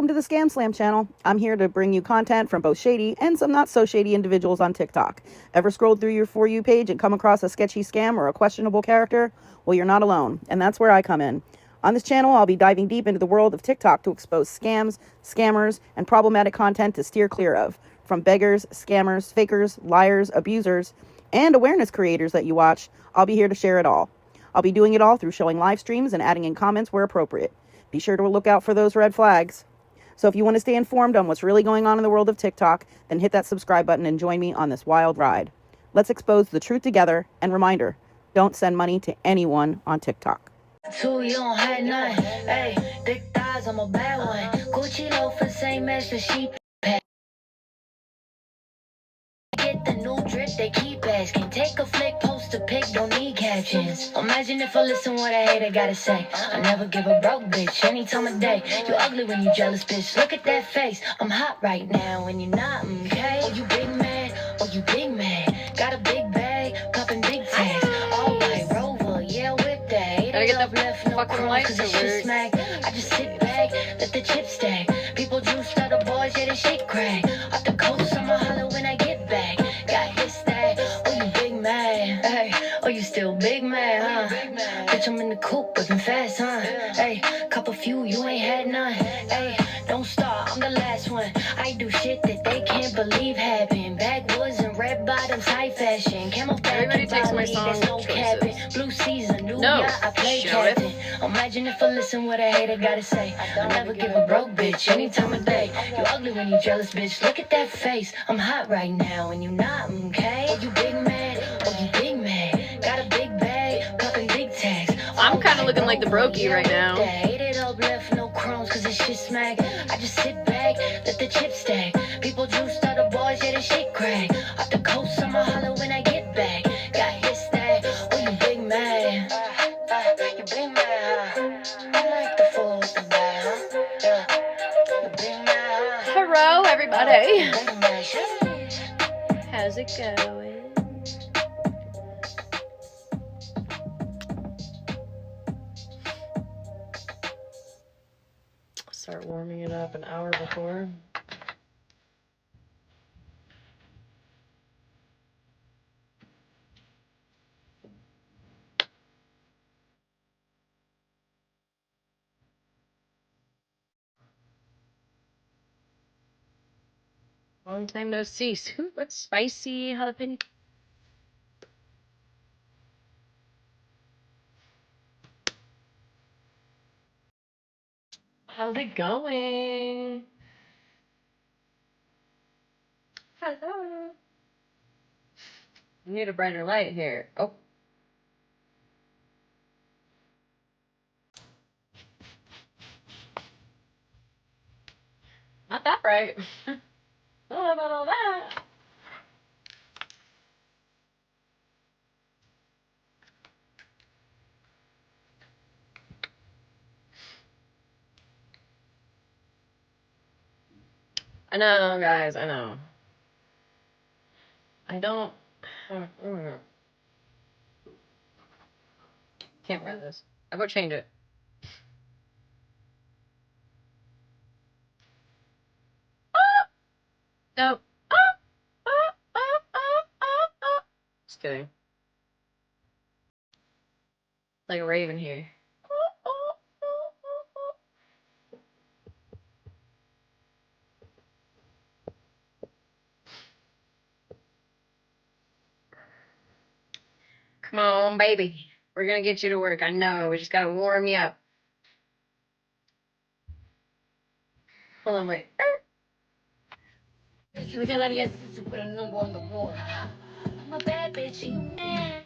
to the Scamslam channel. I'm here to bring you content from both shady and some not so shady individuals on TikTok. Ever scrolled through your For You page and come across a sketchy scam or a questionable character? Well, you're not alone, and that's where I come in. On this channel, I'll be diving deep into the world of TikTok to expose scams, scammers, and problematic content to steer clear of. From beggars, scammers, fakers, liars, abusers, and awareness creators that you watch, I'll be here to share it all. I'll be doing it all through showing live streams and adding in comments where appropriate. Be sure to look out for those red flags. So if you want to stay informed on what's really going on in the world of TikTok, then hit that subscribe button and join me on this wild ride. Let's expose the truth together, and reminder, don't send money to anyone on TikTok. Two, you don't have none. Hey, thick thighs, I'm a bad one. Gucci loafers, same match the sheep. Get the new drip, they keep asking. Take a flick, post a pic, don't need captions. Imagine if I listen what a hater gotta say. I never give a broke bitch any time of day. You ugly when you jealous, bitch. Look at that face. I'm hot right now and you're not, okay? Oh, you big man, oh, you big man. Got a big bag, popping big tags. All white Rover, yeah, whip that. Gotta get that fucking light to work. Smack. I just sit back, let the chips stack. People juice to the boys, yeah, the shit crack. Off the coast, I'ma holler when I get back. Got his that, oh, you big man. Hey, oh, you still big man, huh? Bitch, I'm in the coop, whipping fast, huh? Hey, couple few, you ain't had none. Hey, don't start, I'm the last one. I do shit that they can't believe happened. Backwoods and red bottoms, high fashion. Camelback, Everybody takes my song there's no choices. capping. Blue season, new No, yacht, I play sheriff. captain. Imagine if I listen what a hater gotta say. I never give a broke bitch any time of day. You ugly when you jealous, bitch. Look at that face. I'm hot right now and you not, okay? Oh, you big man, oh, you big man. Got a big bag, popping big tags. I'm kind of looking like the brokey right now. Ate it up, left no crumbs, cause this shit smack. I just sit back, let the chips stack. People juice to the boys, yeah, the shit crack. Off the coast, I'ma holler when I get back. Got his that, oh, you big man. You big man, huh? I like the fool with the bag, huh? Yeah. You big man, huh? Hello, everybody. You big man, shit. How's it going? Start warming it up an hour before. Long time no see. Ooh, what's spicy jalapeno? How's it going? Hello. I need a brighter light here. Oh. Not that bright. Don't know about all that. I know, guys, I know. I don't. Can't wear this. I'll go change it. No. Just kidding. Like a raven here. Come on, baby. We're gonna get you to work. I know. We just gotta warm you up. Hold on, wait. I'm a bad bitch, you mad.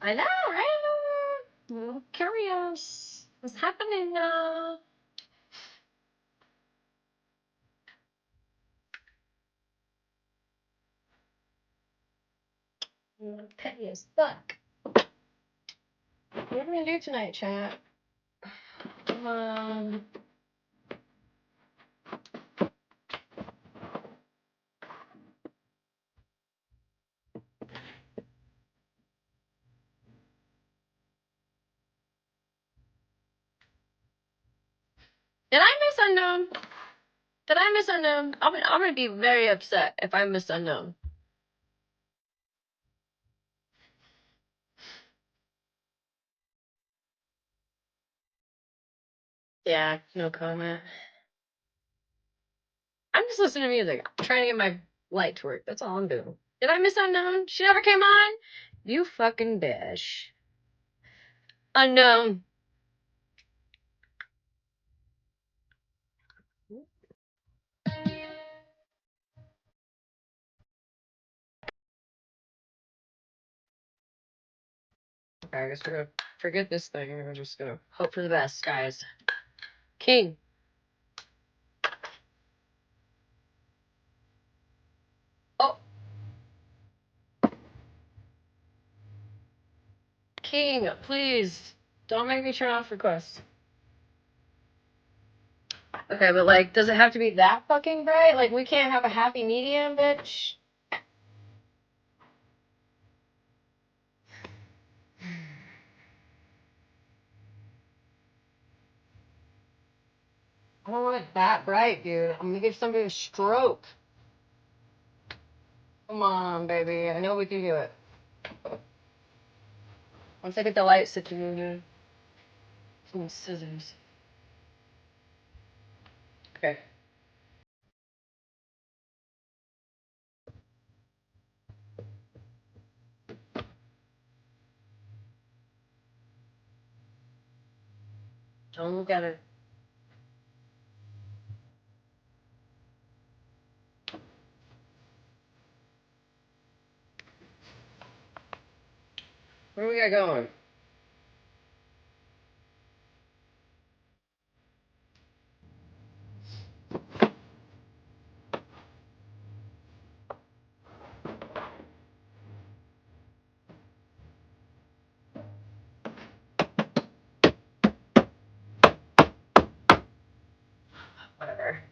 I know, right? I'm a little curious. What's happening now? I'm petty as fuck. What are we gonna do tonight, chat? Did I miss unknown? Did I miss unknown? I'm gonna be very upset if I miss unknown. Yeah, no comment. I'm just listening to music. I'm trying to get my light to work. That's all I'm doing. Did I miss unknown? She never came on? You fucking bitch. Unknown. Okay, I guess we're gonna forget this thing and we're just gonna hope for the best, guys. King. Oh, King, please. Don't make me turn off requests. Okay, but like, does it have to be that fucking bright? Like, we can't have a happy medium, bitch? I don't want it that bright, dude. I'm gonna give somebody a stroke. Come on, baby. I know we can do it. Once I get the light situated. Some scissors. Okay. Don't look at it. Where we got going? Whatever.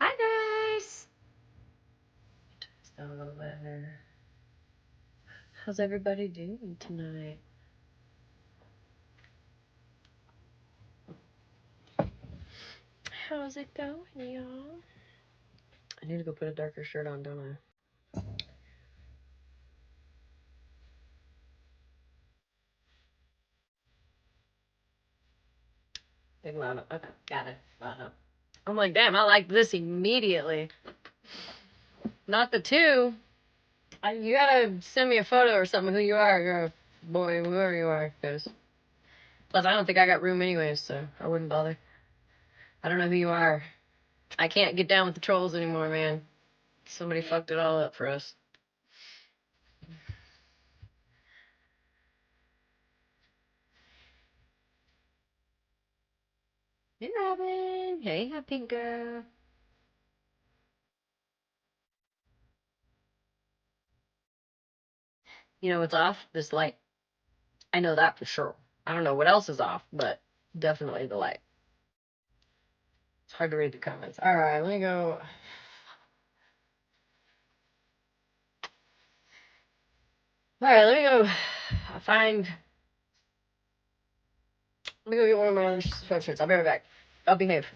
Hi, guys. It's a little better. How's everybody doing tonight? How's it going, y'all? I need to go put a darker shirt on, don't I? Big loud up. Okay, got it. Loud up. I'm like, damn, I like this immediately. Not the two. You gotta send me a photo or something who you are, you're a boy, whoever you are, because plus I don't think I got room anyways, so I wouldn't bother. I don't know who you are. I can't get down with the trolls anymore, man. Somebody fucked it all up for us. Hey, Robin. Hey, happy girl. You know what's off? This light. I know that for sure. I don't know what else is off, but definitely the light. It's hard to read the comments. All right, let me go. All right, let me go find. Let me go get one of my other sweatshirts. I'll be right back. I'll behave.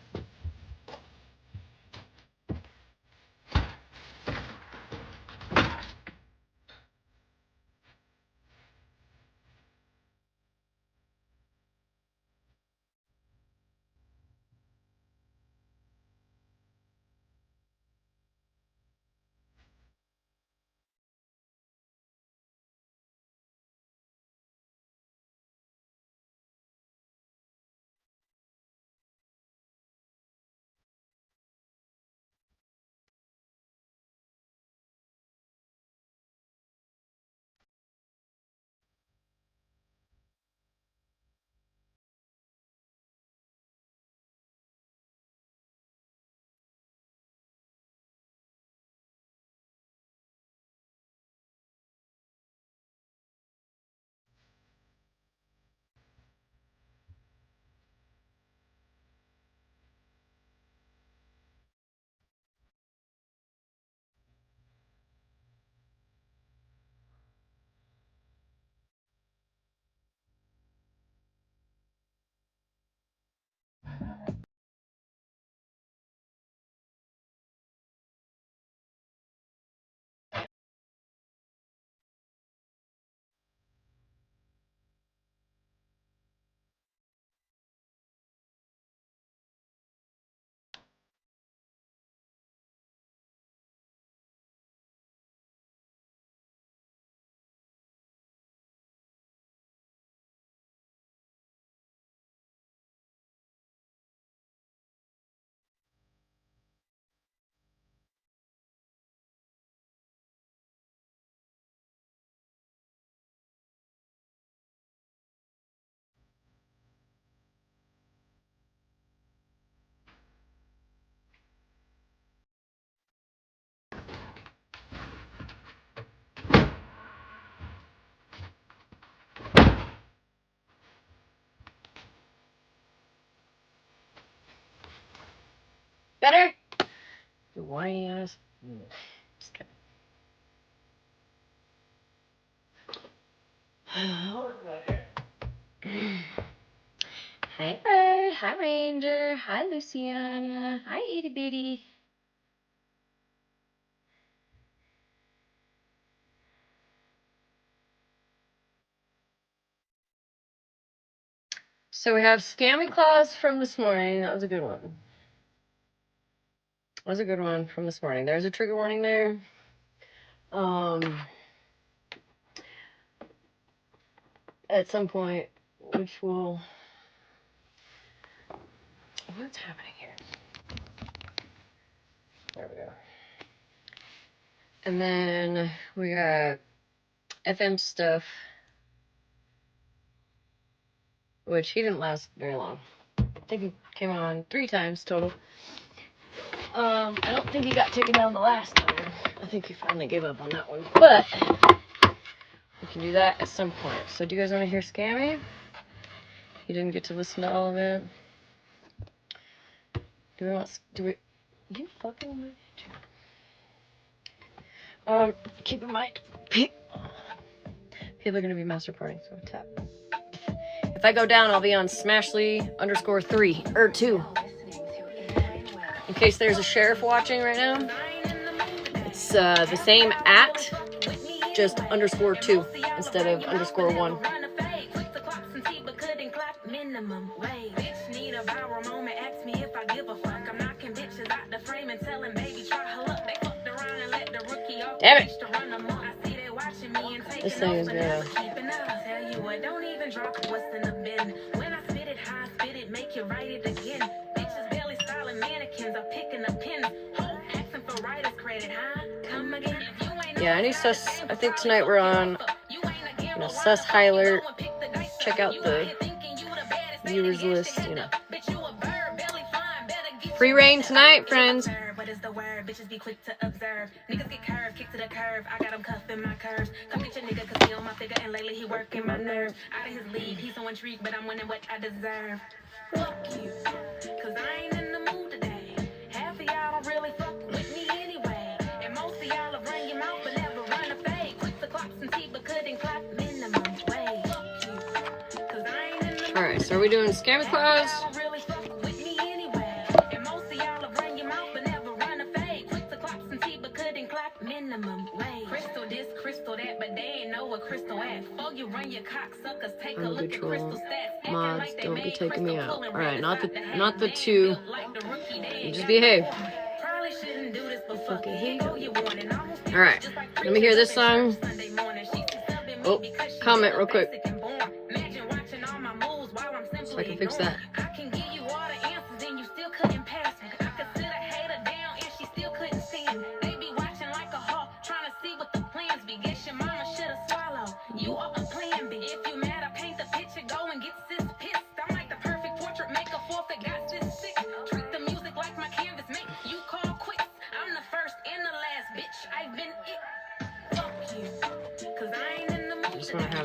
whiny ass. Just kidding. Hi Bird, hi Ranger, hi Luciana, hi Itty Bitty. So we have Scammy Claus from this morning. That was a good one. That was a good one from this morning. There's a trigger warning there. At some point, which will... What's happening here? There we go. And then we got FM stuff, which he didn't last very long. I think he came on 3 times total. I don't think he got taken down the last time. I think he finally gave up on that one. But we can do that at some point. So do you guys want to hear Scammy? You didn't get to listen to all of it. You fucking keep in mind, people are gonna be master partying, so tap. If I go down, I'll be on Smashly_3 or 2. In case there's a sheriff watching right now, it's the same @ just _2 instead of _1. Damn it! This thing is gonna... Yeah, I need sus. I think tonight we're on sus high alert. Check out the viewers list, you know. Free reign tonight, friends. Bitches be quick to observe. Niggas get curved, kick to the curve. I got him cuffing my curves. Come get your nigga, cause he on my figure, and lately he working my nerves. Out of his league, he's so intrigued, but I'm winning what I deserve. Fuck you, cause I ain't in the mood today. Half of y'all don't really fuck with me anyway. And most of y'all will run your mouth, but never run a fade. Quick to clock some teeth, but couldn't clock minimum wage. Alright, so are we doing Scammy Claus? Mods, don't be taking me out. Alright, not the 2. You just behave. Fucking hate you. Alright, let me hear this song. Oh, comment real quick. So I can fix that.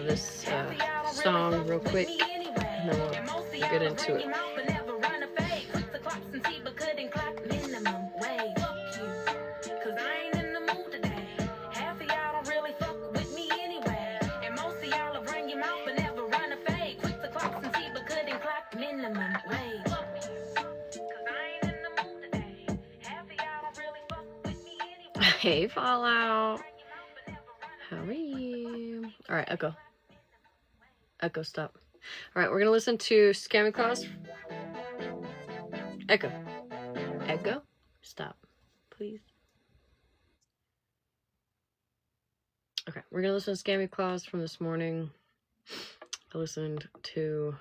This song real quick, and then we'll get into it. Hey, Fallout. How are you? All right, Echo. Echo, stop. All right, we're gonna listen to Scammy Claus. Echo. Echo, stop, please. Okay, we're gonna listen to Scammy Claus from this morning. I listened to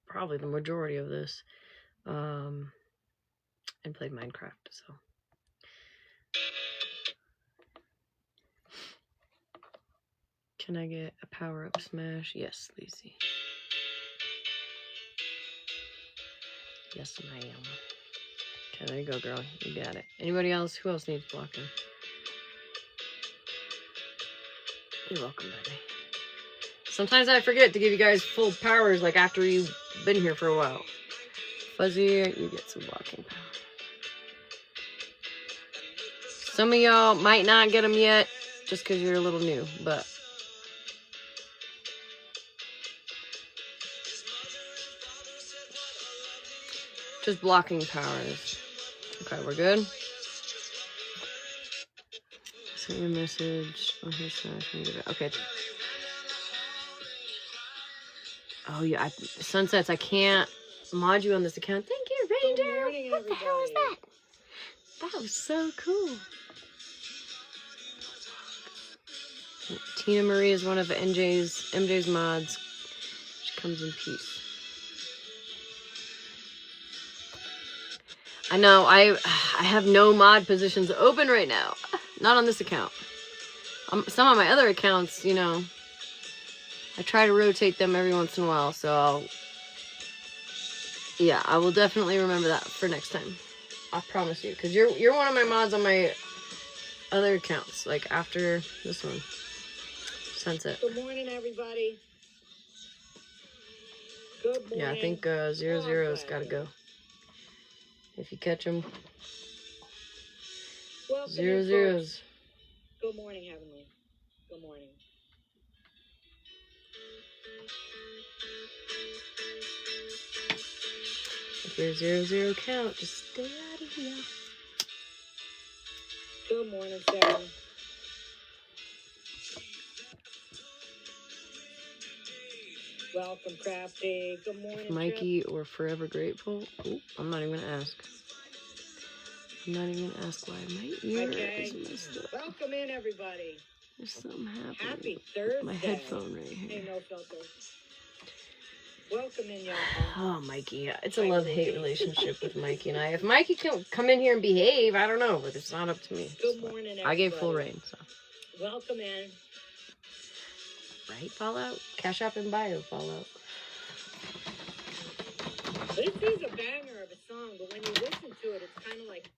probably the majority of this, and played Minecraft, so. Can I get a power-up smash? Yes, Lacey. Yes, ma'am. Okay, there you go, girl. You got it. Anybody else? Who else needs blocking? You're welcome, baby. Sometimes I forget to give you guys full powers, like after you've been here for a while. Fuzzy, you get some blocking power. Some of y'all might not get them yet just because you're a little new, but just blocking powers. Okay, we're good. Send your message on his side. Okay. Oh yeah, sunsets. I can't mod you on this account. Thank you, Ranger. Good morning, what the hell is that? That was so cool. Tina Marie is one of MJ's mods. She comes in peace. I know. I have no mod positions open right now. Not on this account. Some of my other accounts, you know, I try to rotate them every once in a while. So yeah, I will definitely remember that for next time. I promise you, because you're one of my mods on my other accounts, like after this one. Sunset. Good morning, everybody. Good morning. Yeah, I think 0-0's got to go. If you catch him. 0-0's. Good morning, Heavenly. Good morning. If you're 0-0 count, just stay out of here. Good morning, Sarah. Welcome, Crafty. Good morning, Mikey or Forever Grateful? Ooh, I'm not even going to ask. I'm not even going to ask why my ear is messed up. Welcome in, everybody. There's something happening. Happy Thursday. My headphone right here. Hey, no filter. Welcome in, y'all. Oh, Mikey. It's a love-hate relationship with Mikey and I. If Mikey can come in here and behave, I don't know, but it's not up to me. Good morning, everybody. I gave full reign, so. Welcome in. Right, Fallout? Cash App and bio, Fallout. This is a banger of a song, but when you listen to it, it's kind of like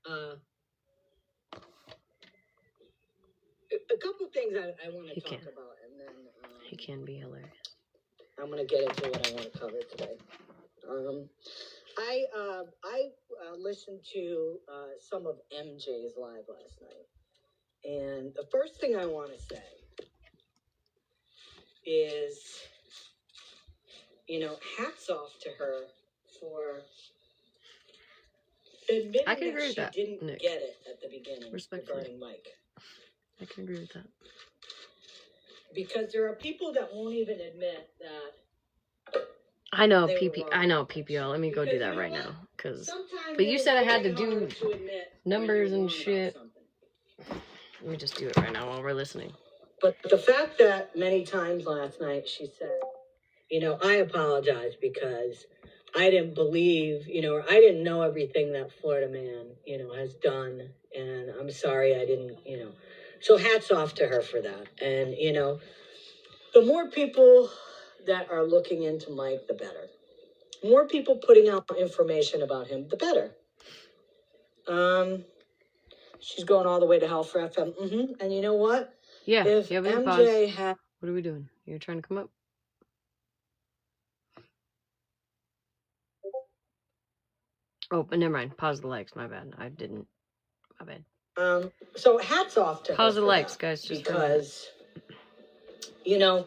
a couple things I want to talk about, and then he can be hilarious. I'm going to get into what I want to cover today. I listened to some of MJ's live last night, and the first thing I want to say is, you know, hats off to her for admitting I can agree with that that, she didn't Nick. get it at the beginning Respectfully. regarding Mike. I can agree with that. Because there are people that won't even admit that. I know PPL. Let me go do that right now. But you said I had to do numbers and shit. Let me just do it right now while we're listening. But the fact that many times last night she said, you know, I apologize because I didn't believe, you know, or I didn't know everything that Florida man, you know, has done. And I'm sorry I didn't, you know. So hats off to her for that. And, you know, the more people that are looking into Mike, the better. More people putting out information about him, the better. She's going all the way to hell for FM. And you know what? Yeah. If MJ had... What are we doing? You're trying to come up? Oh, but never mind. Pause the likes. My bad. I didn't. My bad. So hats off to her. Pause the likes, guys. Just because, you know,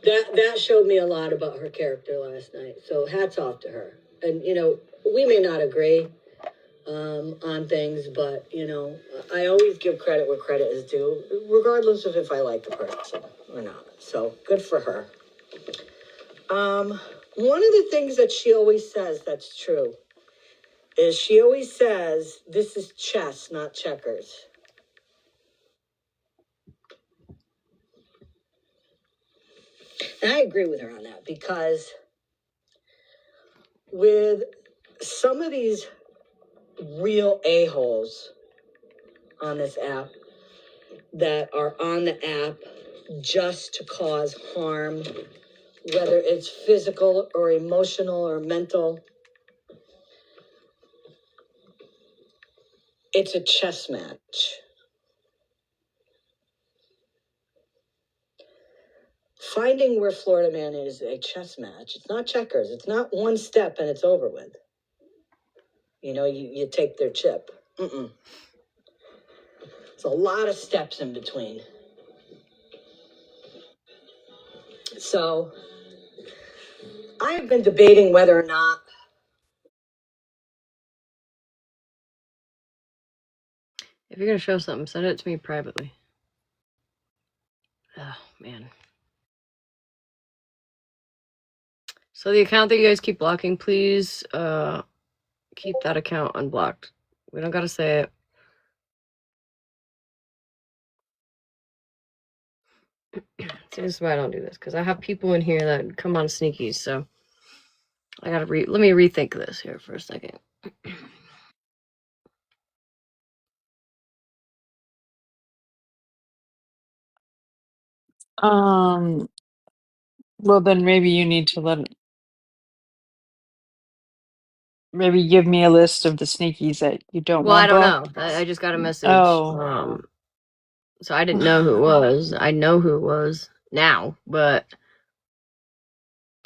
that showed me a lot about her character last night. So hats off to her. And, you know, we may not agree on things, but, you know, I always give credit where credit is due, regardless of if I like the person or not. So good for her. One of the things that she always says that's true is she always says, this is chess, not checkers. And I agree with her on that because with some of these real a-holes on this app that are on the app just to cause harm, whether it's physical or emotional or mental, it's a chess match. Finding where Florida man is a chess match. It's not checkers. It's not one step and it's over with. You know, you take their chip. Mm-mm. It's a lot of steps in between. So I have been debating whether or not. If you're gonna show something, send it to me privately. Oh man. So the account that you guys keep blocking, please keep that account unblocked. We don't gotta say it. See, this is why I don't do this, because I have people in here that come on sneakies, so I gotta let me rethink this here for a second. Well, then maybe you need to maybe give me a list of the sneakies that you don't Well, I want don't know. blocked. I just got a message. Oh, So I didn't know who it was. I know who it was now, but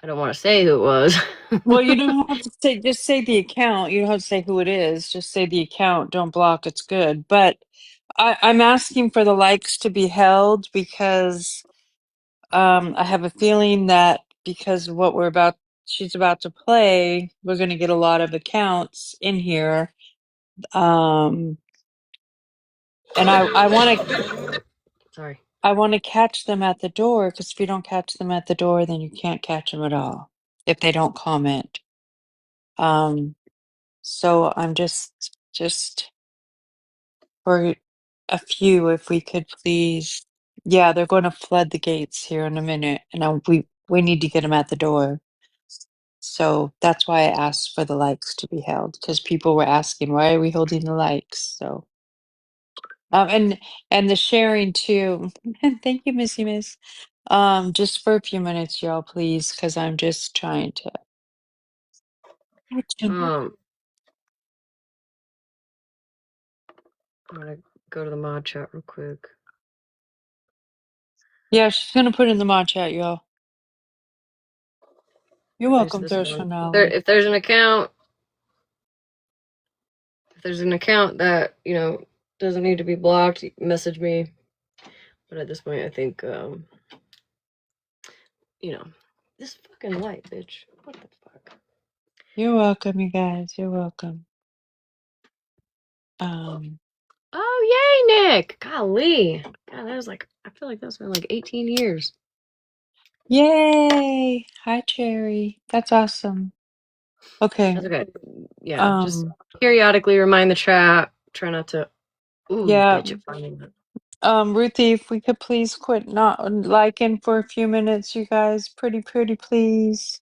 I don't want to say who it was. well, you don't have to say, just say the account. You don't have to say who it is. Just say the account. Don't block. It's good. But I'm asking for the likes to be held because I have a feeling that because of what she's about to play, we're going to get a lot of accounts in here. And I want to. Sorry. I want to catch them at the door because if you don't catch them at the door, then you can't catch them at all if they don't comment. So I'm just for a few, if we could please. Yeah, they're going to flood the gates here in a minute, and we need to get them at the door. So that's why I asked for the likes to be held because people were asking why are we holding the likes? So and the sharing too. Thank you, Missy Miss. Just for a few minutes, y'all, please, because I'm just trying to catch 'em. I'm gonna go to the mod chat real quick. Yeah, she's gonna put in the mod chat, y'all. You're Paste welcome, this Thirst one. Finale. If there's an account, that doesn't need to be blocked, message me. But at this point, I think this fucking light, bitch. What the fuck? You're welcome, you guys. You're welcome. Um, Oh yay, Nick! Golly, God, that was I feel like that's been 18 years. Yay! Hi, Cherry. That's awesome. Okay. That's okay. Yeah, just Um, periodically remind the chat. Try not to. Ooh, yeah. bitch! It finally. Ruthie, if we could please quit not liking for a few minutes, you guys. Pretty, please.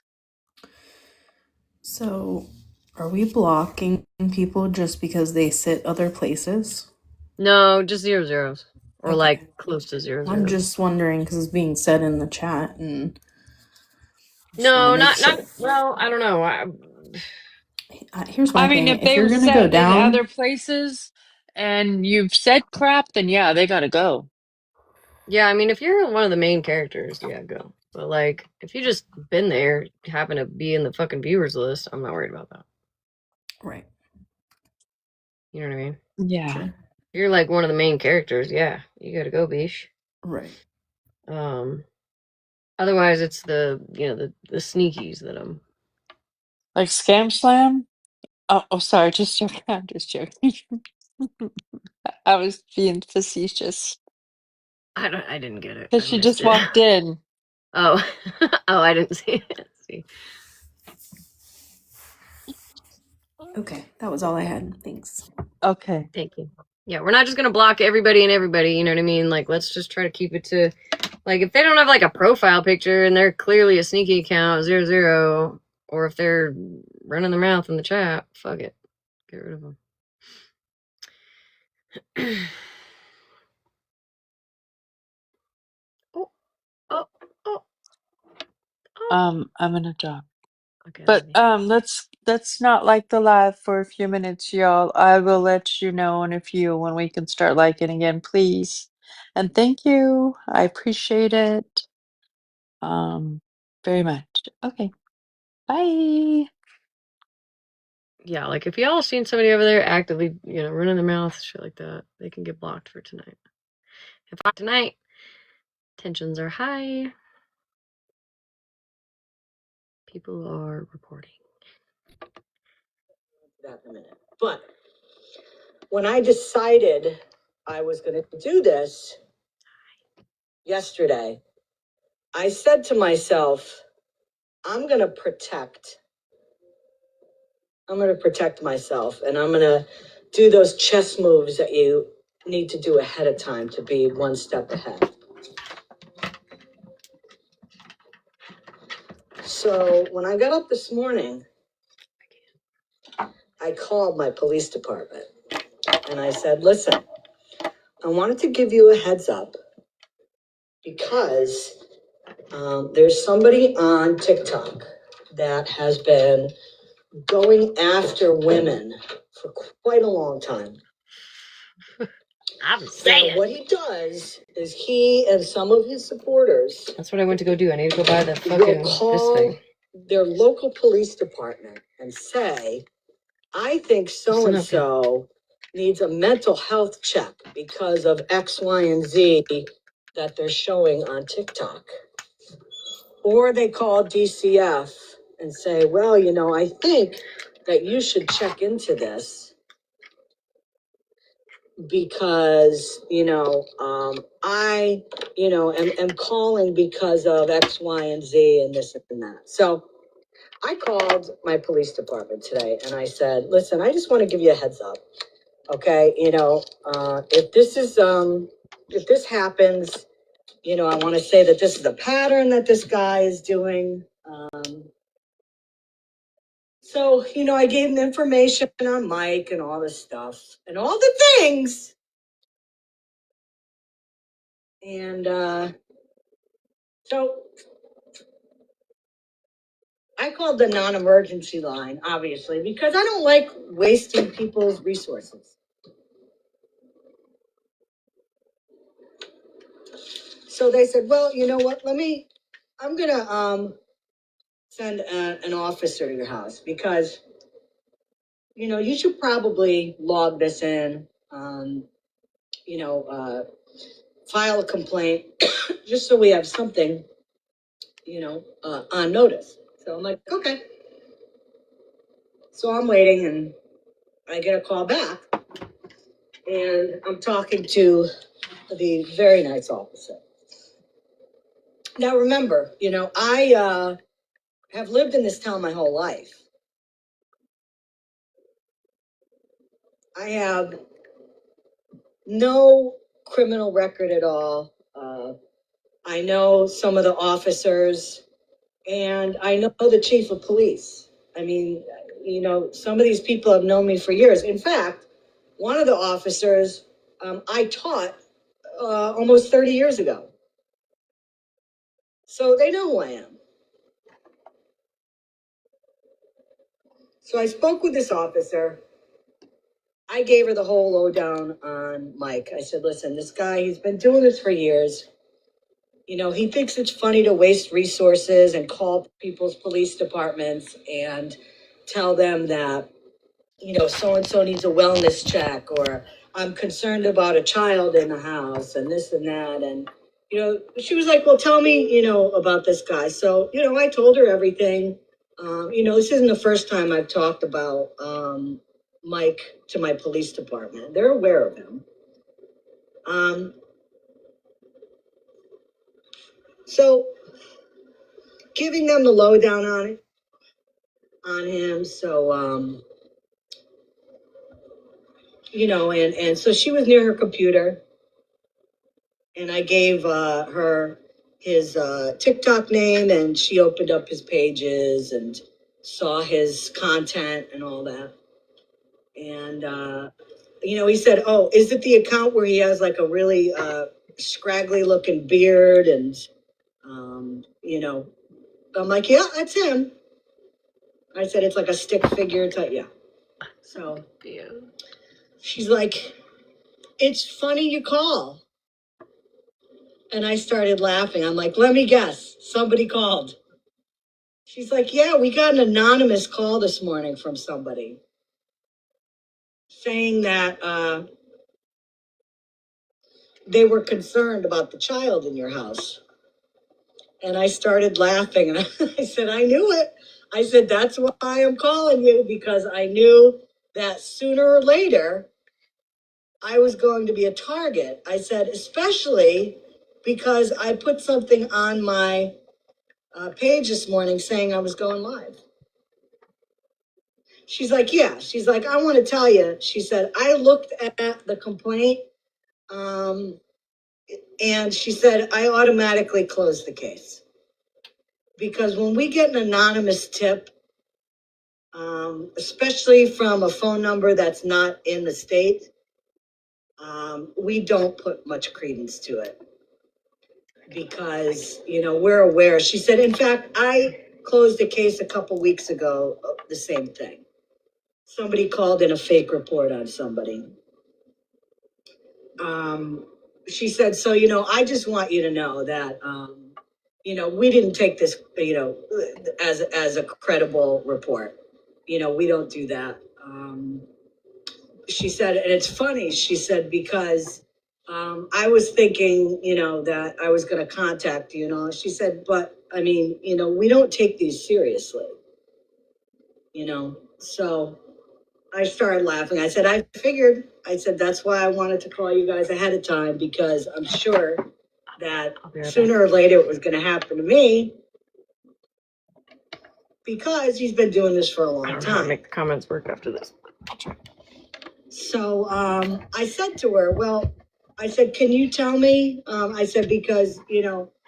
So, are we blocking people just because they sit other places? No, just 0 zeros. Or Okay. close to 0 I'm zeros. just wondering because it's being said in the chat and just want to No, make not sure. well, I don't know. Here's I my mean, thing. if If they you're were going to go set in other down, places and you've said crap, then yeah, they gotta go. Yeah, I mean if you're one of the main characters, yeah, go. But if you just been there, happen to be in the fucking viewers list, I'm not worried about that. right. You know what I mean? Yeah. Sure. If you're one of the main characters, yeah, you gotta go, bish. Right. Otherwise it's the sneakies that I'm Like Scamslam? Oh, sorry, just joking. I'm just joking. I was being facetious I didn't get it. because I she missed just it. walked in. Oh. Oh, I didn't see it. Let's see. Okay. That was all I had. Thanks. Okay. Thank you. Yeah, we're not just gonna block everybody and everybody, you know what I mean? Let's just try to keep it to if they don't have a profile picture and they're clearly a sneaky account, 0 0, or if they're running their mouth in the chat, fuck it. Get rid of them. Oh, oh, oh, oh. I'm gonna drop. Okay, But let me. let's not like the live for a few minutes, y'all. I will let you know in a few when we can start liking again, please. And thank you. I appreciate it. Very much. Okay. Bye. yeah, like if y'all seen somebody over there actively, running their mouth, shit like that, they can get blocked for tonight. If not tonight, tensions are high. People are reporting. That in a minute. But when I decided I was going to do this yesterday, I said to myself, I'm going to protect myself, and I'm going to do those chess moves that you need to do ahead of time to be one step ahead. So when I got up this morning, I called my police department and I said, listen, I wanted to give you a heads up because there's somebody on TikTok that has been going after women for quite a long time. I'm saying. Now, what he does is he and some of his supporters. That's what I went to go do. I need to go buy the will fucking call this thing. their local police department and say, I think so and so needs a mental health check because of X, Y, and Z that they're showing on TikTok. Or they call DCF and say, well, I think that you should check into this because, I, am calling because of X, Y, and Z and this and that. So I called my police department today and I said, listen, I just want to give you a heads up. Okay. If this happens, I want to say that this is a pattern that this guy is doing. So, I gave him information on Mike and all this stuff and all the things. And so I called the non-emergency line, obviously, because I don't like wasting people's resources. So they said, well, you know what? I'm going to send an officer to your house because, you should probably log this in, file a complaint just so we have something, on notice. So I'm like, okay. So I'm waiting and I get a call back and I'm talking to the very nice officer. Now, remember, I have lived in this town my whole life. I have no criminal record at all. I know some of the officers and I know the chief of police. I mean, some of these people have known me for years. In fact, one of the officers I taught almost 30 years ago. So they know who I am. So I spoke with this officer. I gave her the whole lowdown on Mike. I said, listen, this guy, he's been doing this for years. He thinks it's funny to waste resources and call people's police departments and tell them that, so-and-so needs a wellness check, or I'm concerned about a child in the house and this and that. And, she was like, well, tell me, about this guy. So, I told her everything. This isn't the first time I've talked about Mike to my police department. They're aware of him. So giving them the lowdown on him. So, and so she was near her computer and I gave her his TikTok name and she opened up his pages and saw his content and all that. And, he said, oh, is it the account where he has like a really scraggly looking beard? And, I'm like, yeah, that's him. I said, it's like a stick figure type. Yeah. So she's like, it's funny you call. And I started laughing. I'm like, let me guess. Somebody called. She's like, yeah, we got an anonymous call this morning from somebody. saying that they were concerned about the child in your house. And I started laughing and I said, I knew it. I said, that's why I'm calling you, because I knew that sooner or later I was going to be a target. I said, especially because I put something on my page this morning saying I was going live. She's like, yeah. She's like, I want to tell you. She said, I looked at the complaint and she said, I automatically closed the case. Because when we get an anonymous tip, especially from a phone number that's not in the state, we don't put much credence to it. Because, we're aware. She said, in fact, I closed a case a couple weeks ago, the same thing. Somebody called in a fake report on somebody. She said, so, I just want you to know that, we didn't take this, as a credible report. We don't do that. She said, and it's funny, she said, because I was thinking, that I was going to contact you, she said, but I mean, we don't take these seriously, so I started laughing. I said, I figured, I said, that's why I wanted to call you guys ahead of time, because I'm sure that sooner or later it was going to happen to me, because he's been doing this for a long time. Make the comments work after this. So I said to her, well, I said, can you tell me? I said, because,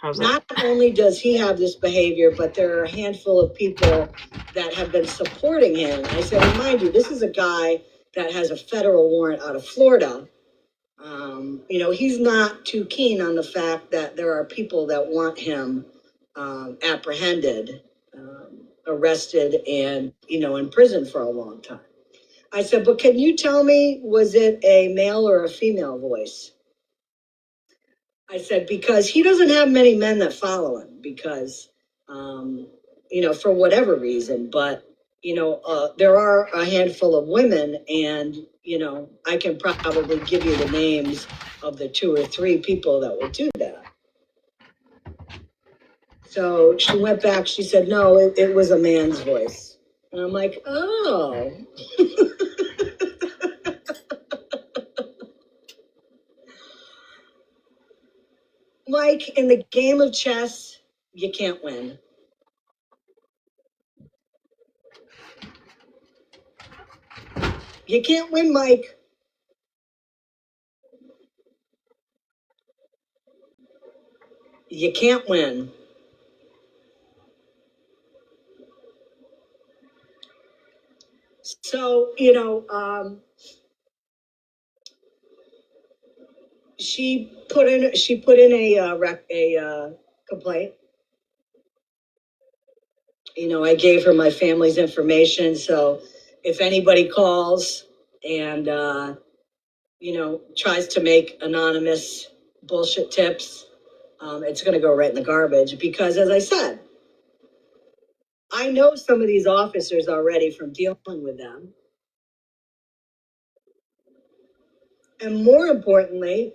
not only does he have this behavior, but there are a handful of people that have been supporting him. I said, remind you, this is a guy that has a federal warrant out of Florida. He's not too keen on the fact that there are people that want him apprehended, arrested, and, in prison for a long time. I said, but can you tell me, was it a male or a female voice? I said, because he doesn't have many men that follow him, because, for whatever reason, but, there are a handful of women, and, I can probably give you the names of the 2 or 3 people that will do that. So she went back, she said, no, it was a man's voice. And I'm like, oh. Mike, in the game of chess, you can't win. You can't win, Mike. You can't win. So, she put in a complaint. I gave her my family's information, so if anybody calls and tries to make anonymous bullshit tips, it's going to go right in the garbage, because, as I said, I know some of these officers already from dealing with them. And more importantly,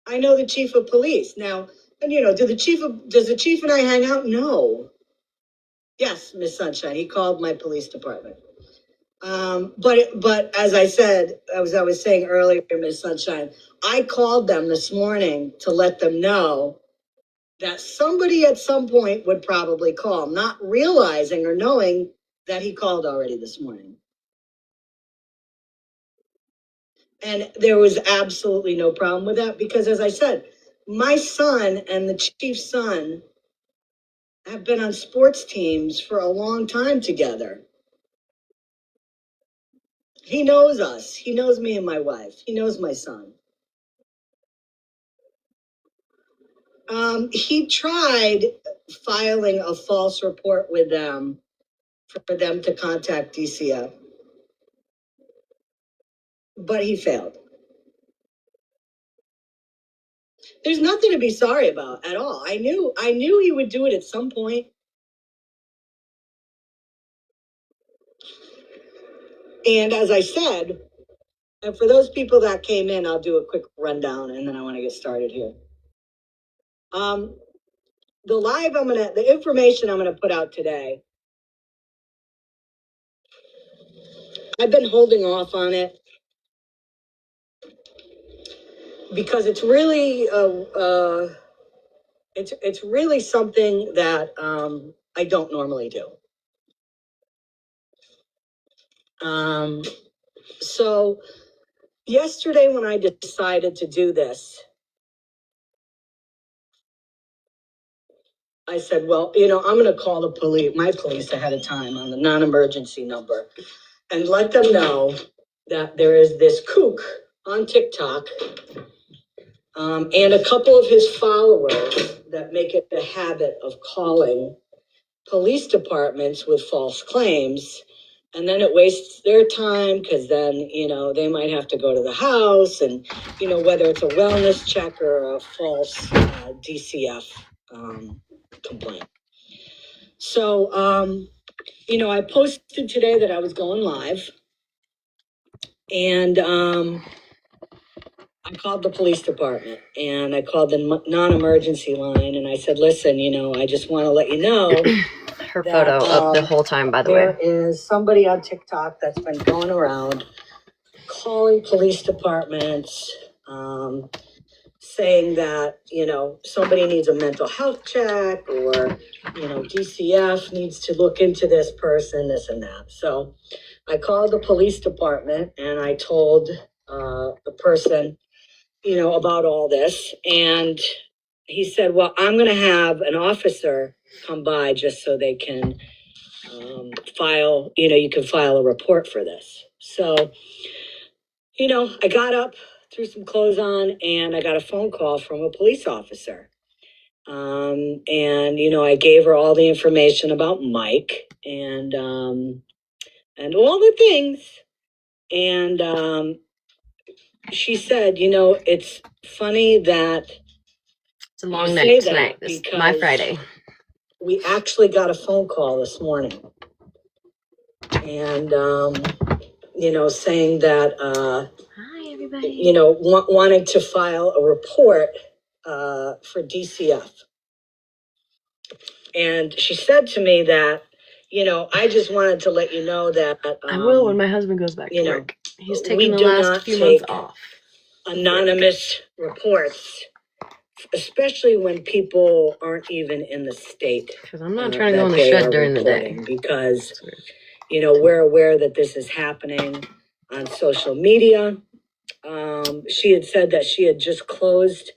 I know the chief of police. Now, and does the chief and I hang out? No. Yes, Miss Sunshine. He called my police department. But as I said, as I was saying earlier, Miss Sunshine, I called them this morning to let them know that somebody at some point would probably call, not realizing or knowing that he called already this morning. And there was absolutely no problem with that, because, as I said, my son and the chief's son have been on sports teams for a long time together. He knows us. He knows me and my wife. He knows my son. He tried filing a false report with them for them to contact DCF, but he failed. There's nothing to be sorry about at all. I knew he would do it at some point. And as I said, and for those people that came in, I'll do a quick rundown and then I want to get started here. The information I'm gonna put out today, I've been holding off on it because it's really it's really something that I don't normally do. So yesterday when I decided to do this, I said, well, I'm going to call my police ahead of time on the non-emergency number and let them know that there is this kook on TikTok and a couple of his followers that make it a habit of calling police departments with false claims. And then it wastes their time because then, they might have to go to the house and, whether it's a wellness check or a false DCF complaint. So, I posted today that I was going live and I called the police department and I called the non-emergency line and I said, listen, I just want to let you know Her that, photo up the whole time, by the way. There is somebody on TikTok that's been going around calling police departments, saying that, somebody needs a mental health check or, DCF needs to look into this person, this and that. So I called the police department and I told the person, about all this. And he said, well, I'm going to have an officer come by just so they can you can file a report for this. So, I got up, threw some clothes on, and I got a phone call from a police officer. And I gave her all the information about Mike and all the things. And she said, it's funny that It's a long you night say tonight. that It's because my Friday. we actually got a phone call this morning. And, saying that, Hi, everybody. wanting to file a report for DCF. And she said to me that, I just wanted to let you know that I will when my husband goes back to work. He's taking the last few months off. Anonymous reports, especially when people aren't even in the state. Because I'm not trying to go in the shed during the day. Because, we're aware that this is happening on social media. She had said that she had just closed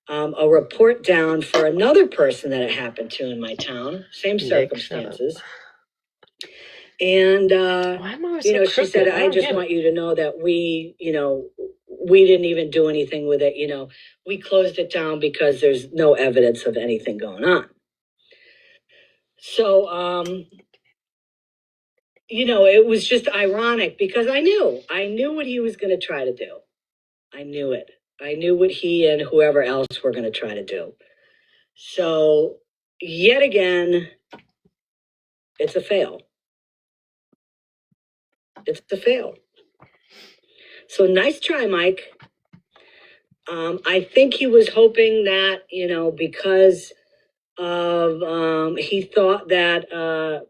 a report down for another person that it happened to in my town. Same circumstances. And, she said, I just want you to know that we didn't even do anything with it. We closed it down because there's no evidence of anything going on. So, it was just ironic because I knew what he was going to try to do. I knew it. I knew what he and whoever else were going to try to do. So, yet again, it's a fail. It's a fail. So nice try, Mike. I think he was hoping that, because of, he thought that,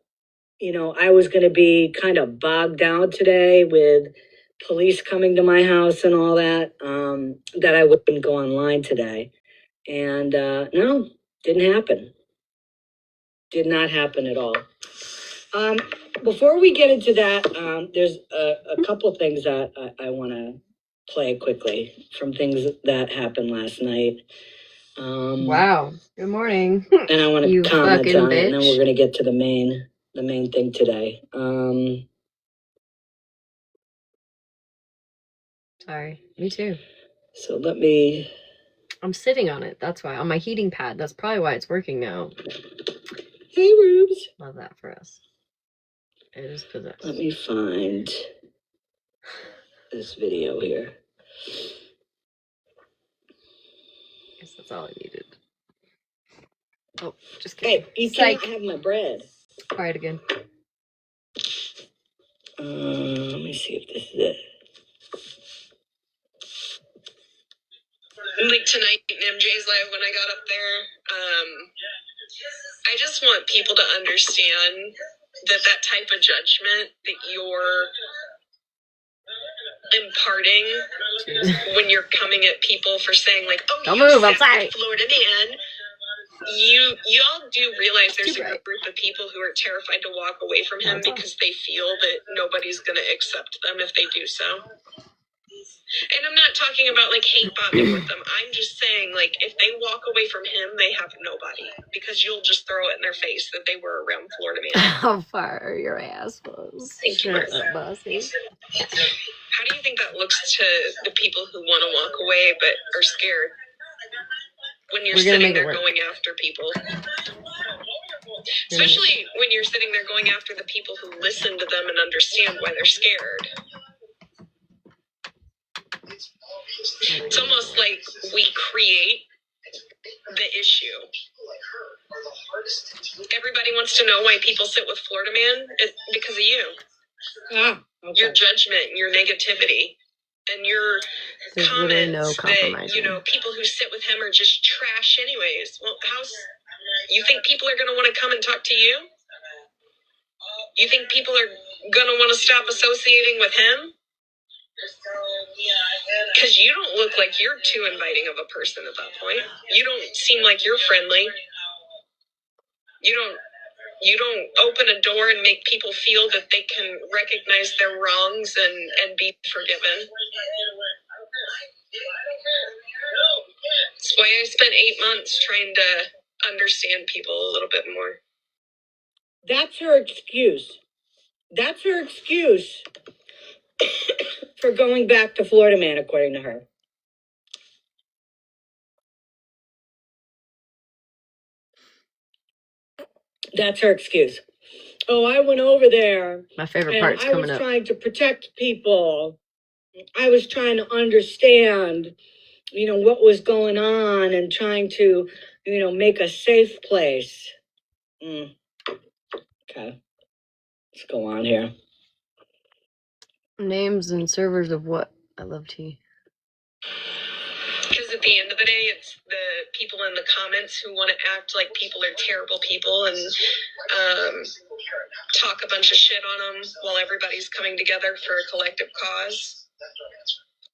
I was going to be kind of bogged down today with police coming to my house and all that, that I wouldn't go online today. And no, didn't happen. Did not happen at all. Before we get into that, there's a couple things that I want to play quickly from things that happened last night. Wow. Good morning. And I want to You comment fucking on it, and then bitch. we're going to get to the main thing today. Sorry. Me too. So let me. I'm sitting on it. That's why. On my heating pad. That's probably why it's working now. Hey, Rubes. Love that for us. It is possessed. Let me find this video here. Guess that's all I needed. Oh, just kidding. Hey, you can't have my bread. Quiet again. Let me see if this is it. Like tonight in MJ's live when I got up there, I just want people to understand that type of judgment that you're imparting when you're coming at people for saying like, "Oh, Don't you move, said outside. Florida man." Y'all do realize there's a group of people who are terrified to walk away from him because they feel that nobody's going to accept them if they do so. And I'm not talking about like hate bombing with them. I'm just saying like if they walk away from him, they have nobody because you'll just throw it in their face that they were around Florida man. How far your ass was. Thank you, Shut up, bossy. How do you think that looks to the people who want to walk away but are scared when you're sitting there going after people? Especially when you're sitting there going after the people who listen to them and understand why they're scared. It's almost like we create the issue. Everybody wants to know why people sit with Florida man. It's because of you. Okay. Your judgment, your negativity, and your comments that, people who sit with him are just trash anyways. Well, you think people are going to want to come and talk to you? You think people are going to want to stop associating with him? Because you don't look like you're too inviting of a person at that point. You don't seem like you're friendly. You don't open a door and make people feel that they can recognize their wrongs and be forgiven. That's why I spent 8 months trying to understand people a little bit more. That's her excuse. That's her excuse for going back to Florida man, according to her. That's her excuse. Oh, I went over there. My favorite part's coming up. I was trying to protect people. I was trying to understand, what was going on and trying to, make a safe place. Okay. Let's go on here. Names and servers of what? I love tea. Because at the end of the day, it's the people in the comments who want to act like people are terrible people and talk a bunch of shit on them while everybody's coming together for a collective cause.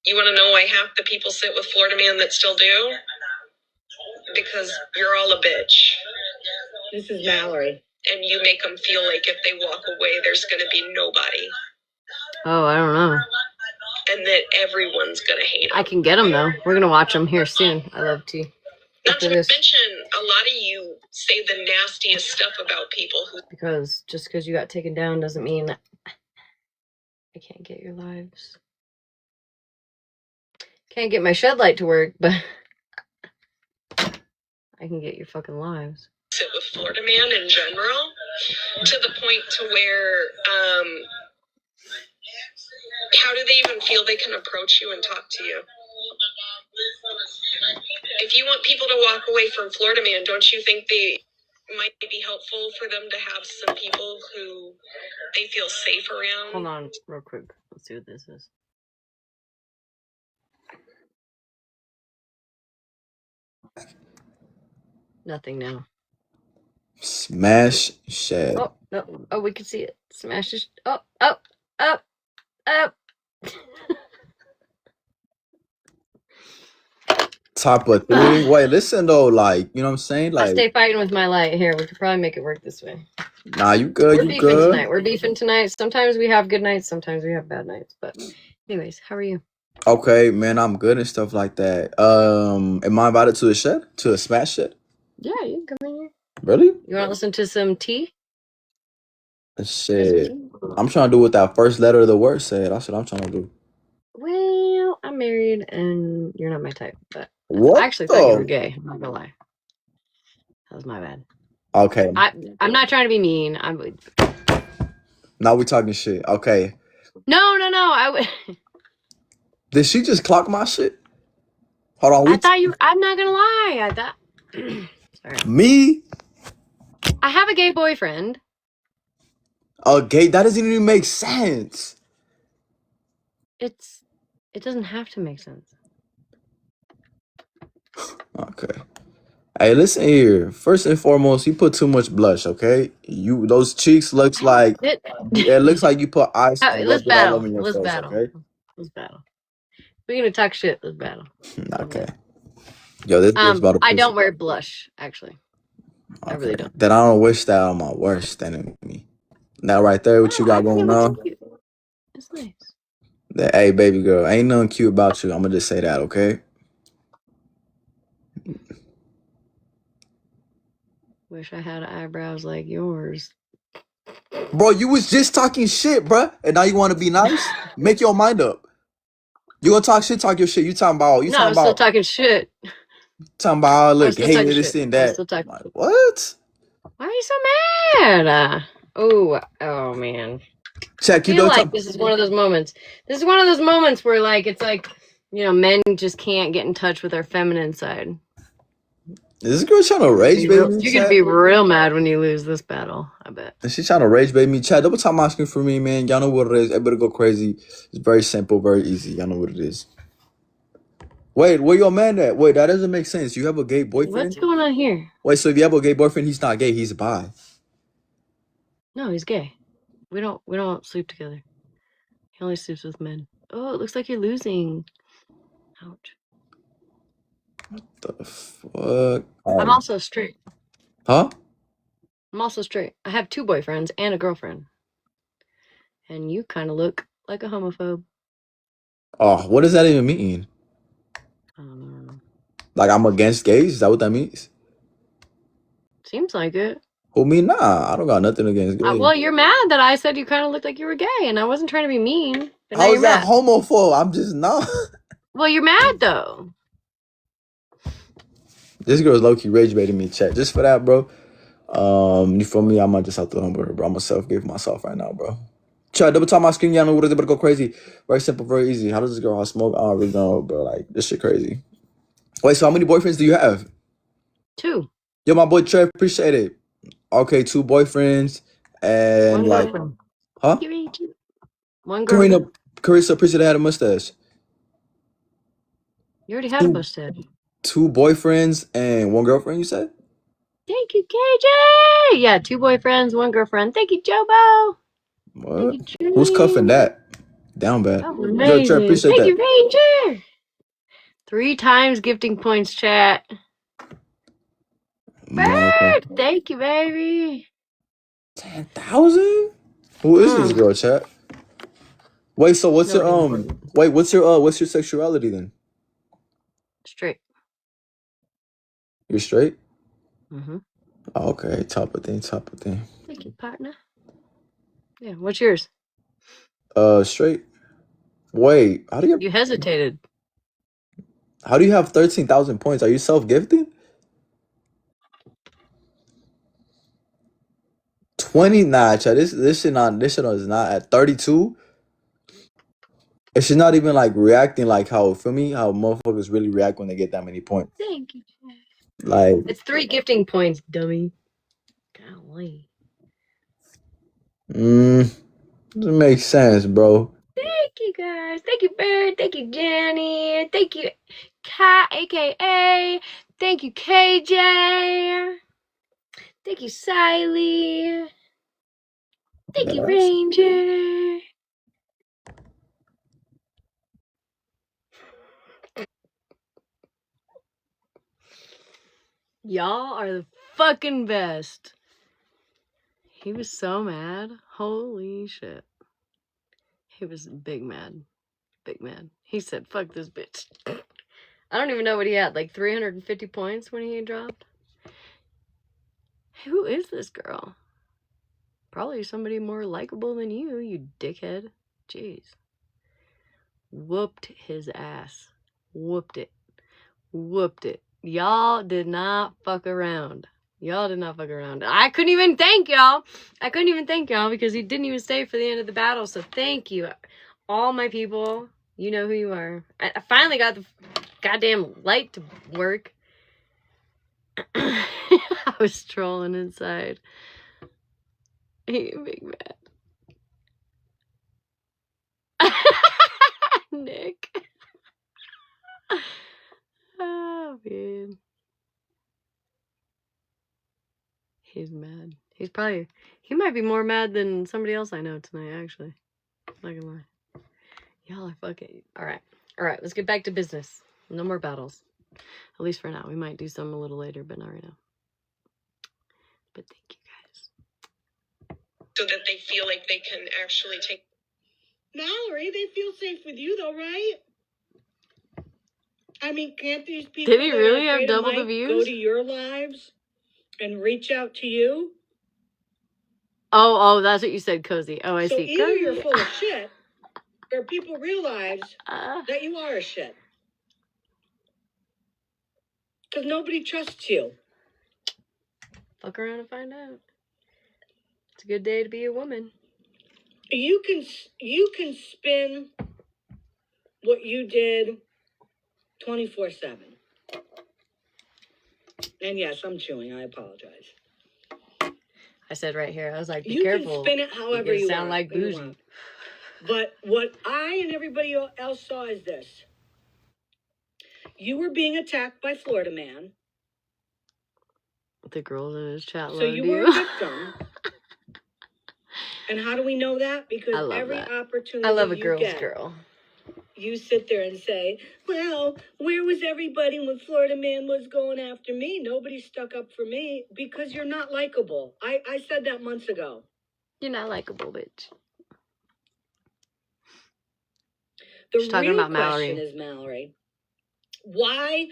You want to know why half the people sit with Florida man that still do? Because you're all a bitch. This is Mallory. And you make them feel like if they walk away, there's going to be nobody. Oh, I don't know. And that everyone's going to hate them. I can get them, though. We're going to watch them here soon. I love tea. Not to mention, a lot of you say the nastiest stuff about people who... Because just because you got taken down doesn't mean I can't get your lives. Can't get my shed light to work, but I can get your fucking lives. Sit with Florida man in general, to the point to where, how do they even feel they can approach you and talk to you? If you want people to walk away from Florida man, don't you think they might be helpful for them to have some people who they feel safe around? Hold on, real quick. Let's see what this is. Nothing now. Smash shed. Oh, no. Oh, we can see it. Smash it. Oh, oh, oh, oh. Top of 3. Wait, listen though, like, you know what I'm saying? I Like, stay fighting with my light here. We could probably make it work this way. nah, you good, We're you beefing good. tonight. We're beefing tonight. Sometimes we have good nights. Sometimes we have bad nights. But anyways, how are you? Okay, man, I'm good and stuff like that. Am I invited to a shed? To a smash shed? Yeah, you can come in here. Really? You want to listen to some tea? Shit. I'm trying to do what that first letter of the word said. That's what I'm trying to do. Well, I'm married and you're not my type. But What I actually thought you were gay. I'm not gonna lie. That was my bad. Okay. I'm not trying to be mean. Now we talking shit. Okay. No. Did she just clock my shit? Hold on. I thought you. I'm not gonna lie. I thought. Sorry. Me? I have a gay boyfriend. A gay? That doesn't even make sense. It doesn't have to make sense. Okay. Hey, listen here. First and foremost, you put too much blush, okay? Those cheeks looks like it looks like you put ice and Let's rubbed it all over battle. your Let's face, battle. okay? Let's battle. We're gonna talk shit. Let's battle. Okay. Yo, this girl's about to I piss. don't wear blush, actually. I really Okay. don't. Then I don't wish that on my worst enemy. Now right there, what you got I think it going looks on? cute. It's nice. That, hey, baby girl, ain't nothing cute about you. I'm gonna just say that, okay? Wish I had eyebrows like yours. Bro, you was just talking shit, bruh, and now you want to be nice? Make your mind up. You gonna talk shit, talk your shit. You talking about, No, I'm still talking shit. oh, I was look, still hey, talking this shit. and I was that. still talking I'm like, shit. what? Why are you so mad? Oh man. Check, I you feel know, like this is one of those moments. This is one of those moments where like it's like, men just can't get in touch with their feminine side. is this girl trying to rage bait me, You're gonna chat? be real mad when you lose this battle, I bet. Is she trying to rage bait me, chat? Double time asking for me, man. Y'all know what it is. Everybody go crazy. It's very simple, very easy. Y'all know what it is. Wait, where your man at? Wait, that doesn't make sense. You have a gay What's boyfriend? going on here? Wait, so if you have a gay boyfriend, he's not gay, he's bi. No, he's gay. We don't sleep together. He only sleeps with men. Oh, it looks like you're losing. Ouch. The fuck? I'm also straight. Huh? I'm also straight. I have 2 boyfriends and a girlfriend. And you kind of look like a homophobe. Oh, what does that even mean? Like I'm against gays? Is that what that means? Seems like it. Who me? Nah, I don't got nothing against gays. Well, you're mad that I said you kind of looked like you were gay, and I wasn't trying to be mean. But now How is you're that mad. homophobe? I'm just not. Well, you're mad though. This girl's low key rage baiting me, chat. Just for that, bro. You feel me? I might just have to humble her, bro. I'm gonna self give myself right now, bro. Chat, double time my screen, y'all know what it is, but go crazy. Very simple, very easy. How does this girl have smoke? I don't really know, bro. Like, this shit crazy. Wait, so how many boyfriends do you have? 2. Yo, my boy Trey, appreciate it. Okay, 2 boyfriends and One like, girlfriend. huh? One Karina, girlfriend. Carissa, appreciate I had a mustache. You already had a 2, mustache. 2 boyfriends and 1 girlfriend, you said? Thank you, KJ. Yeah, 2 boyfriends, 1 girlfriend. Thank you, Jobo. Thank What? you, Who's cuffing Julian. that? Down bad. That was Yo, Trey, amazing. appreciate Thank that. you, Ranger. 3 times gifting points, chat. Bird. Thank you, baby. 10,000? Who is this girl, chat? Wait, so what's your Nobody important. what's your sexuality then? Straight. You're straight? Mm-hmm. Oh, okay, top of thing, top of thing. Thank you, partner. Yeah, what's yours? Straight. Wait, You hesitated. how do you have 13,000 points? Are you self-gifted? 20, nah, chat. This shit is not at 32. It's just not even like reacting like how, feel me, how motherfuckers really react when they get that many points. Thank you. Like, It's 3 gifting points, dummy. Golly. doesn't make sense, bro. Thank you, guys. Thank you, Bird. Thank you, Jenny. Thank you, Kat, aka. Thank you, KJ. Thank you, Siley. Thank you, Yes. Ranger. Y'all are the fucking best. He was so mad. Holy shit. He was big mad. Big mad. He said, fuck this bitch. I don't even know what he had, like 350 points when he dropped. Who is this girl? Probably somebody more likable than you dickhead. Jeez. Whooped his ass. Whooped it. Whooped it. Y'all did not fuck around. Y'all did not fuck around. I couldn't even thank y'all. Because he didn't even stay for the end of the battle. So thank you. All my people. You know who you are. I finally got the goddamn light to work. I was trolling inside. He big mad. probably, he might be more mad than somebody else I know tonight, actually. Not gonna lie. Y'all are fucking... Alright, let's get back to business. No more battles. At least for now. We might do some a little later, but not right now. But thank you guys. So that they feel like they can actually take... Mallory, they feel safe with you though, right? I mean, can't these people... Did he really have double the views? Go to your lives and reach out to you? Oh, that's what you said, Cozy. Oh, I see. So either Cozy. you're full of shit, or people realize that you are a shit. Because nobody trusts you. Fuck around and find out. It's a good day to be a woman. You can spin what you did 24/7. And yes, I'm chewing. I apologize. I said right here, I was like, be you careful. You can spin it however you sound want. like bougie. But what I and everybody else saw is this. You were being attacked by Florida Man. The girls in his chat So you were a victim. And how do we know that? Because every opportunity I love a you girl's get, girl. You sit there and say, well, where was everybody when Florida Man was going after me? Nobody stuck up for me because you're not likable. I said that months ago. You're not likable, bitch. The She's talking real about question Mallory. is, Mallory, why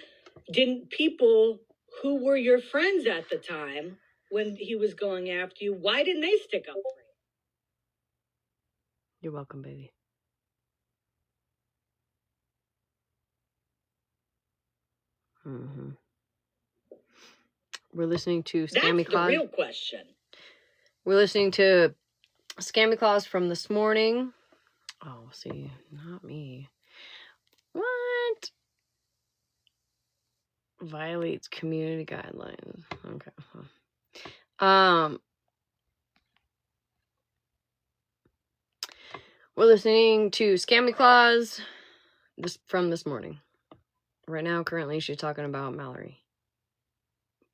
didn't people who were your friends at the time when he was going after you, why didn't they stick up for you? You're welcome, baby. Mm-hmm. We're listening to Scammy Claus. That's the real question. We're listening to Scammy Claus from this morning. Oh, see, not me. What? Violates community guidelines. Okay. We're listening to Scammy Claus from this morning. Right now, currently, she's talking about Mallory.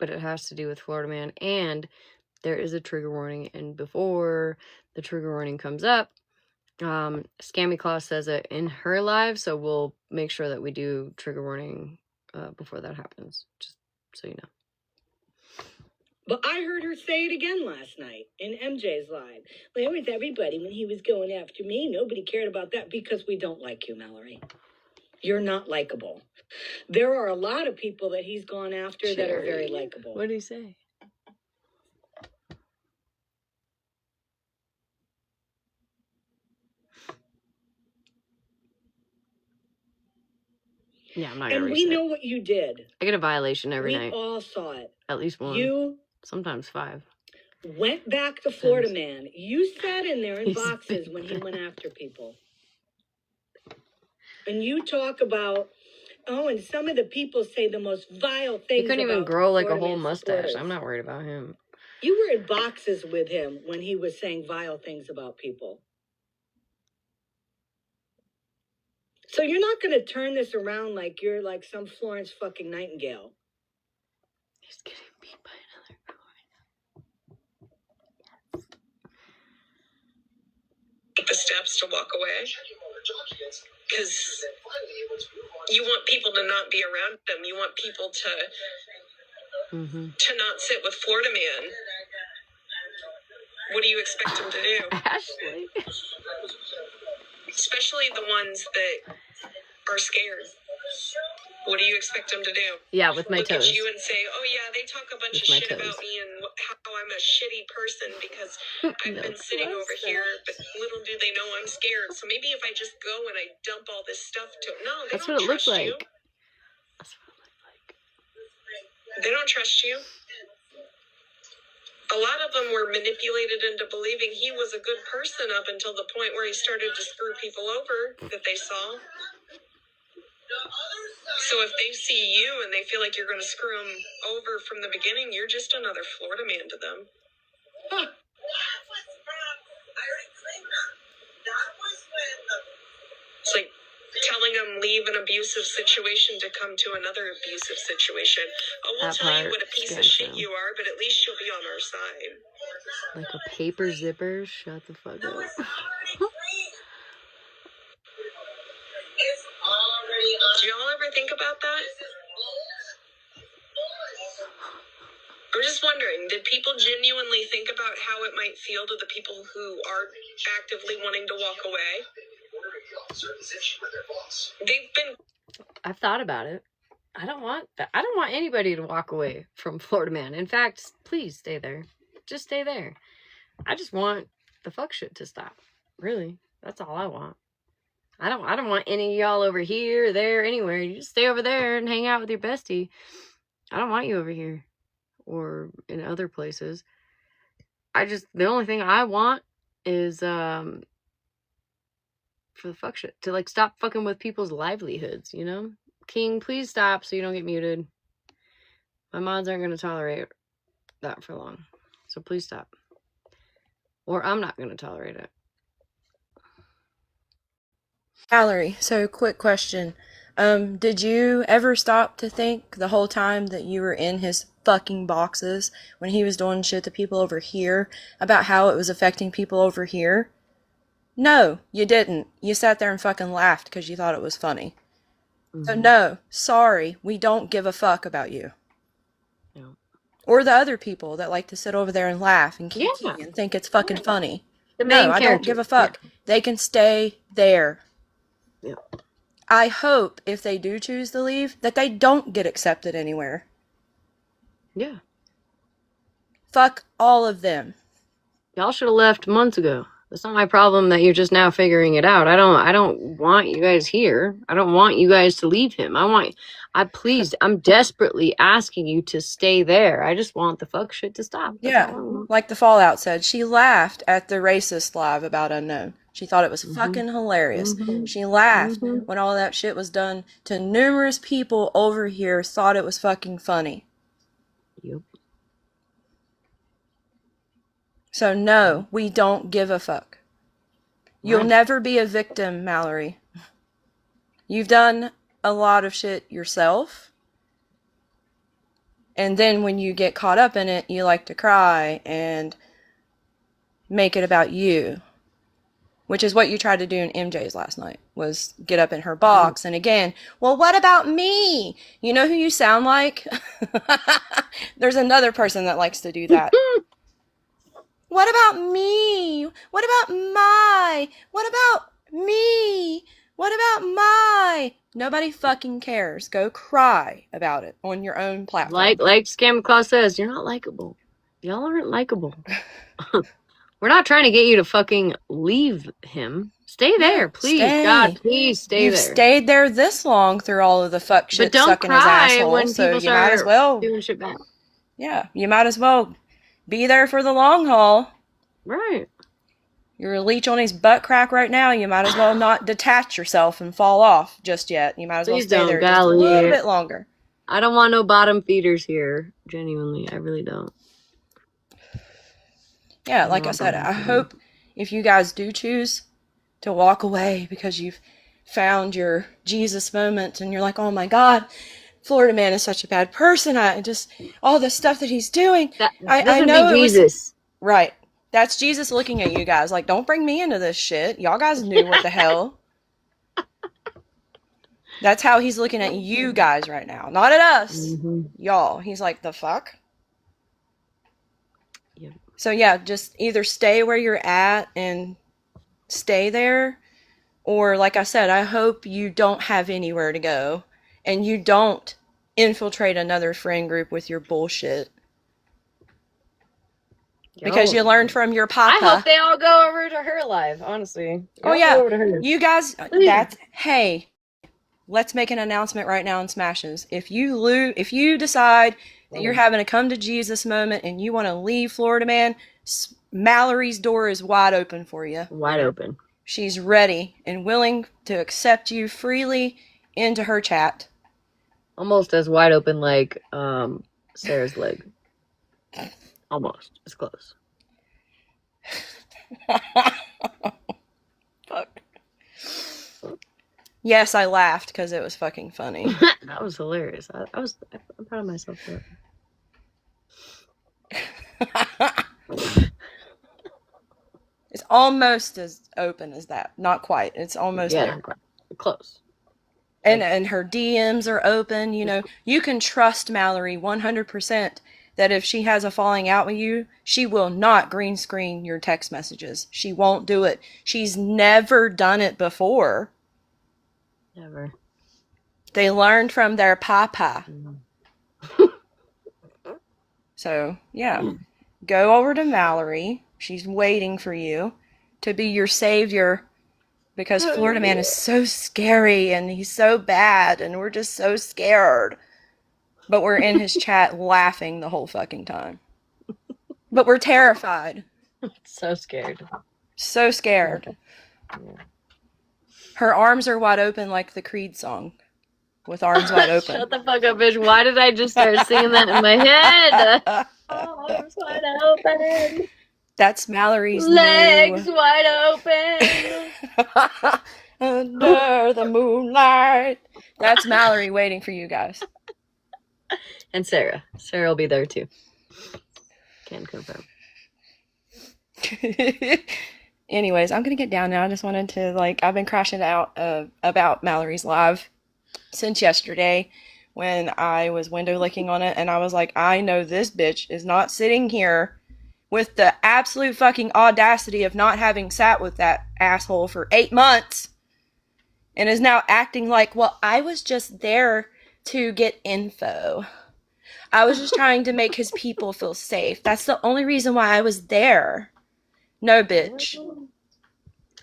But it has to do with Florida Man, and there is a trigger warning. And before the trigger warning comes up, Scammy Claus says it in her live, so we'll make sure that we do trigger warning before that happens, just so you know. But I heard her say it again last night in MJ's live. Where was everybody when he was going after me? Nobody cared about that because we don't like you, Mallory. You're not likable. There are a lot of people that he's gone after that are very likable. What did he say? Yeah, I'm not gonna reset. And we know what you did. I get a violation every night. We all saw it. At least one. You sometimes 5. Went back to Florida Man. You sat in there in boxes when he went after people. And you talk about, and some of the people say the most vile things. He couldn't even grow like a whole mustache. Supporters. I'm not worried about him. You were in boxes with him when he was saying vile things about people. So you're not going to turn this around like you're like some Florence fucking Nightingale. He's getting beat by another coin. The steps to walk away. Because you want people to not be around them. You want people to not sit with Florida Man. What do you expect them to do? Ashley. Especially the ones that are scared. What do you expect them to do? Yeah, with my Look toes. at you and say, oh yeah, they talk a bunch of shit about me and how I'm a shitty person because I've been sitting over here, but little do they know I'm scared. So maybe if I just go and I dump all this stuff to no, they That's don't what it looks trust like. you. That's what it looks like. They don't trust you. A lot of them were manipulated into believing he was a good person up until the point where he started to screw people over that they saw. So if they see you and they feel like you're going to screw them over from the beginning, you're just another Florida Man to them. Huh. It's like telling them leave an abusive situation to come to another abusive situation. Oh, we'll tell you what a piece of shit you are, but at least you'll be on our side. Like a paper zipper? Shut the fuck up. Do y'all ever think about that? I'm just wondering, did people genuinely think about how it might feel to the people who are actively wanting to walk away? They've been... I've thought about it. I don't want that. I don't want anybody to walk away from Florida Man. In fact, please stay there. Just stay there. I just want the fuck shit to stop. Really. That's all I want. I don't want any of y'all over here, there, anywhere. You just stay over there and hang out with your bestie. I don't want you over here or in other places. The only thing I want is for the fuck shit to like stop fucking with people's livelihoods, you know? King, please stop so you don't get muted. My mods aren't going to tolerate that for long. So please stop. Or I'm not going to tolerate it. Valerie, so quick question. Did you ever stop to think the whole time that you were in his fucking boxes when he was doing shit to people over here about how it was affecting people over here? No, you didn't. You sat there and fucking laughed because you thought it was funny. Mm-hmm. So no, sorry, we don't give a fuck about you. No. Or the other people that like to sit over there and laugh and kiki and think it's fucking funny. No, I don't give a fuck. Yeah. They can stay there. Yeah. I hope if they do choose to leave that they don't get accepted anywhere. Yeah. Fuck all of them. Y'all should have left months ago. It's not my problem that you're just now figuring it out. I don't want you guys here. I don't want you guys to leave him. I'm desperately asking you to stay there. I just want the fuck shit to stop. That's all I want. Like the Fallout said, she laughed at the racist live about Unknown. She thought it was fucking hilarious. She laughed when all that shit was done to numerous people over here, thought it was fucking funny. Yep. So no, we don't give a fuck. You'll never be a victim, Mallory. You've done a lot of shit yourself. And then when you get caught up in it, you like to cry and make it about you. Which is what you tried to do in MJ's last night, was get up in her box. And again, well, what about me? You know who you sound like? There's another person that likes to do that. What about me? What about what about me? What about Nobody fucking cares. Go cry about it on your own platform. Like Scamslam says, you're not likable. Y'all aren't likable. We're not trying to get you to fucking leave him. Stay there, please. Stay. God, please stay You've there. You've stayed there this long through all of the fuck shit sucking his asshole. When so people you might as well doing shit back. Yeah, you might as well be there for the long haul. Right. You're a leech on his butt crack right now. You might as well not detach yourself and fall off just yet. You might as well stay there just a little bit longer. I don't want no bottom feeders here. Genuinely, I really don't. Yeah, like I said, I hope if you guys do choose to walk away because you've found your Jesus moment and you're like, oh my God, Florida Man is such a bad person. All the stuff that he's doing. I know it was right. That's Jesus looking at you guys like, don't bring me into this shit. Y'all guys knew what the hell. That's how he's looking at you guys right now. Not at us. Y'all. He's like, the fuck? Yeah. So yeah, just either stay where you're at and stay there. Or like I said, I hope you don't have anywhere to go. And you don't infiltrate another friend group with your bullshit. Because you learned from your papa. I hope they all go over to her live, honestly. Oh yeah, you guys, hey, let's make an announcement right now in Smashes. If you decide that you're having a come to Jesus moment and you want to leave Florida Man, Mallory's door is wide open for you. Wide open. She's ready and willing to accept you freely into her chat. Almost as wide open like Sarah's leg. Almost. It's close. Fuck. Yes, I laughed because it was fucking funny. That was hilarious. I'm proud of myself for it. almost as open as that. Not quite. It's almost there. Close. And her DMs are open. You know, you can trust Mallory 100% that if she has a falling out with you, she will not green screen your text messages. She won't do it. She's never done it before. Never. They learned from their papa. So, yeah. Go over to Mallory. She's waiting for you to be your savior because Florida Man is so scary and he's so bad and we're just so scared. But we're in his chat laughing the whole fucking time. But we're terrified. So scared. So scared. Her arms are wide open like the Creed song. With arms wide open. Shut the fuck up, bitch. Why did I just start singing that in my head? Arms wide open. That's Mallory's legs wide open. Under the moonlight. That's Mallory waiting for you guys. And Sarah. Sarah will be there too. Can confirm. Anyways, I'm gonna get down now. I just wanted to I've been crashing out about Mallory's live since yesterday when I was window licking on it, and I was like, I know this bitch is not sitting here with the absolute fucking audacity of not having sat with that asshole for 8 months and is now acting like, well, I was just there to get info. I was just trying to make his people feel safe. That's the only reason why I was there. No, bitch.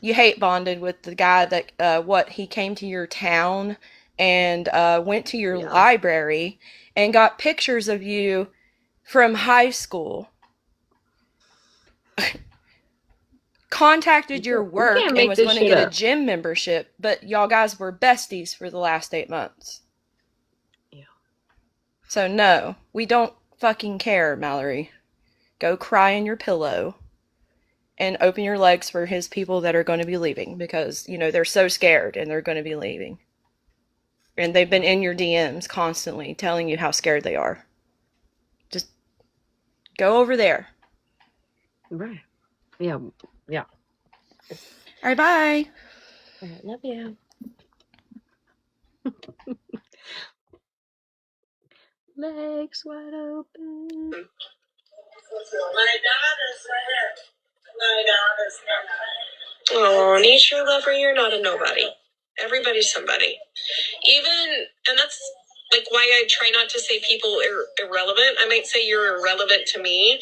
You hate bonded with the guy that, he came to your town and went to your library and got pictures of you from high school. Contacted your work and was going to get a gym membership, but y'all guys were besties for the last 8 months. Yeah. So no, we don't fucking care, Mallory. Go cry in your pillow and open your legs for his people that are going to be leaving because, you know, they're so scared and they're going to be leaving. And they've been in your DMs constantly telling you how scared they are. Just go over there. Right. Yeah. Yeah. All right, bye. All right, love you. Legs wide open. My daughter's right here. My daughter's right here. Oh, nature lover, you're not a nobody. Everybody's somebody. And that's like why I try not to say people are irrelevant. I might say you're irrelevant to me,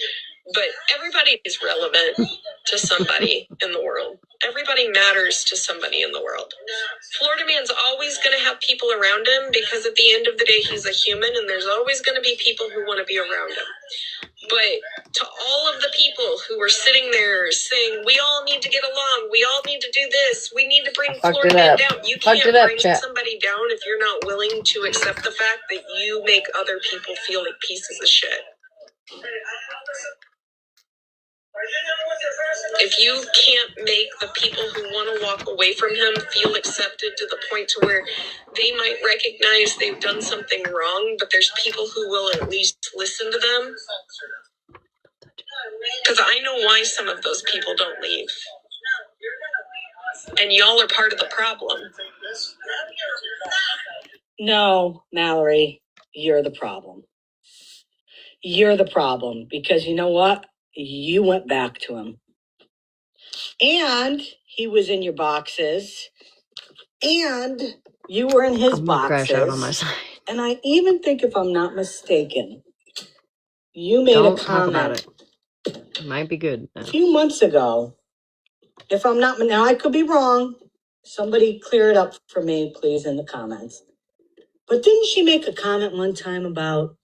but everybody is relevant to somebody in the world. Everybody matters to somebody in the world. Florida Man's always going to have people around him because at the end of the day, he's a human and there's always going to be people who want to be around him. But to all of the people who were sitting there saying, we all need to get along, we all need to do this, we need to bring Florida Man down. You can't bring somebody down if you're not willing to accept the fact that you make other people feel like pieces of shit. If you can't make the people who want to walk away from him feel accepted to the point to where they might recognize they've done something wrong, but there's people who will at least listen to them. Because I know why some of those people don't leave. And y'all are part of the problem. No, Mallory, you're the problem. You're the problem because you know what? You went back to him. And he was in your boxes. And you were in his boxes. Crash out on my side. And I even think, if I'm not mistaken, you made a comment. Talk about it. It might be good. A few months ago. If I'm not, now I could be wrong. Somebody clear it up for me, please, in the comments. But didn't she make a comment one time about,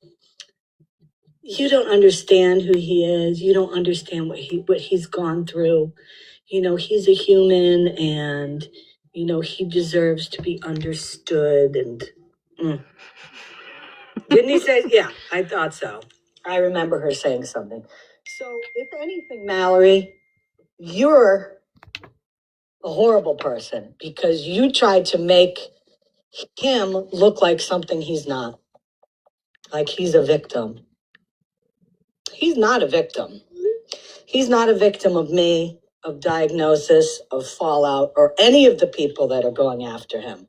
you don't understand who he is. You don't understand what he's gone through. You know, he's a human and, you know, he deserves to be understood. And didn't he say? Yeah, I thought so. I remember her saying something. So if anything, Mallory, you're a horrible person because you tried to make him look like something he's not. Like he's a victim. He's not a victim. He's not a victim of me, of diagnosis, of fallout, or any of the people that are going after him.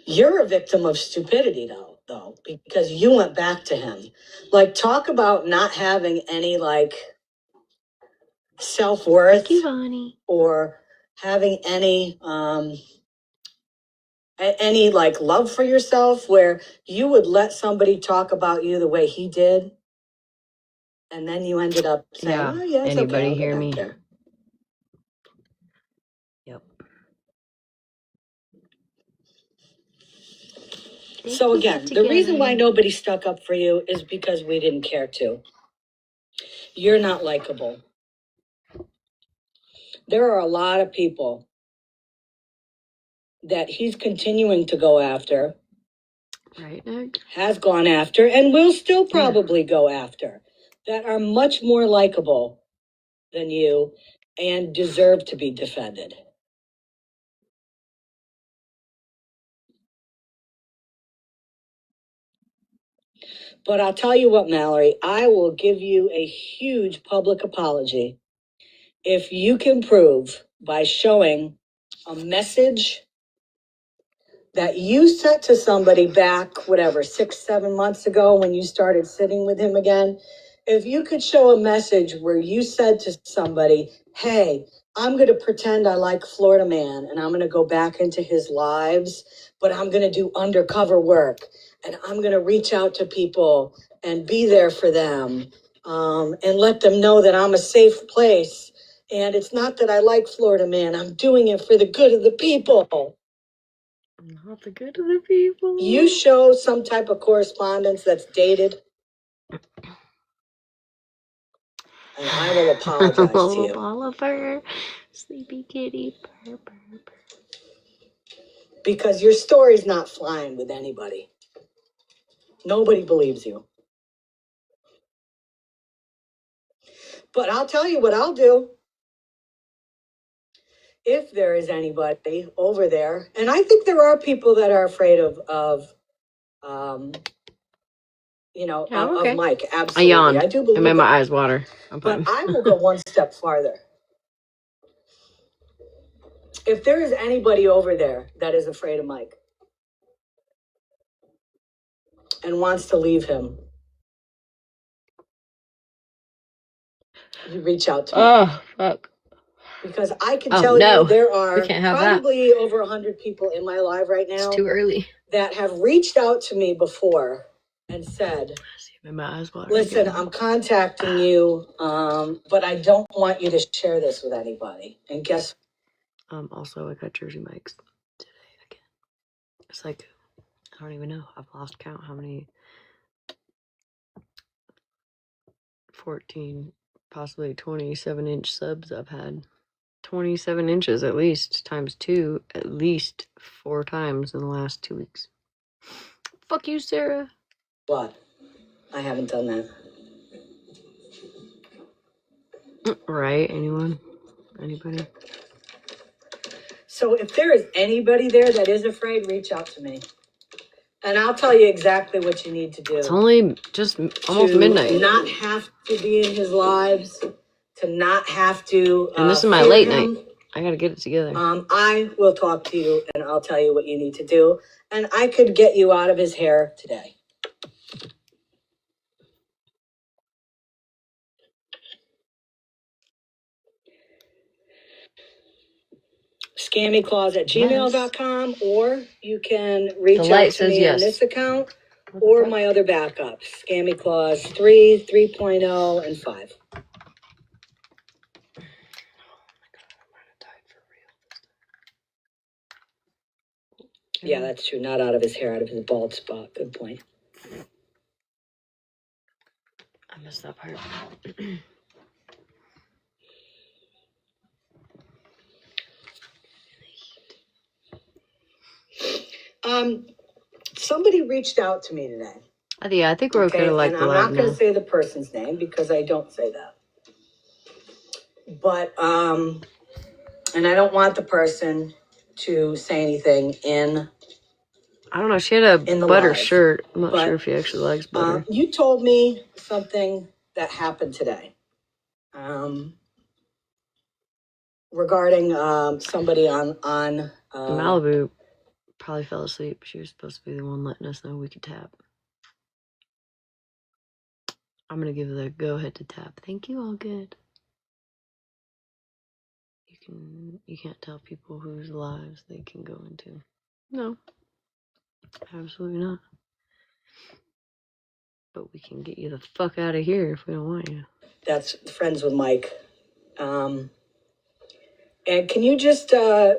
You're a victim of stupidity, though, because you went back to him. Like, talk about not having any, like, self-worth. Thank you, Vonnie. Or having any, like, love for yourself, where you would let somebody talk about you the way he did. And then you ended up saying, Yeah. oh, yeah, it's Anybody okay, I'll go hear back me? there. Yep. So again, the reason why nobody stuck up for you is because we didn't care to. You're not likable. There are a lot of people that he's continuing to go after, Right, Nick? has gone after, and will still probably go after, that are much more likable than you and deserve to be defended. But I'll tell you what, Mallory, I will give you a huge public apology if you can prove by showing a message that you sent to somebody back, whatever, 6-7 months ago when you started sitting with him again. If you could show a message where you said to somebody, hey, I'm going to pretend I like Florida Man and I'm going to go back into his lives, but I'm going to do undercover work and I'm going to reach out to people and be there for them, and let them know that I'm a safe place. And it's not that I like Florida Man. I'm doing it for the good of the people. Not the good of the people. You show some type of correspondence that's dated, and I will apologize to you. Oliver, sleepy kitty, purr, purr, purr. Because your story's not flying with anybody. Nobody believes you. But I'll tell you what I'll do. If there is anybody over there, and I think there are people that are afraid of Mike. I Absolutely. yawned. I do believe I made my that. eyes water. I'm But fine. I will go one step farther. If there is anybody over there that is afraid of Mike and wants to leave him, you reach out to me. Oh, fuck. Because I can Oh, tell no. you there We are can't have that. probably over 100 people in my live right now It's too early. that have reached out to me before and said, I made my eyes water. listen, again. I'm contacting you, but I don't want you to share this with anybody. And guess Also, I got Jersey Mike's today again. It's like, I don't even know. I've lost count how many 14, possibly 27-inch subs I've had. 27 inches at least, times 2, at least 4 times in the last 2 weeks. Fuck you, Sarah. what? I haven't done that. Right? Anyone? Anybody? So if there is anybody there that is afraid, reach out to me. And I'll tell you exactly what you need to do. It's only just almost to midnight. not have to be in his lives, to not have to And this is my fear late him. night. I gotta get it together. I will talk to you and I'll tell you what you need to do. And I could get you out of his hair today. ScammyClaws@gmail.com, or you can reach out to me on this account or my other backups, ScammyClaws 3, 3.0, and 5. Yeah, that's true. Not out of his hair, out of his bald spot. Good point. I missed that part. Somebody reached out to me today. Yeah, I think we're okay to like and the I'm live not going now. to say the person's name because I don't say that. But and I don't want the person to say anything in. I don't know. She had a butter live. shirt. I'm not sure if he actually likes butter. You told me something that happened today. regarding somebody on Malibu probably fell asleep. She was supposed to be the one letting us know we could tap. I'm gonna give the go ahead to tap. Thank you, all good. You can't tell people whose lives they can go into. No, absolutely not. But we can get you the fuck out of here if we don't want you. That's friends with Mike. And can you just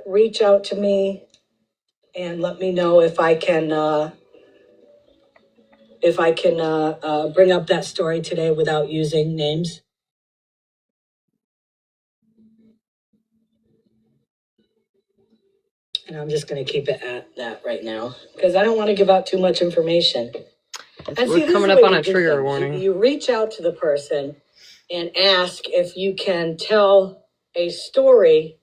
reach out to me and let me know if I can bring up that story today without using names? And I'm just going to keep it at that right now because I don't want to give out too much information. And We're coming up on a trigger warning. You reach out to the person and ask if you can tell a story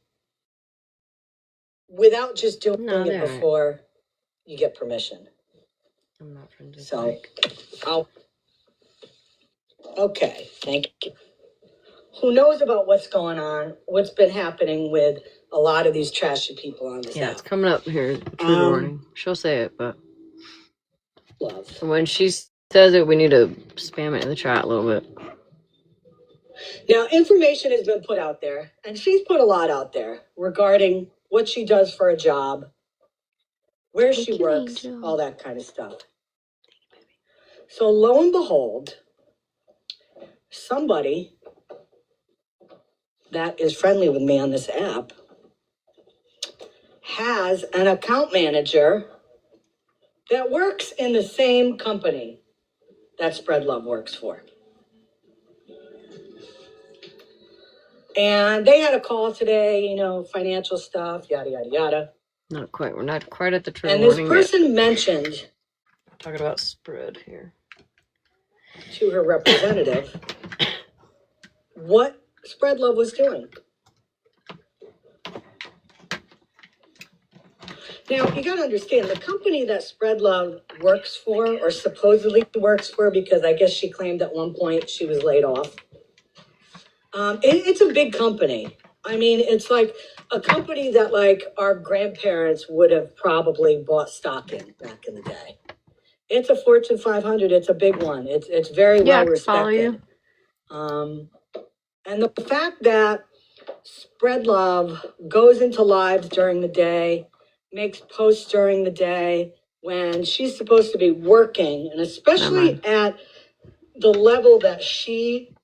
without just doing it before you get permission. I'm not friends with So, Mike. Okay, thank you. Who knows about what's going on, what's been happening with a lot of these trashy people on this app? It's coming up here. Trigger warning. She'll say it, but when she says it, we need to spam it in the chat a little bit. Now, information has been put out there, and she's put a lot out there regarding what she does for a job, where she works, all that kind of stuff. So lo and behold, somebody that is friendly with me on this app has an account manager that works in the same company that Spread Love works for. And they had a call today, financial stuff, yada, yada, yada. Not quite. We're not quite at the trigger And this warning person yet. mentioned Talking about spread here. To her representative what Spread Love was doing. Now, you got to understand, the company that Spread Love works for, or supposedly works for, because I guess she claimed at one point she was laid off. It's a big company. I mean, it's like a company that like our grandparents would have probably bought stock in back in the day. It's a Fortune 500. It's a big one. It's very well respected. And the fact that Spread Love goes into lives during the day, makes posts during the day when she's supposed to be working, and especially at the level that she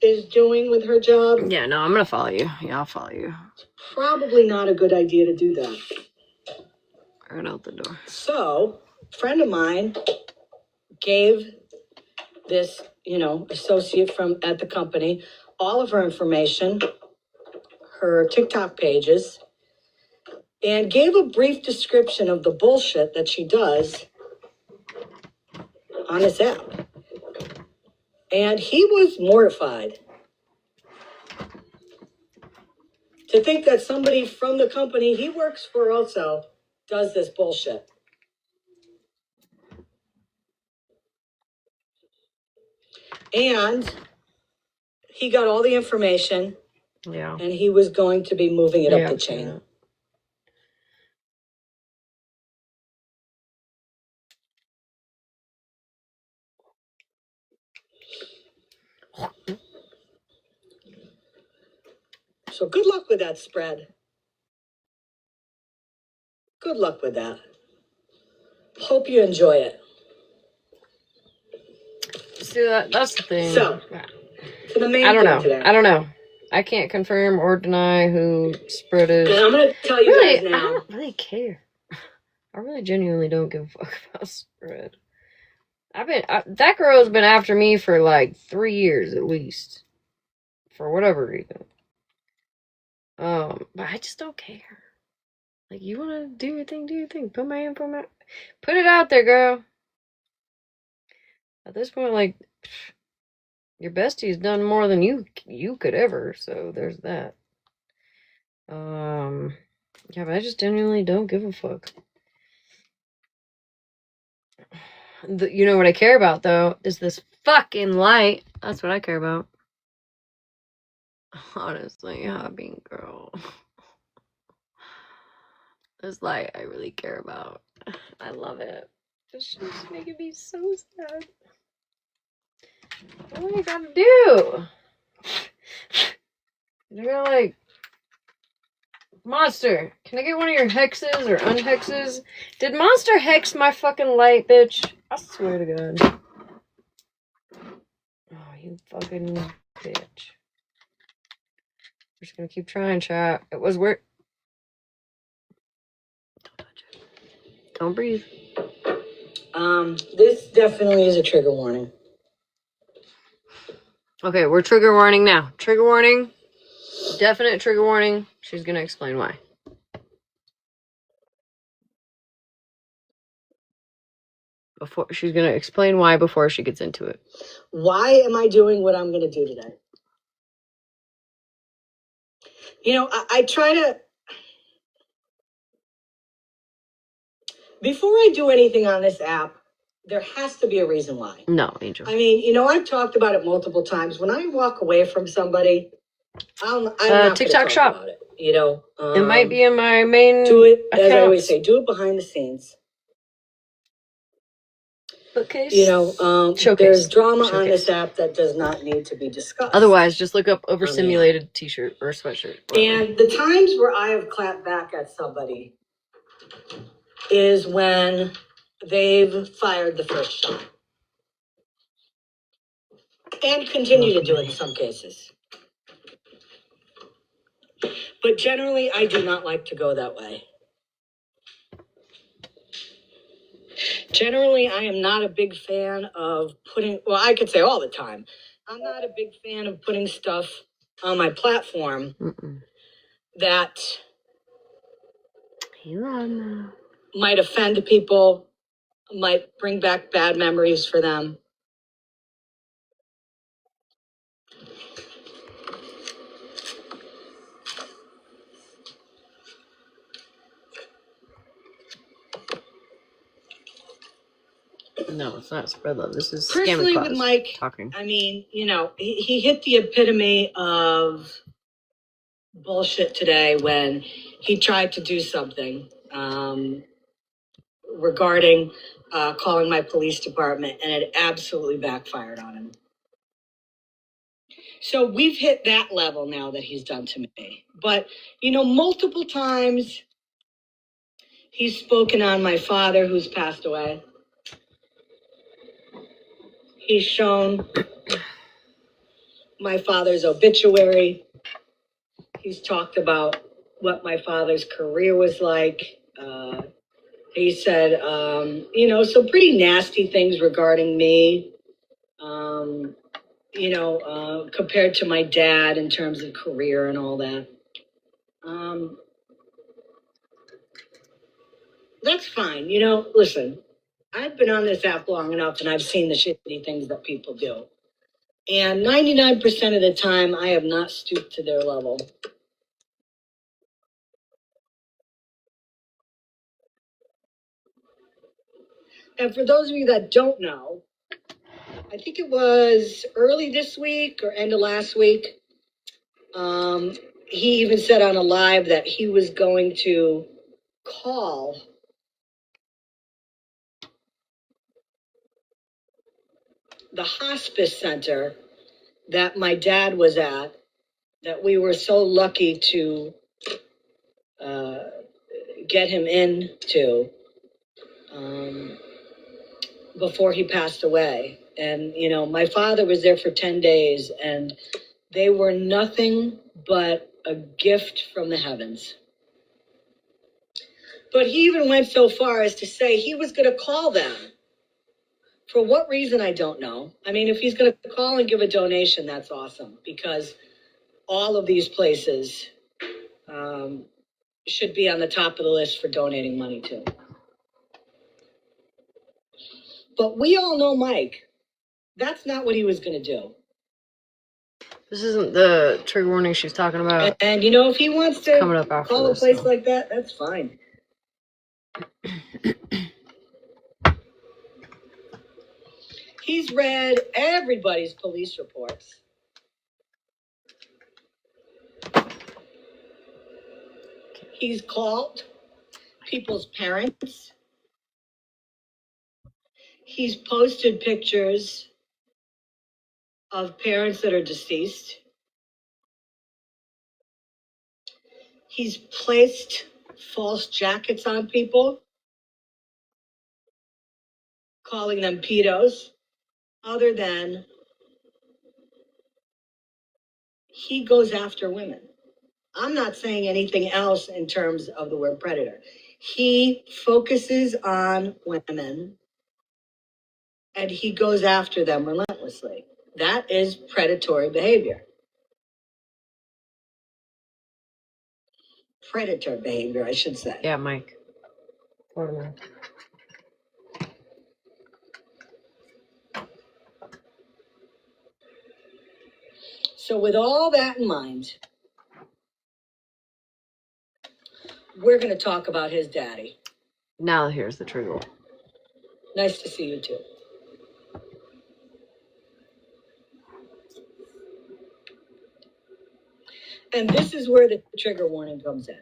is doing with her job. Yeah, no, I'm gonna follow you. Yeah, I'll follow you. It's probably not a good idea to do that. Right out the door. So, a friend of mine gave this, associate at the company all of her information, her TikTok pages, and gave a brief description of the bullshit that she does on this app. And he was mortified to think that somebody from the company he works for also does this bullshit. And he got all the information. Yeah. And he was going to be moving it up the chain. So good luck with that spread. Good luck with that. Hope you enjoy it. See, that's the thing. So, to the main I don't thing know. today. I don't know. I can't confirm or deny who Spread is. And I'm going to tell you guys now. I don't really care. I really genuinely don't give a fuck about Spread. That girl's been after me for like 3 years at least. For whatever reason. But I just don't care. Like, you want to do your thing, do your thing. Put it out there, girl. At this point, like, your bestie's done more than you could ever, so there's that. Yeah, but I just genuinely don't give a fuck. You know what I care about, though, is this fucking light. That's what I care about. Honestly, Bean Girl. This light I really care about. I love it. This shit's making me so sad. What do I gotta do? They're gonna like, Monster, can I get one of your hexes or unhexes? Did Monster hex my fucking light, bitch? I swear to God. Oh, you fucking bitch. We're just gonna keep trying, chat. It was work. Don't touch it. Don't breathe. This definitely is a trigger warning. Okay, we're trigger warning now. Trigger warning. Definite trigger warning. She's gonna explain why. She's gonna explain why before she gets into it. Why am I doing what I'm going to do today? You know, I try to, before I do anything on this app, there has to be a reason why. No, Angel. I mean, you know, I've talked about it multiple times. When I walk away from somebody, I'm not TikTok talk shop. about it. You know, It might be in my main. Do it, as I always accounts. say, do it behind the scenes. Bookcase. You know, Showcase. there's drama on Showcase. this app that does not need to be discussed. Otherwise, just look up overstimulated t-shirt or sweatshirt. And the times where I have clapped back at somebody is when they've fired the first shot. And continue to do it in some cases. But generally, I do not like to go that way. Generally, I am not a big fan of putting, well, I could say all the time, I'm not a big fan of putting stuff on my platform that might offend people, might bring back bad memories for them. No, it's not spread love. This is Personally, with Mike, talking. I mean, you know, he hit the epitome of bullshit today when he tried to do something regarding calling my police department, and it absolutely backfired on him. So we've hit that level now that he's done to me. But, you know, multiple times he's spoken on my father who's passed away. He's shown my father's obituary. He's talked about what my father's career was like. He said, you know, some pretty nasty things regarding me, you know, compared to my dad in terms of career and all that. That's fine. You know, listen, I've been on this app long enough and I've seen the shitty things that people do. And 99% of the time, I have not stooped to their level. And for those of you that don't know, I think it was early this week or end of last week. He even said on a live that he was going to call the hospice center that my dad was at, that we were so lucky to get him into before he passed away. And, you know, my father was there for 10 days and they were nothing but a gift from the heavens. But he even went so far as to say he was going to call them. For what reason, I don't know. I mean, if he's going to call and give a donation, that's awesome, because all of these places should be on the top of the list for donating money to. But we all know Mike. That's not what he was going to do. This isn't the trigger warning she's talking about. And you know, if he wants to coming up after call this, a place though. like that, that's fine. He's read everybody's police reports. He's called people's parents. He's posted pictures of parents that are deceased. He's placed false jackets on people, calling them pedos, other than he goes after women. I'm not saying anything else in terms of the word predator. He focuses on women and he goes after them relentlessly. That is predatory behavior. Predator behavior, I should say. Yeah, Mike. Totally. So, with all that in mind, we're going to talk about his daddy. Now here's the trigger. Nice to see you too. And this is where the trigger warning comes in.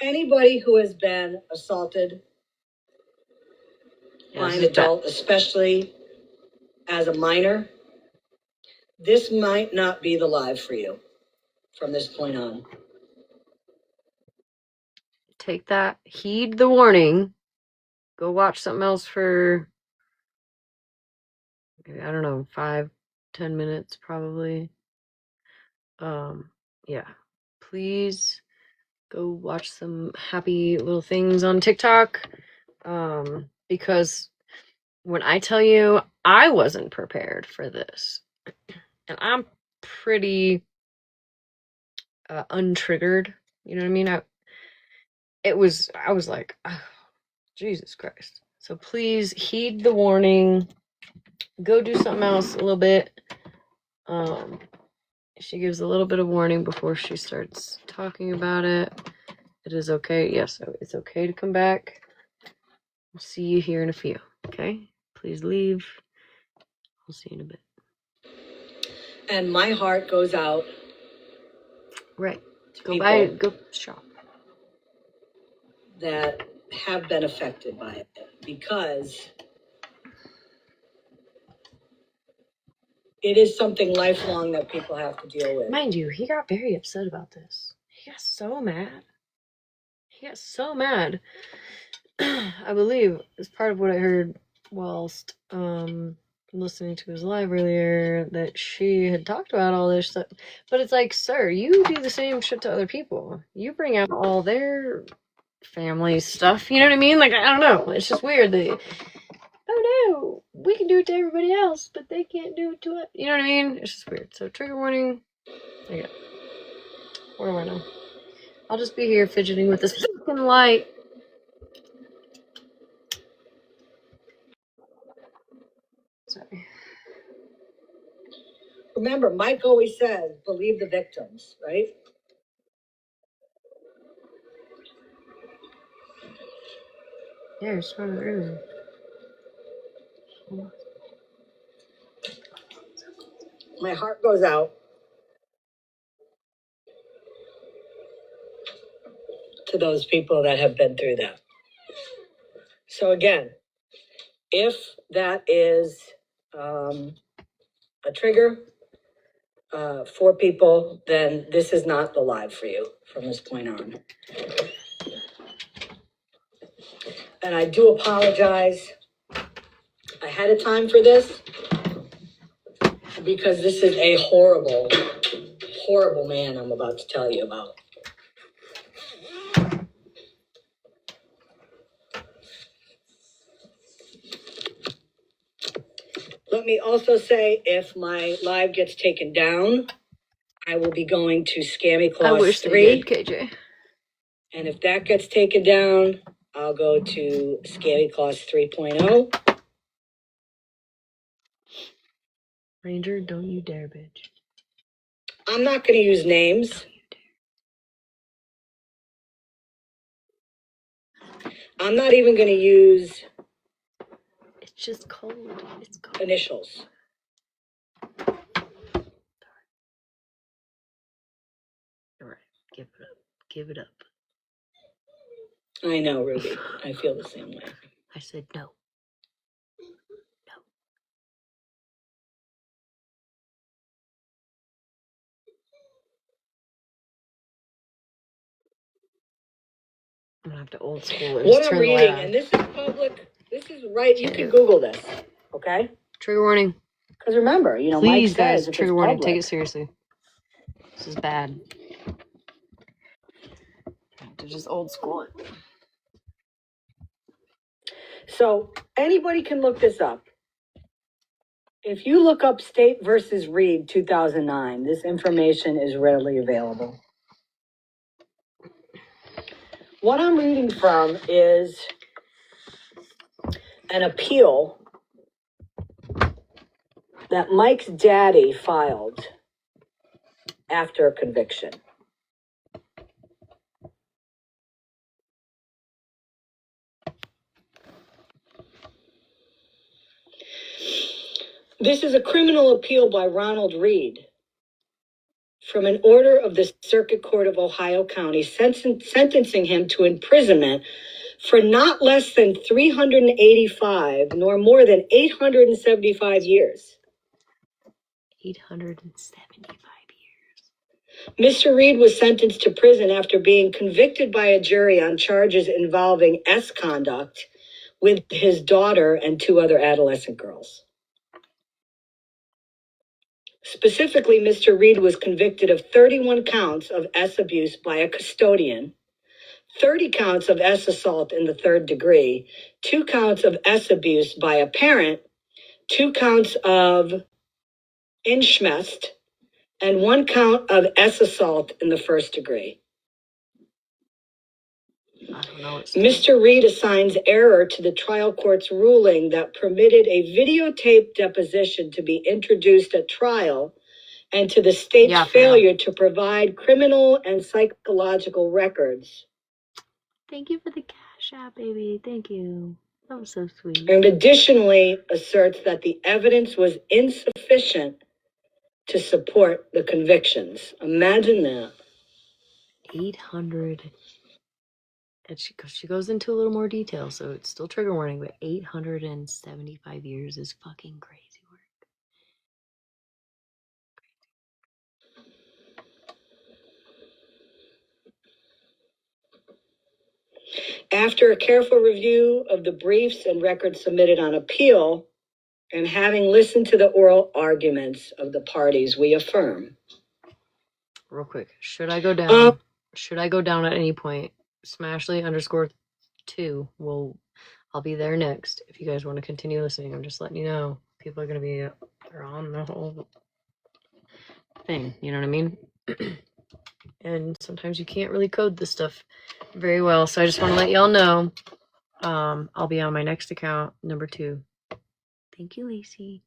Anybody who has been assaulted by an adult, especially as a minor, this might not be the live for you from this point on. Take that. Heed the warning. Go watch something else for, I don't know, 5-10 minutes probably. Yeah. Please go watch some happy little things on TikTok. Because when I tell you I wasn't prepared for this, and I'm pretty untriggered, you know what I mean? I was like, oh, Jesus Christ. So please heed the warning. Go do something else a little bit. She gives a little bit of warning before she starts talking about it. It is okay. Yes, it's okay to come back. We'll see you here in a few. Okay? Please leave. We'll see you in a bit. And my heart goes out. Right. Go shop. That have been affected by it, because it is something lifelong that people have to deal with. Mind you, he got very upset about this. He got so mad. I believe it's part of what I heard whilst listening to his live earlier, that she had talked about all this stuff. But it's like, sir, you do the same shit to other people. You bring out all their family stuff. You know what I mean? Like, I don't know. It's just weird that, oh no, we can do it to everybody else, but they can't do it to us. You know what I mean? It's just weird. So trigger warning. I got. Where do I know? I'll just be here fidgeting with this fucking light. Sorry. Remember, Mike always says, believe the victims, right? Yeah, it's from earlier. My heart goes out to those people that have been through that. So again, if that is a trigger for people, then this is not the live for you from this point on. And I do apologize ahead of time for this, because this is a horrible, horrible man I'm about to tell you about. Let me also say, if my live gets taken down, I will be going to Scammy Clause 3. I wish they did, KJ. And if that gets taken down, I'll go to Scammy Clause 3.0. Ranger, don't you dare, bitch. I'm not going to use names. I'm not even going to use It's just cold. It's cold. initials. All right. Give it up. Give it up. I know, Ruby. I feel the same way. I said no. I'm gonna have to old school. What I'm reading, and this is public, this is right, you can Google this, okay? Trigger warning. Because remember, Please, Mike guys, says if trigger it's warning. public, Take it seriously. This is bad. I have to just old school it. So anybody can look this up. If you look up State versus Reed 2009, this information is readily available. What I'm reading from is an appeal that Mike's daddy filed after a conviction. This is a criminal appeal by Ronald Reed from an order of the Circuit Court of Ohio County sentencing him to imprisonment for not less than 385 nor more than 875 years. 875 years. Mr. Reed was sentenced to prison after being convicted by a jury on charges involving S conduct with his daughter and 2 other adolescent girls. Specifically, Mr. Reed was convicted of 31 counts of S abuse by a custodian, 30 counts of S assault in the 3rd degree, 2 counts of S abuse by a parent, 2 counts of incest, and 1 count of S assault in the 1st degree. I don't know. Mr. Reed assigns error to the trial court's ruling that permitted a videotape deposition to be introduced at trial and to the state's failure to provide criminal and psychological records. Thank you for the cash app, baby. Thank you. That was so sweet. And additionally asserts that the evidence was insufficient to support the convictions. Imagine that. 800. And she goes into a little more detail, so it's still trigger warning, but 875 years is fucking crazy work. After a careful review of the briefs and records submitted on appeal, and having listened to the oral arguments of the parties, we affirm. Real quick, should I go down? Should I go down at any point? Smashly_2 I'll be there next. If you guys want to continue listening, I'm just letting you know. People are gonna be they're on the whole thing. You know what I mean? And sometimes you can't really code this stuff very well, so I just want to let y'all know. I'll be on my next account, number 2. Thank you, Lacey.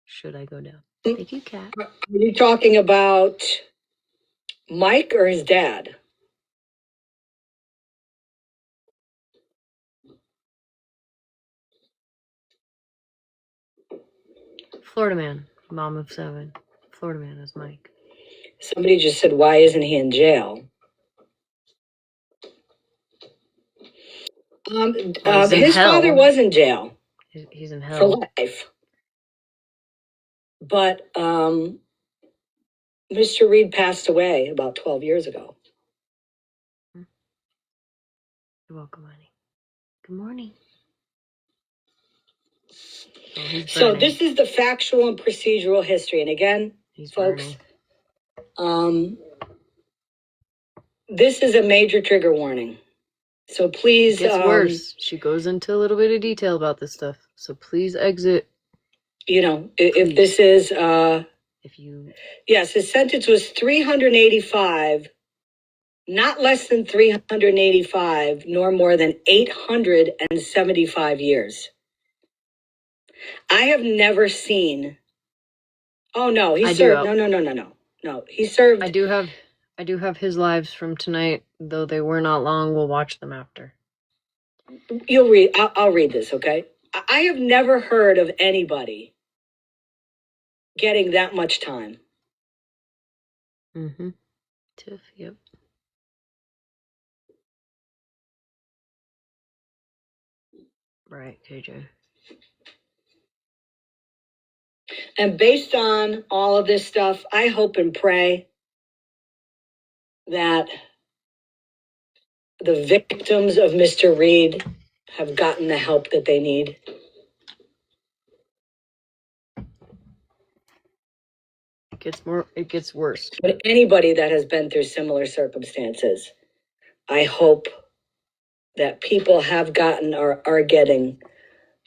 Should I go down? Thank you, Kat. Are you talking about Mike or his dad? Florida man, mom of 7. Florida man is Mike. Somebody just said, why isn't he in jail? His father was in jail. He's in hell. For life. But Mr. Reed passed away about 12 years ago. You're welcome, honey. Good morning. Oh, so this is the factual and procedural history. And again, folks, this is a major trigger warning. So please. It gets worse. She goes into a little bit of detail about this stuff. So please exit. If this is, yes, his sentence was 385, not less than 385, nor more than 875 years. I have never seen. Oh no, he served. No. He served. I do have his lives from tonight, though they were not long. We'll watch them after. You'll read. I'll read this, okay? I have never heard of anybody getting that much time. Mm-hmm. Tiff, yep. Right, KJ. And based on all of this stuff, I hope and pray that the victims of Mr. Reed have gotten the help that they need. It gets worse. But anybody that has been through similar circumstances, I hope that people have gotten or are getting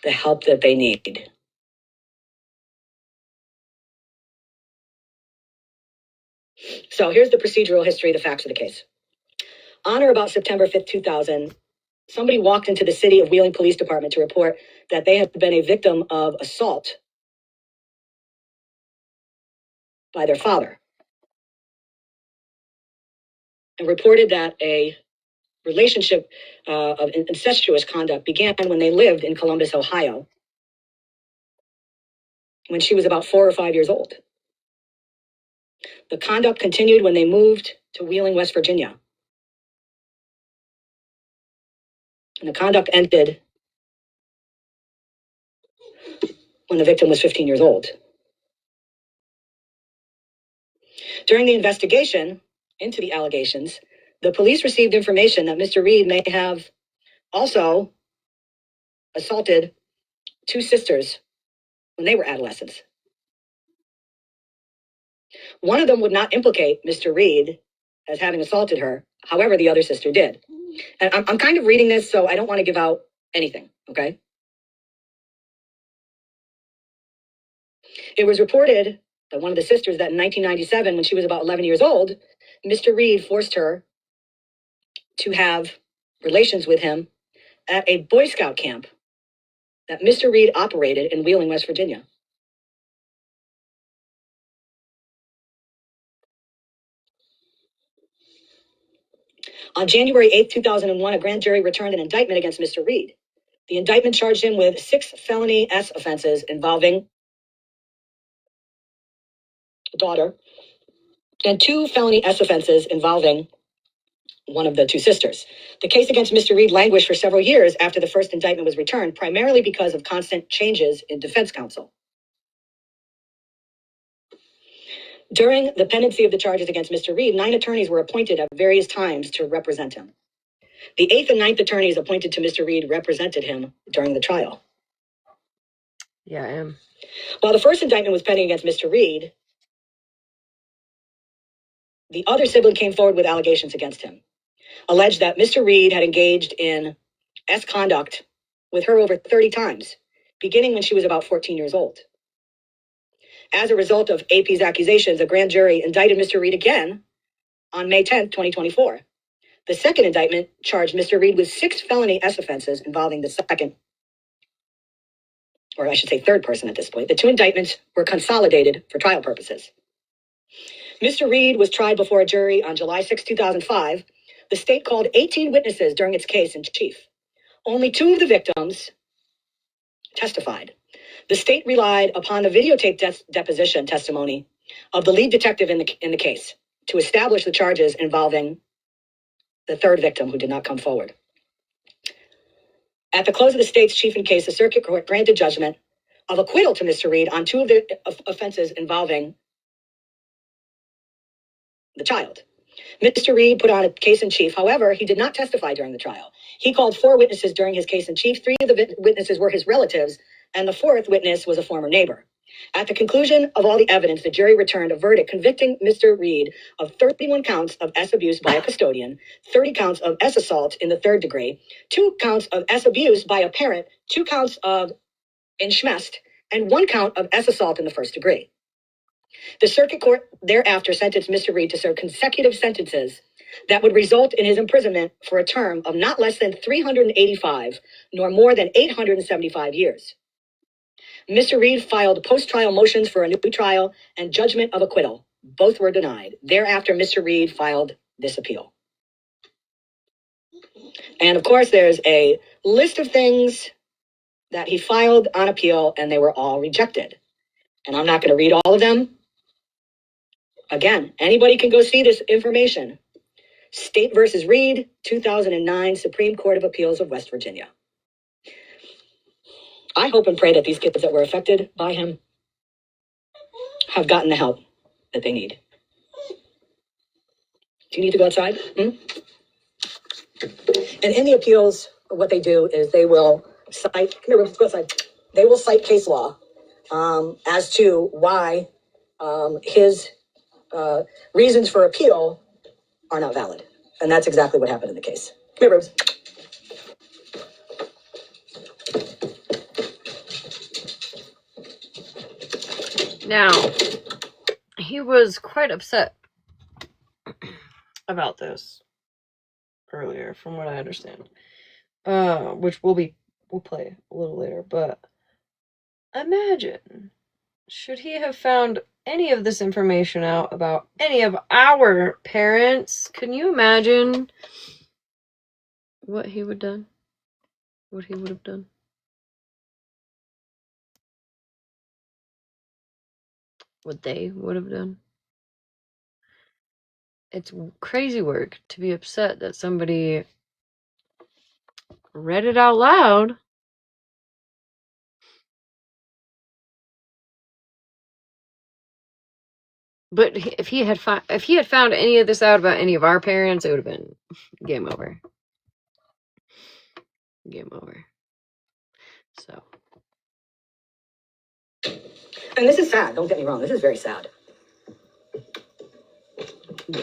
the help that they need. So here's the procedural history, the facts of the case. On or about September 5th, 2000, somebody walked into the City of Wheeling Police Department to report that they had been a victim of assault by their father, and reported that a relationship of incestuous conduct began when they lived in Columbus, Ohio, when she was about 4 or 5 years old. The conduct continued when they moved to Wheeling, West Virginia. And the conduct ended when the victim was 15 years old. During the investigation into the allegations, the police received information that Mr. Reed may have also assaulted 2 sisters when they were adolescents. One of them would not implicate Mr. Reed as having assaulted her. However, the other sister did. And I'm kind of reading this, so I don't want to give out anything, okay? It was reported that one of the sisters that in 1997, when she was about 11 years old, Mr. Reed forced her to have relations with him at a Boy Scout camp that Mr. Reed operated in Wheeling, West Virginia. On January 8th, 2001, a grand jury returned an indictment against Mr. Reed. The indictment charged him with 6 felony S offenses involving a daughter and 2 felony S offenses involving one of the 2 sisters. The case against Mr. Reed languished for several years after the first indictment was returned, primarily because of constant changes in defense counsel. During the pendency of the charges against Mr. Reed, 9 attorneys were appointed at various times to represent him. The 8th and 9th attorneys appointed to Mr. Reed represented him during the trial. Yeah, I am. While the first indictment was pending against Mr. Reed, the other sibling came forward with allegations against him, alleged that Mr. Reed had engaged in S conduct with her over 30 times, beginning when she was about 14 years old. As a result of AP's accusations, a grand jury indicted Mr. Reed again on May 10th, 2024. The second indictment charged Mr. Reed with 6 felony S offenses involving the second, or I should say third person at this point. The 2 indictments were consolidated for trial purposes. Mr. Reed was tried before a jury on July 6, 2005. The state called 18 witnesses during its case in chief. Only 2 of the victims testified. The state relied upon the videotape deposition testimony of the lead detective in the case to establish the charges involving the third victim who did not come forward. At the close of the state's chief in case, the circuit court granted judgment of acquittal to Mr. Reed on 2 of the offenses involving the child. Mr. Reed put on a case in chief. However, he did not testify during the trial. He called 4 witnesses during his case in chief. 3 of the witnesses were his relatives, and the 4th witness was a former neighbor. At the conclusion of all the evidence, the jury returned a verdict convicting Mr. Reed of 31 counts of S abuse by a custodian, 30 counts of S assault in the 3rd degree, 2 counts of S abuse by a parent, 2 counts of enschmest, and 1 count of S assault in the 1st degree. The circuit court thereafter sentenced Mr. Reed to serve consecutive sentences that would result in his imprisonment for a term of not less than 385 nor more than 875 years. Mr. Reed filed post-trial motions for a new trial and judgment of acquittal. Both were denied. Thereafter, Mr. Reed filed this appeal. And of course, there's a list of things that he filed on appeal, and they were all rejected. And I'm not going to read all of them. Again, anybody can go see this information. State versus Reed, 2009, Supreme Court of Appeals of West Virginia. I hope and pray that these kids that were affected by him have gotten the help that they need. Do you need to go outside? And in the appeals, what they do is they will cite, come here, let's go outside. They will cite case law as to why his reasons for appeal are not valid. And that's exactly what happened in the case. Come here, Rubes. Now, he was quite upset about this earlier, from what I understand. Which we'll play a little later, but imagine, should he have found any of this information out about any of our parents? Can you imagine what he would have done? What he would have done? What they would have done? It's crazy work to be upset that somebody read it out loud. But if he had found any of this out about any of our parents, it would have been game over. Game over. So. And this is sad. Don't get me wrong. This is very sad.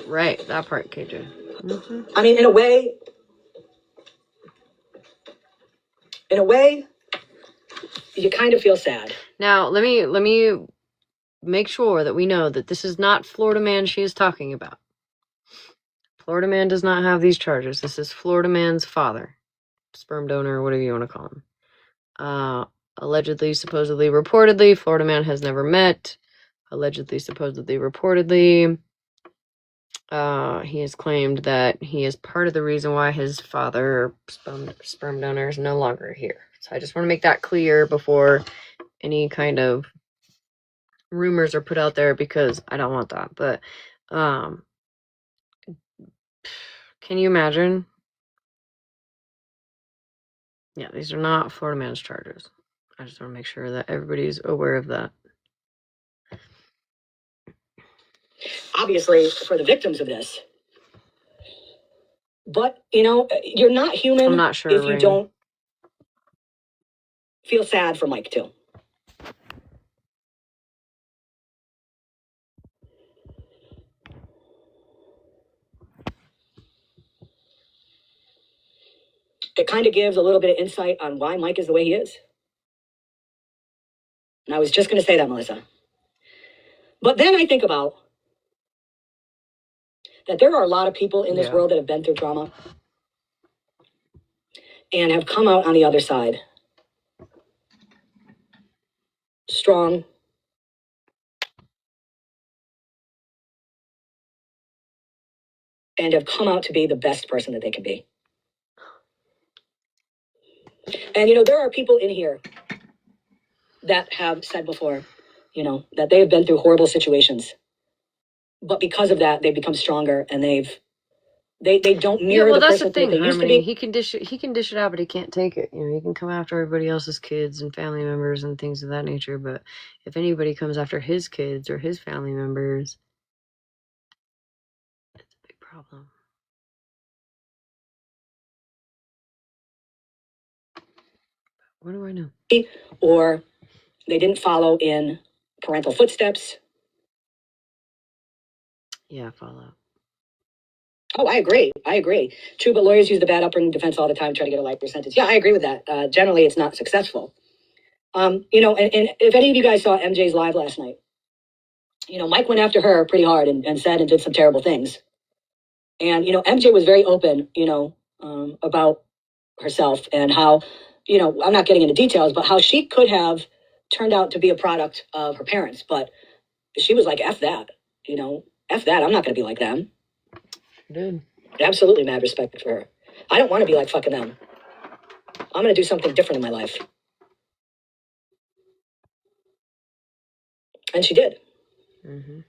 Right, that part, KJ. I mean, in a way, you kind of feel sad. Now, let me make sure that we know that this is not Florida Man she is talking about. Florida Man does not have these charges. This is Florida Man's father, sperm donor, whatever you want to call him. Allegedly, supposedly, reportedly, Florida Man has never met. Allegedly, supposedly, reportedly, he has claimed that he is part of the reason why his father, sperm donor, is no longer here. So I just want to make that clear before any kind of rumors are put out there, because I don't want that. But can you imagine? Yeah, these are not Florida Man's charges. I just want to make sure that everybody's aware of that. Obviously, for the victims of this. But, you're not human. I'm not sure if you don't feel sad for Mike, too. It kind of gives a little bit of insight on why Mike is the way he is. And I was just going to say that, Melissa. But then I think about that there are a lot of people in this world that have been through trauma and have come out on the other side strong, and have come out to be the best person that they can be. And, there are people in here that have said before, that they have been through horrible situations. But because of that, they've become stronger, and they don't mirror the person that they used to be. He can dish it out, but he can't take it. He can come after everybody else's kids and family members and things of that nature. But if anybody comes after his kids or his family members, it's a big problem. What do I know? Or they didn't follow in parental footsteps. Yeah, follow. Oh, I agree. True, but lawyers use the bad upbringing defense all the time to try to get a lighter sentence. Yeah, I agree with that. Generally, it's not successful. And if any of you guys saw MJ's live last night, Mike went after her pretty hard and said and did some terrible things. And, MJ was very open, about herself and how, I'm not getting into details, but how she could have turned out to be a product of her parents. But she was like, F that, F that. I'm not going to be like them. She did. Absolutely mad respect for her. I don't want to be like fucking them. I'm going to do something different in my life. And she did. Mm-hmm.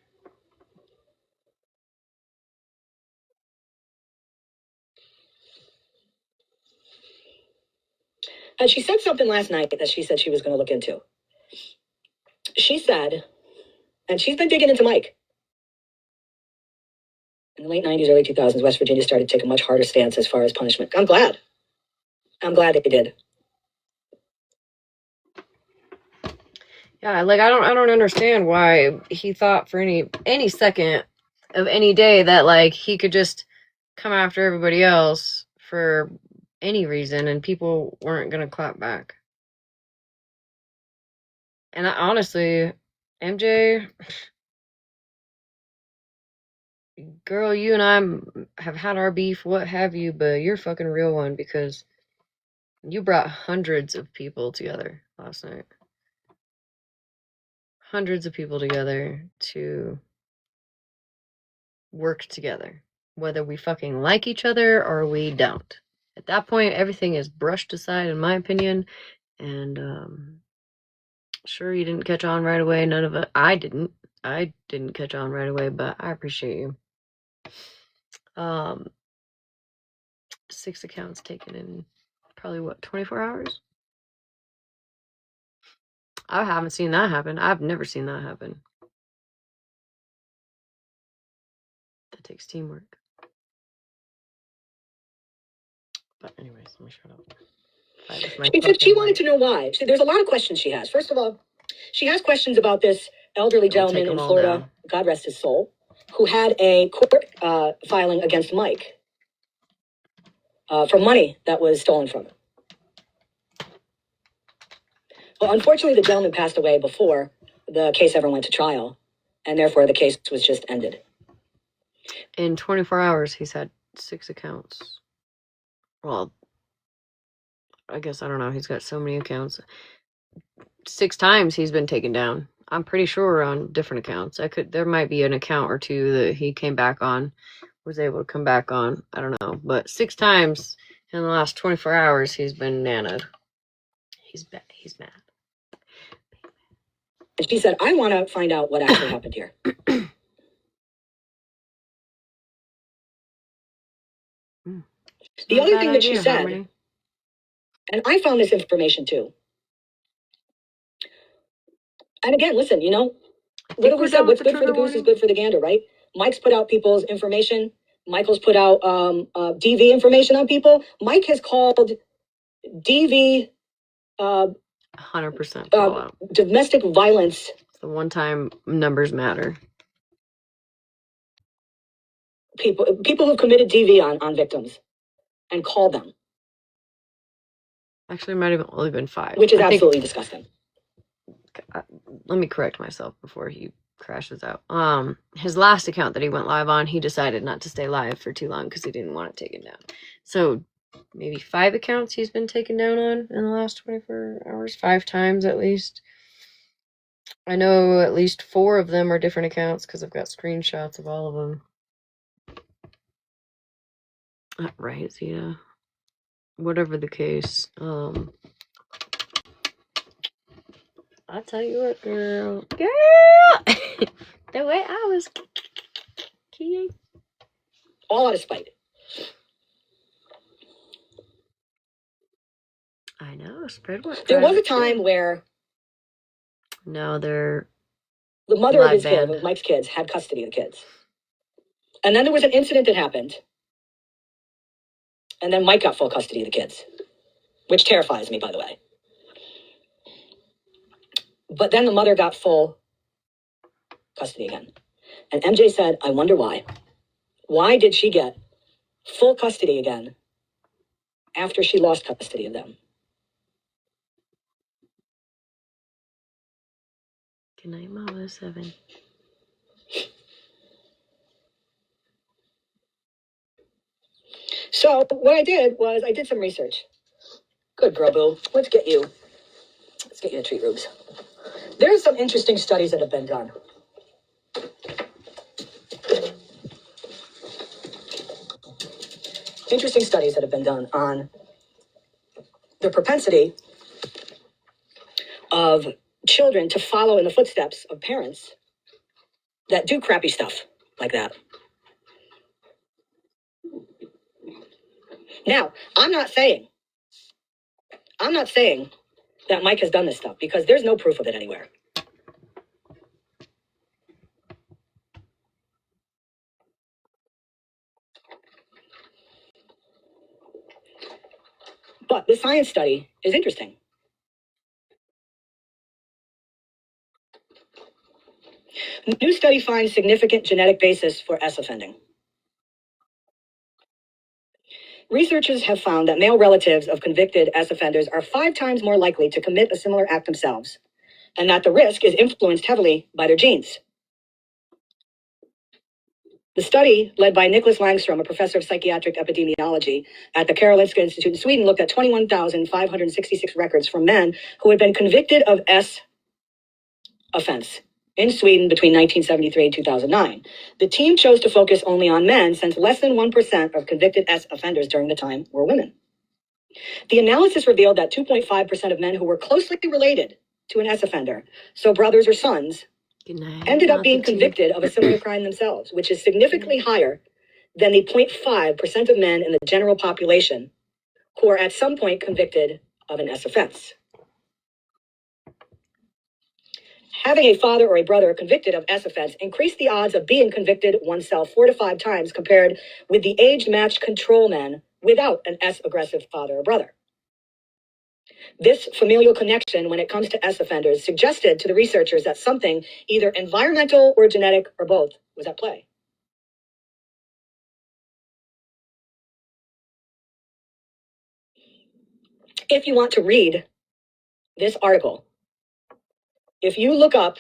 And she said something last night that she said she was going to look into. She said, and she's been digging into Mike. In the late 90s, early 2000s, West Virginia started to take a much harder stance as far as punishment. I'm glad. I'm glad that they did. Yeah, like I don't understand why he thought for any second of any day that like he could just come after everybody else for any reason and people weren't gonna clap back. And honestly, MJ, girl, you and I have had our beef, what have you, but you're a fucking real one because you brought hundreds of people together last night. Hundreds of people together to work together, whether we fucking like each other or we don't. At that point, everything is brushed aside, in my opinion. And sure, you didn't catch on right away. None of it. I didn't catch on right away, but I appreciate you. 6 accounts taken in probably what 24 hours. I haven't seen that happen. I've never seen that happen. That takes teamwork. But anyways, let me shut up. She said she wanted to know why. There's a lot of questions she has. First of all, she has questions about this elderly gentleman in Florida, God rest his soul, who had a court filing against Mike for money that was stolen from him. Well, unfortunately, the gentleman passed away before the case ever went to trial, and therefore the case was just ended. In 24 hours, he's had 6 accounts. Well, I guess I don't know. He's got so many accounts. 6 times he's been taken down. I'm pretty sure on different accounts. There might be an account or two that he came back on, was able to come back on. I don't know, but 6 times in the last 24 hours he's been nanaed. He's mad. And she said, I want to find out what actually happened here. The other thing that she said, Harmony. And I found this information too. And again, listen, you know, what have we said? What's good for the goose is good for the gander, right? Mike's put out people's information. Michael's put out DV information on people. Mike has called DV 100% domestic violence. The one time numbers matter. People who've committed DV on victims and called them. Actually, it might have only been 5. Which is absolutely disgusting. Let me correct myself before he crashes out. His last account that he went live on, he decided not to stay live for too long because he didn't want it taken down. So maybe 5 accounts he's been taken down on in the last 24 hours, 5 times at least. I know at least 4 of them are different accounts because I've got screenshots of all of them. Right, Zeta. Whatever the case, I'll tell you what, girl, the way I was keying, all out of spite. I know, spread what. There was a time where the mother of his kids, of Mike's kids, had custody of the kids, and then there was an incident that happened, and then Mike got full custody of the kids, which terrifies me, by the way. But then the mother got full custody again. And MJ said, I wonder why. Why did she get full custody again after she lost custody of them? Good night, Mama 7. So what I did was I did some research. Good girl, boo. Let's get you to treat rooms. There's some interesting studies that have been done. interesting studies that have been done on the propensity of children to follow in the footsteps of parents that do crappy stuff like that. Now, I'm not saying that Mike has done this stuff because there's no proof of it anywhere. But the science study is interesting. New study finds significant genetic basis for S offending. Researchers have found that male relatives of convicted S offenders are 5 times more likely to commit a similar act themselves, and that the risk is influenced heavily by their genes. The study, led by Nicholas Langstrom, a professor of psychiatric epidemiology at the Karolinska Institute in Sweden, looked at 21,566 records from men who had been convicted of S offense in Sweden between 1973 and 2009. The team chose to focus only on men since less than 1% of convicted S offenders during the time were women. The analysis revealed that 2.5% of men who were closely related to an S offender, so brothers or sons, ended up being convicted of a similar crime themselves, which is significantly higher than the 0.5% of men in the general population who are at some point convicted of an S offense. Having a father or a brother convicted of S offense increased the odds of being convicted oneself 4 to 5 times compared with the age-matched control men without an S aggressive father or brother. This familial connection when it comes to S offenders suggested to the researchers that something, either environmental or genetic or both, was at play. If you want to read this article, if you look up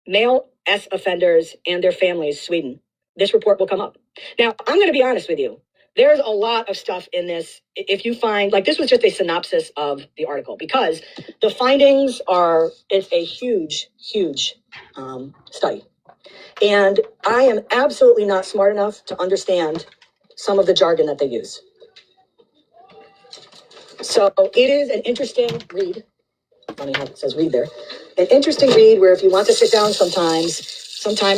male S offenders and their families, Sweden, this report will come up. Now, I'm going to be honest with you. There's a lot of stuff in this. If you find, like, this was just a synopsis of the article because the findings are, it's a huge, huge study. And I am absolutely not smart enough to understand some of the jargon that they use. So it is an interesting read. Funny how it says read there. An interesting read where if you want to sit down sometime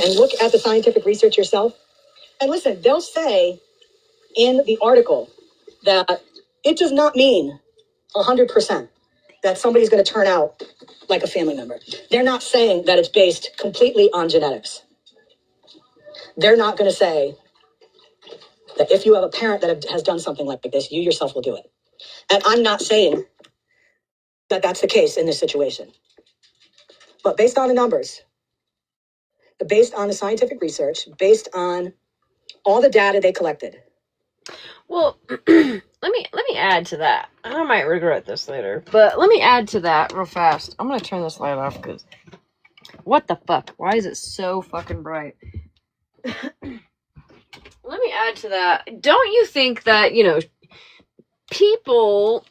and look at the scientific research yourself. And listen, they'll say in the article that it does not mean 100% that somebody's going to turn out like a family member. They're not saying that it's based completely on genetics. They're not going to say that if you have a parent that has done something like this, you yourself will do it. And I'm not saying that that's the case in this situation. But based on the numbers, based on the scientific research, based on all the data they collected. Well, let me add to that. I might regret this later, but let me add to that real fast. I'm gonna turn this light off because what the fuck? Why is it so fucking bright? Let me add to that. Don't you think that, people,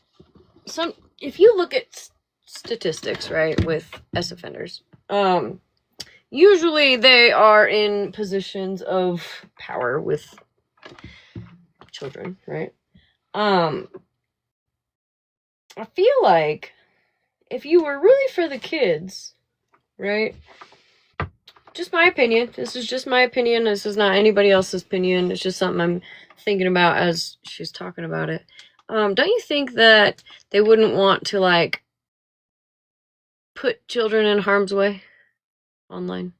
if you look at statistics, right, with S offenders, usually they are in positions of power with children, right? I feel like if you were really for the kids, right? Just my opinion. This is just my opinion. This is not anybody else's opinion. It's just something I'm thinking about as she's talking about it. Don't you think that they wouldn't want to, like, put children in harm's way online?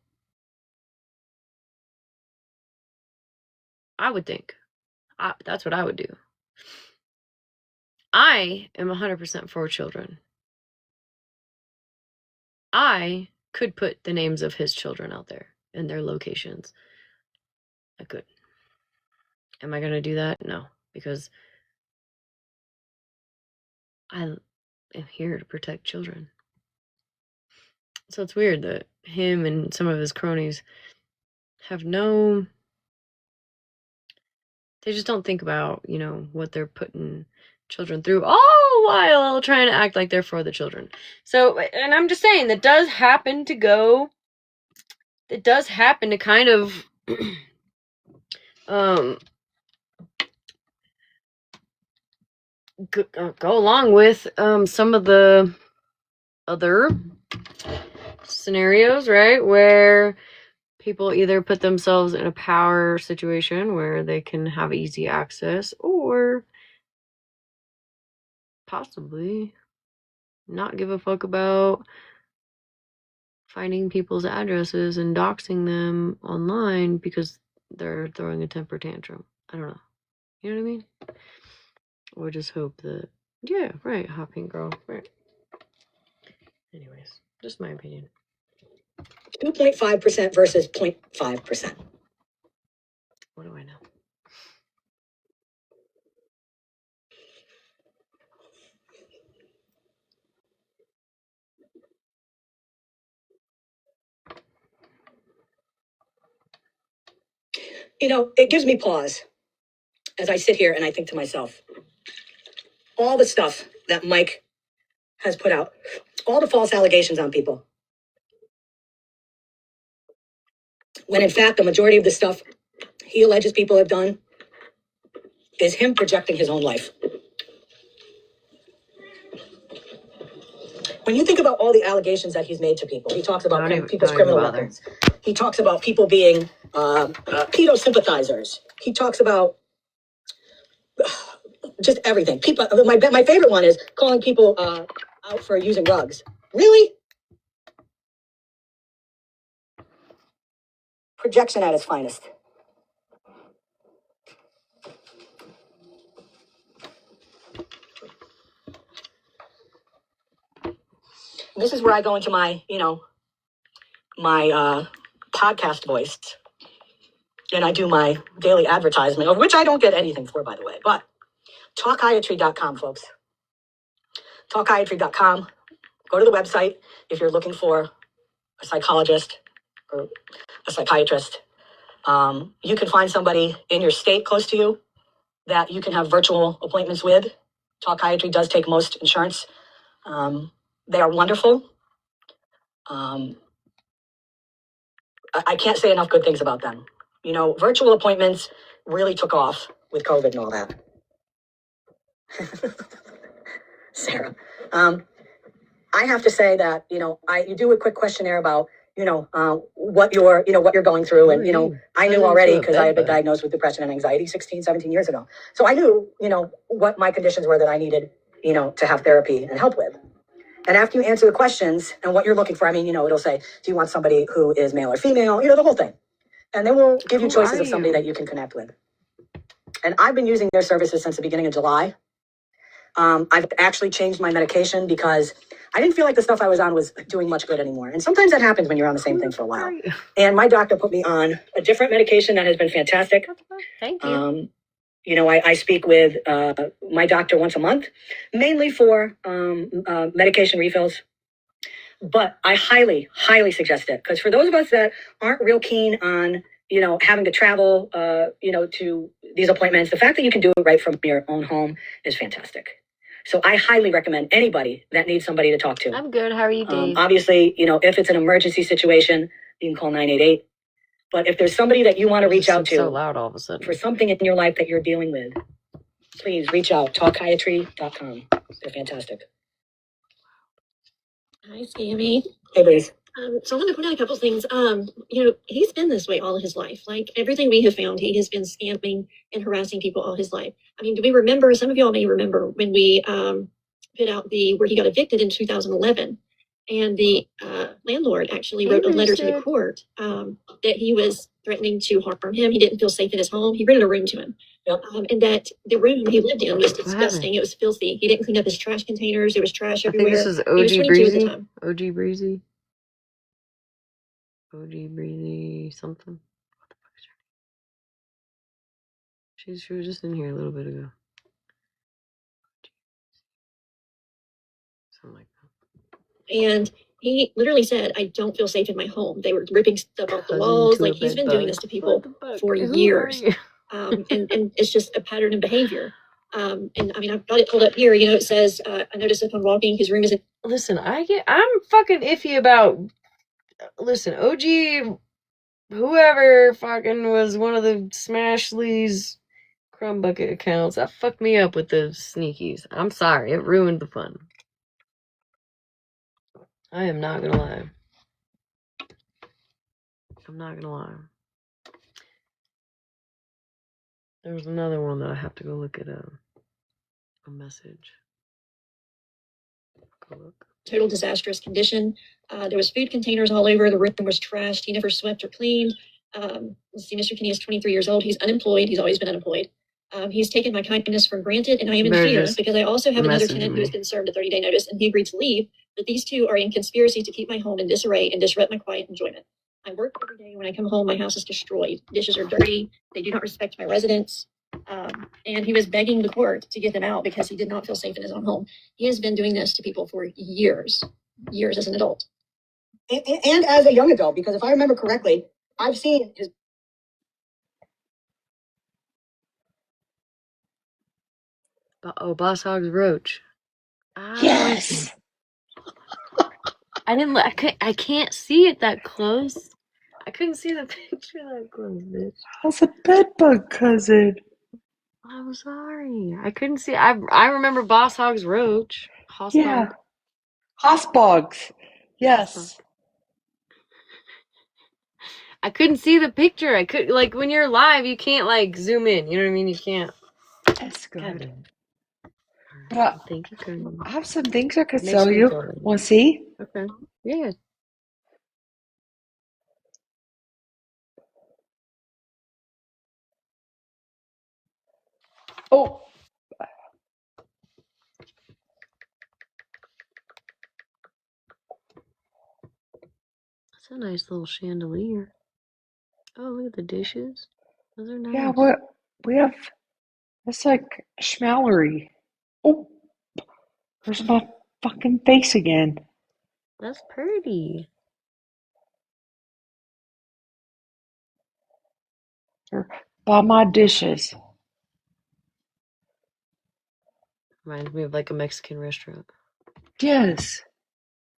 I would think. That's what I would do. I am 100% for children. I could put the names of his children out there and their locations. I could. Am I going to do that? No, because I am here to protect children. So it's weird that him and some of his cronies have no... They just don't think about, what they're putting children through, all while trying to act like they're for the children. So, and I'm just saying, that does happen to kind of, go along with some of the other scenarios, right, where people either put themselves in a power situation where they can have easy access, or possibly not give a fuck about finding people's addresses and doxing them online because they're throwing a temper tantrum. I don't know. You know what I mean? Or just hope that, yeah, right, hot pink girl, right. Anyways, just my opinion. 2.5% versus 0.5%. What do I know? It gives me pause as I sit here and I think to myself, all the stuff that Mike has put out, all the false allegations on people, when in fact the majority of the stuff he alleges people have done is him projecting his own life. When you think about all the allegations that he's made to people, he talks about people's criminal records. He talks about people being pedo sympathizers. He talks about just everything. People. My favorite one is calling people out for using drugs. Really? Projection at its finest. This is where I go into my podcast voice, and I do my daily advertisement, of which I don't get anything for, by the way. But talkiatry.com, folks. Talkiatry.com. Go to the website if you're looking for a psychologist or a psychiatrist. You can find somebody in your state close to you that you can have virtual appointments with. Talkiatry does take most insurance. They are wonderful. I can't say enough good things about them. Virtual appointments really took off with COVID and all that. Sarah, I have to say that you do a quick questionnaire about what you're going through, and I knew already because I had been diagnosed with depression and anxiety 16, 17 years ago. So I knew what my conditions were that I needed to have therapy and help with. And after you answer the questions and what you're looking for, it'll say, do you want somebody who is male or female? The whole thing. And then we'll give you choices of somebody that you can connect with. And I've been using their services since the beginning of July. I've actually changed my medication because I didn't feel like the stuff I was on was doing much good anymore. And sometimes that happens when you're on the same thing for a while. And my doctor put me on a different medication that has been fantastic. Thank you. I speak with my doctor once a month, mainly for medication refills. But I highly, highly suggest it, because for those of us that aren't real keen on, having to travel, to these appointments, the fact that you can do it right from your own home is fantastic. So I highly recommend anybody that needs somebody to talk to. I'm good. How are you, Dave? Obviously, if it's an emergency situation, you can call 988. But if there's somebody that you want to reach out to so loud all of a sudden for something in your life that you're dealing with, please reach out. Talkiatry.com. They're fantastic. Hi, Scammy. Hey, Breeze. So I want to point out a couple things. He's been this way all his life. Like everything we have found, he has been scamming and harassing people all his life. Do we remember? Some of y'all may remember when we put out where he got evicted in 2011, and the landlord actually wrote a letter to the court that he was threatening to harm him. He didn't feel safe in his home. He rented a room to him. Yep. And that the room he lived in was disgusting. It was filthy. He didn't clean up his trash containers. There was trash everywhere. I think this is OG Breezy. OG Breezy. OG Breezy something. What the fuck is her name? She was just in here a little bit ago. Something like that. And he literally said, I don't feel safe in my home. They were ripping stuff off the walls. Like he's been doing this to people for years. And it's just a pattern of behavior. And I've got it pulled up here. It says, I noticed upon walking, his room isn't. Listen, I'm fucking iffy about. Listen, OG, whoever fucking was one of the Smash Lee's Crumb bucket accounts. That fucked me up with the sneakies. I'm sorry. It ruined the fun. I am not gonna lie. I'm not gonna lie. There was another one that I have to go look at a message. Go look. Total disastrous condition. There was food containers all over. The room was trashed. He never swept or cleaned. Let's see, Mr. Kinney is 23 years old. He's unemployed. He's always been unemployed. He's taken my kindness for granted, and I am in fear because I also have another tenant who has been served a 30-day notice, and he agreed to leave. But these two are in conspiracy to keep my home in disarray and disrupt my quiet enjoyment. I work every day. When I come home, my house is destroyed. Dishes are dirty. They do not respect my residence. And he was begging the court to get them out because he did not feel safe in his own home. He has been doing this to people for years as an adult. And as a young adult, because if I remember correctly, I've seen his. Oh, Boss Hogg's Roach. Yes. I didn't. I can't see it that close. I couldn't see the picture that close, bitch. How's a bedbug cousin? I'm sorry. I couldn't see. I remember Boss Hogg's Roach. Hossbog. Yeah. Hossbogs. Yes. I couldn't see the picture. I could when you're live, you can't zoom in. You know what I mean? You can't. That's good. But thank you, Colonel. I have some things I could sell you. Want to see? Okay. Yeah. Oh. That's a nice little chandelier. Oh, look at the dishes. Those are nice. Yeah, we have. It's like schmallery. Oh, there's my fucking face again. That's pretty. Buy my dishes. Reminds me of a Mexican restaurant. Yes.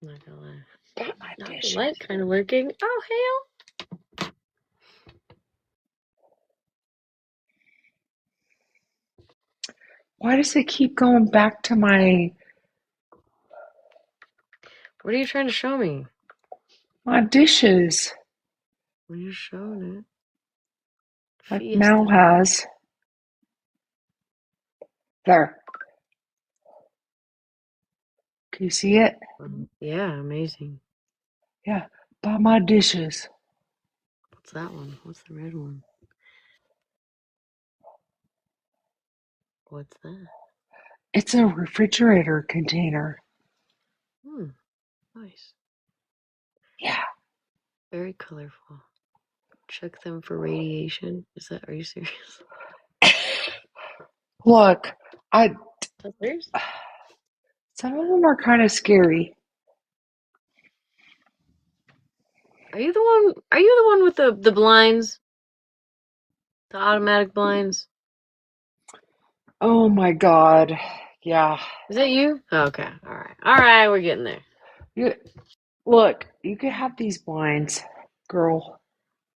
Not gonna lie. Buy my dishes. The light kind of working. Oh hell. Why does it keep going back to my... What are you trying to show me? My dishes. What are you showing it? Like Mal has. There. Can you see it? Yeah, amazing. Yeah, buy my dishes. What's that one? What's the red one? What's that? It's a refrigerator container. Nice. Yeah. Very colorful. Check them for radiation. Are you serious? Look, Serious? some of them are kind of scary. Are you the one with the blinds? The automatic blinds? Oh my god. Yeah. Is that you? Oh, okay. All right, we're getting there. Look, you could have these blinds, girl.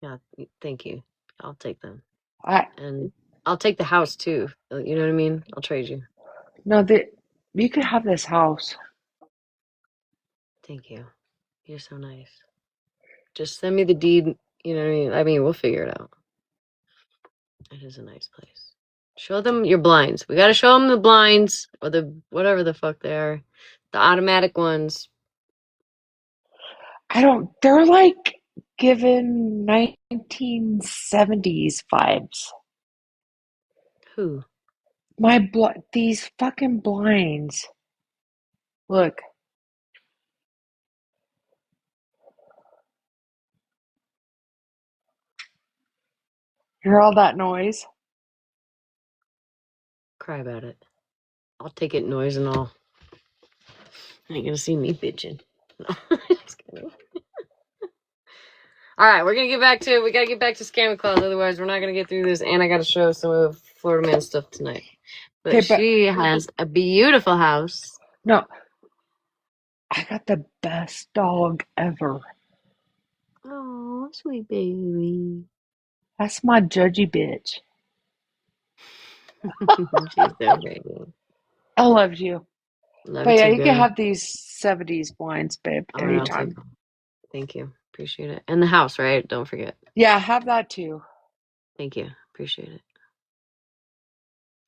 Yeah, thank you. I'll take them. And I'll take the house too. You know what I mean? I'll trade you. No, you could have this house. Thank you. You're so nice. Just send me the deed. You know what I mean? I mean, we'll figure it out. It is a nice place. Show them your blinds. We got to show them the blinds or the whatever the fuck they are. The automatic ones. They're like given 1970s vibes. Who? These fucking blinds. Look. Hear all that noise? Cry about it. I'll take it noise and all. You ain't gonna see me bitching. Just kidding. All right, we gotta get back to Scammy Claus, otherwise we're not gonna get through this, and I gotta show some of Florida Man stuff tonight. But she has a beautiful house. No. I got the best dog ever. Oh, sweet baby. That's my judgy bitch. She's so baby. I loved you. Love But you yeah, too, you can girl. have these 70s wines, babe, All right, I'll take anytime. them. Thank you. Appreciate it. And the house, right? Don't forget. Yeah, have that too. Thank you. Appreciate it.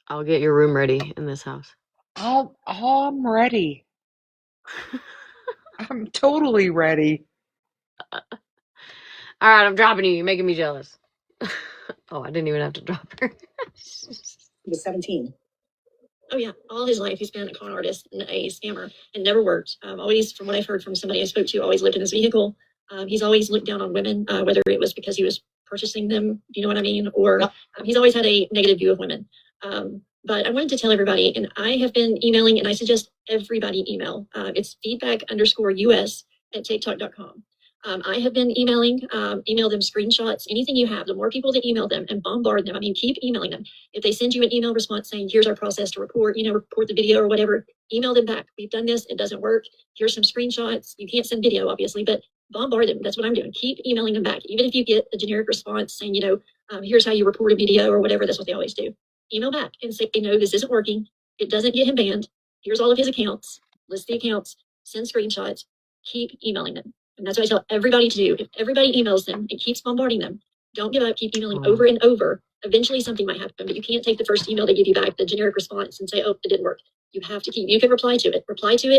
I'll get your room ready in this house. I'm ready. I'm totally ready. All right, I'm dropping you. You're making me jealous. Oh, I didn't even have to drop her. He was 17. Oh yeah, all his life he's been a con artist and a scammer and never worked. Always, from what I've heard from somebody I spoke to, always lived in his vehicle. He's always looked down on women, whether it was because he was purchasing them, you know what I mean, or he's always had a negative view of women. But I wanted to tell everybody, and I have been emailing, and I suggest everybody email. It's feedback_us@tiktok.com. I have been emailing, email them screenshots, anything you have. The more people that email them and bombard them, I mean, keep emailing them. If they send you an email response saying, here's our process to report, report the video or whatever, email them back. We've done this. It doesn't work. Here's some screenshots. You can't send video, obviously, but bombard them. That's what I'm doing. Keep emailing them back. Even if you get a generic response saying, here's how you report a video or whatever, that's what they always do. Email back and say, no, this isn't working. It doesn't get him banned. Here's all of his accounts. List the accounts. Send screenshots. Keep emailing them. And that's what I tell everybody to do. If everybody emails them and keeps bombarding them, don't give up. Keep emailing over and over. Eventually something might happen, but you can't take the first email they give you back, the generic response, and say, oh, it didn't work. You have to keep, you can reply to it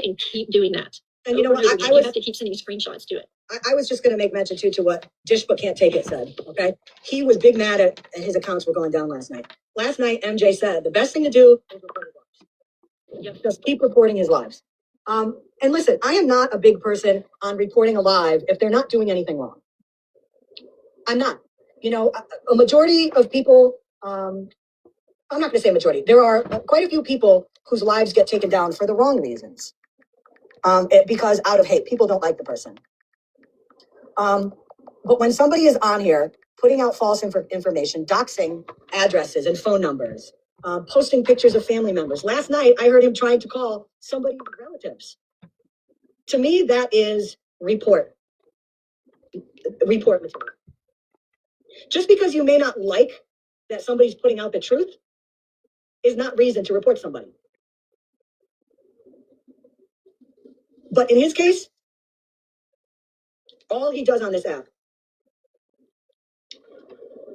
and keep doing that. And you know what, you have to keep sending screenshots to it. I was just going to make mention too to what Dish But Can't Take It said, okay? He was big mad at his accounts were going down last night. Last night, MJ said, the best thing to do is report his lives. Yep. Just keep reporting his lives. And listen, I am not a big person on reporting a live if they're not doing anything wrong. I'm not. A majority of people, I'm not going to say majority. There are quite a few people whose lives get taken down for the wrong reasons. Because out of hate, people don't like the person. But when somebody is on here putting out false information, doxing addresses and phone numbers, posting pictures of family members. Last night, I heard him trying to call somebody's relatives. To me, that is report material. Just because you may not like that somebody's putting out the truth is not reason to report somebody. But in his case, all he does on this app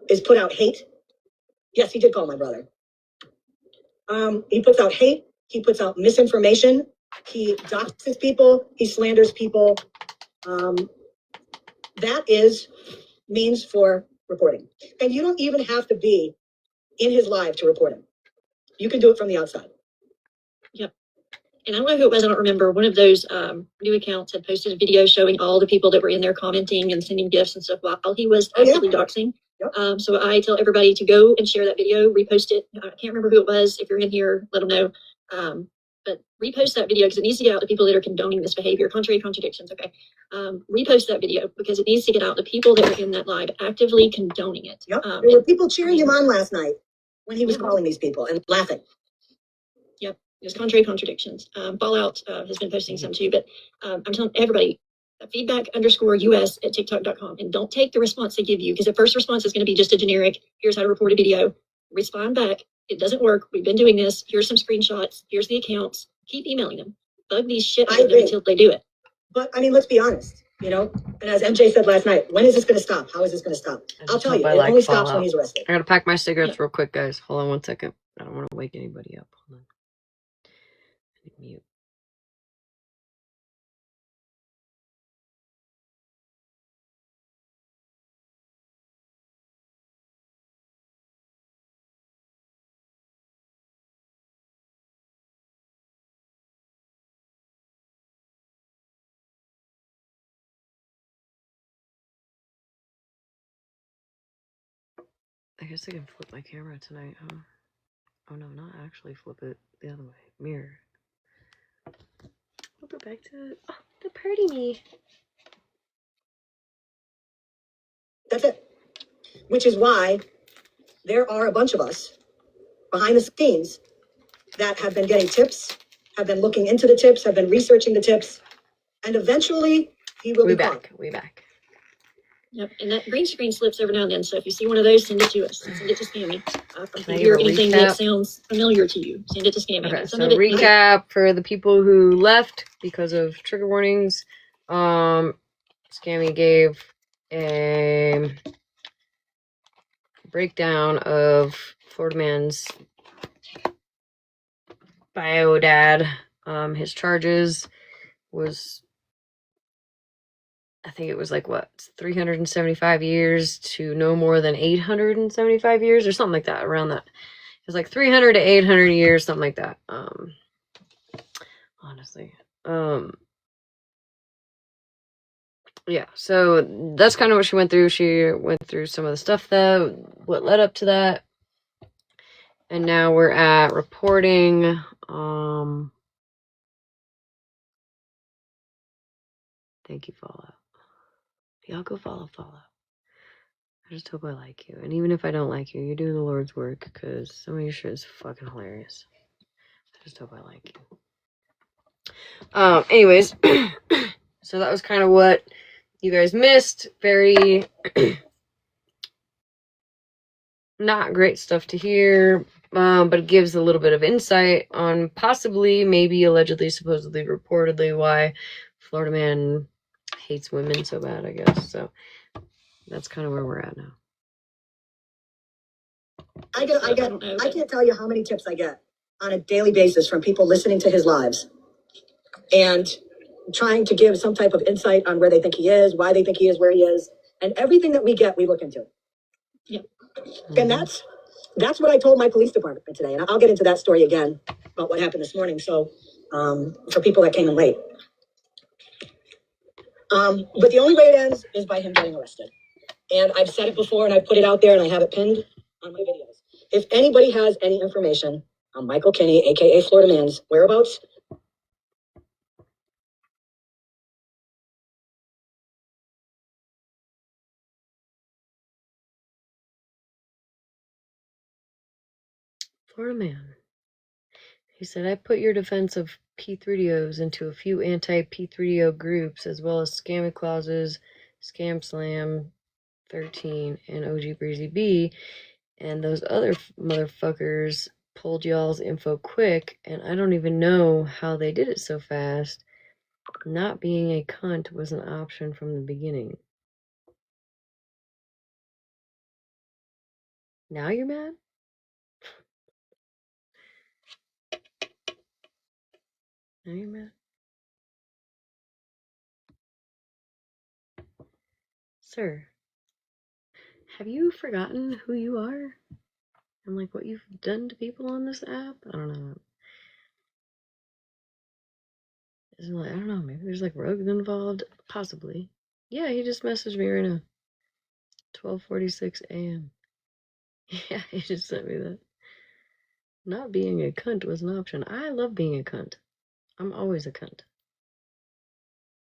is put out hate. Yes, he did call my brother. He puts out hate. He puts out misinformation. He doxes people. He slanders people. That is means for reporting. And you don't even have to be in his live to report him. You can do it from the outside. Yep. And I don't know who it was, I don't remember. One of those new accounts had posted a video showing all the people that were in there commenting and sending gifts and stuff while he was actively doxing. Yep. So I tell everybody to go and share that video, repost it. I can't remember who it was. If you're in here, let them know. But repost that video because it needs to get out to people that are condoning this behavior. Contradictions, okay. Repost that video because it needs to get out to people that are in that live actively condoning it. Yep. There were people cheering him on last night when he was calling these people and laughing. Yep. There's contradictions. Fallout has been posting some too, but I'm telling everybody, feedback_us@tiktok.com, and don't take the response they give you because the first response is going to be just a generic, here's how to report a video. Respond back. It doesn't work. We've been doing this. Here's some screenshots. Here's the accounts. Keep emailing them. Bug these shit out of them until they do it. But I mean, let's be honest, and as MJ said last night, when is this going to stop? How is this going to stop? I'll tell you, it only stops when he's arrested. I gotta pack my cigarettes real quick, guys. Hold on 1 second. I don't want to wake anybody up. Hold on. Mute. I guess I can flip my camera tonight, huh? Oh no, not actually flip it the other way. Mirror. We'll go back to the party me. That's it. Which is why there are a bunch of us behind the scenes that have been getting tips, have been looking into the tips, have been researching the tips, and eventually he will be caught. We back. Yep, and that green screen slips every now and then. So if you see one of those, send it to us. Send it to Scammy. If Can I you hear give a anything that recap? sounds familiar to you, send it to Scammy. Okay, And some so of it, recap for the people who left because of trigger warnings. Scammy gave a breakdown of Florida Man's bio dad. His charges was, I think it was like what, 375 years to no more than 875 years or something like that, around that. It was like 300 to 800 years, something like that. Honestly. Yeah, so that's kind of what she went through. She went through some of the stuff that, what led up to that. And now we're at reporting. Thank you, Fallout. Y'all go follow Fallout. I just hope I like you. And even if I don't like you, you're doing the Lord's work, because some of your shit is fucking hilarious. I just hope I like you. Anyways, so that was kind of what you guys missed. Very not great stuff to hear, but it gives a little bit of insight on possibly, maybe, allegedly, supposedly, reportedly, why Florida Man hates women so bad, I guess. So that's kind of where we're at now. I can't tell you how many tips I get on a daily basis from people listening to his lives and trying to give some type of insight on where they think he is, why they think he is where he is, and everything that we get, we look into. Yeah. And that's what I told my police department today, and I'll get into that story again about what happened this morning. So, for people that came in late, but the only way it ends is by him getting arrested. And I've said it before, and I've put it out there, and I have it pinned on my videos. If anybody has any information on Michael Kinney, aka Florida Man's whereabouts, Florida Man. He said, I put your defense of P3DOs into a few anti-P3DO groups, as well as scammy clauses, Scamslam 13, and OG Breezy B, and those other motherfuckers pulled y'all's info quick, and I don't even know how they did it so fast. Not being a cunt was an option from the beginning. Now you're mad? Now you're mad? Sir, have you forgotten who you are? And like what you've done to people on this app? I don't know. Is it like, I don't know, maybe there's like rogues involved? Possibly. Yeah, he just messaged me right now. 12:46 a.m. Yeah, he just sent me that. Not being a cunt was an option. I love being a cunt. I'm always a cunt.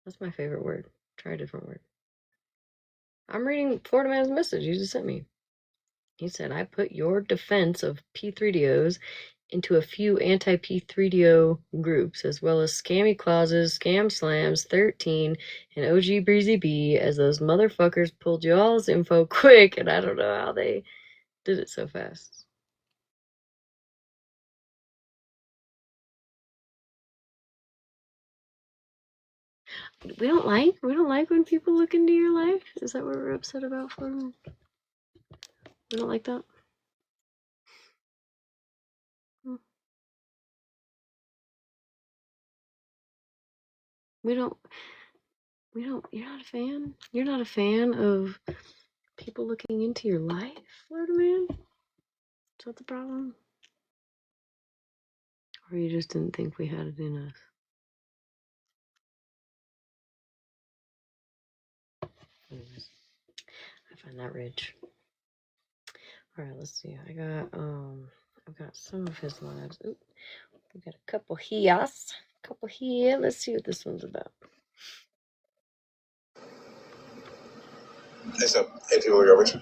That's my favorite word. Try a different word. I'm reading Florida Man's message he just sent me. He said, I put your defense of P3DOs into a few anti-P3DO groups, as well as scammy clauses, Scamslams 13, and OG Breezy B, as those motherfuckers pulled y'all's info quick, and I don't know how they did it so fast. We don't like when people look into your life? Is that what we're upset about, Florida? We don't like that? We don't, you're not a fan? You're not a fan of people looking into your life, Florida Man? Is that the problem? Or you just didn't think we had it in us? Anyways, I find that rich. Alright, let's see. I've got some of his lives. Oop, we got a couple here. Let's see what this one's about. Hey, so, hey, people, we Rich.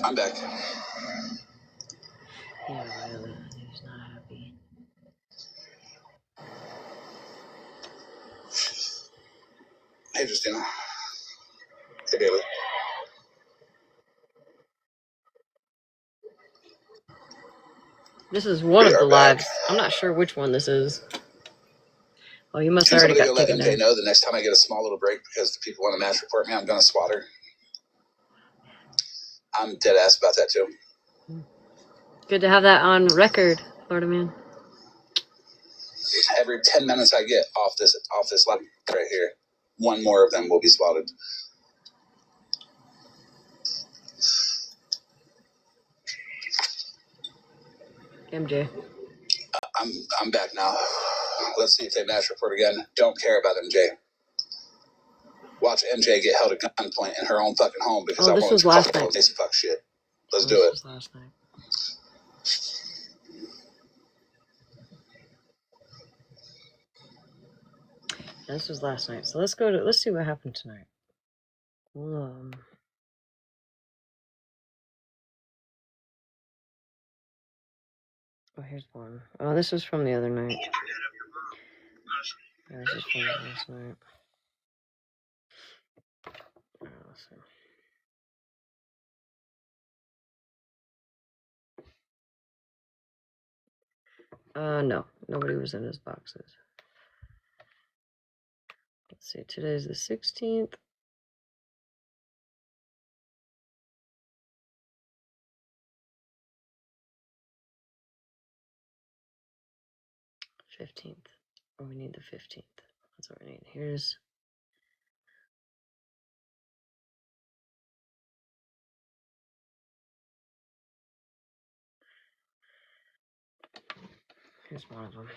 I'm back. Yeah, really. He's not happy. Hey, Justina. Hey, Bailey. This is one of the lives. I'm not sure which one this is. Oh, you must Can already somebody got go let taken MJ down. know the next time I get a small little break because the people want to match report me, I'm going to swat her? I'm dead ass about that too. Good to have that on record, Florida man. Every 10 minutes I get off this line right here, one more of them will be swatted. MJ. I'm back now. Let's see if they match report again. Don't care about MJ. Watch MJ get held at gunpoint in her own fucking home because I This wanted was to last call night. this fuck shit. Let's do This it. was last night. This was last night. So let's see what happened tonight. Oh, here's one. Oh, this was from the other night. Yeah, this is from last night. Let's see. No. Nobody was in his boxes. Let's see. Today's the 16th. 15th. Oh, we need the 15th. That's what we need. Here's one of them.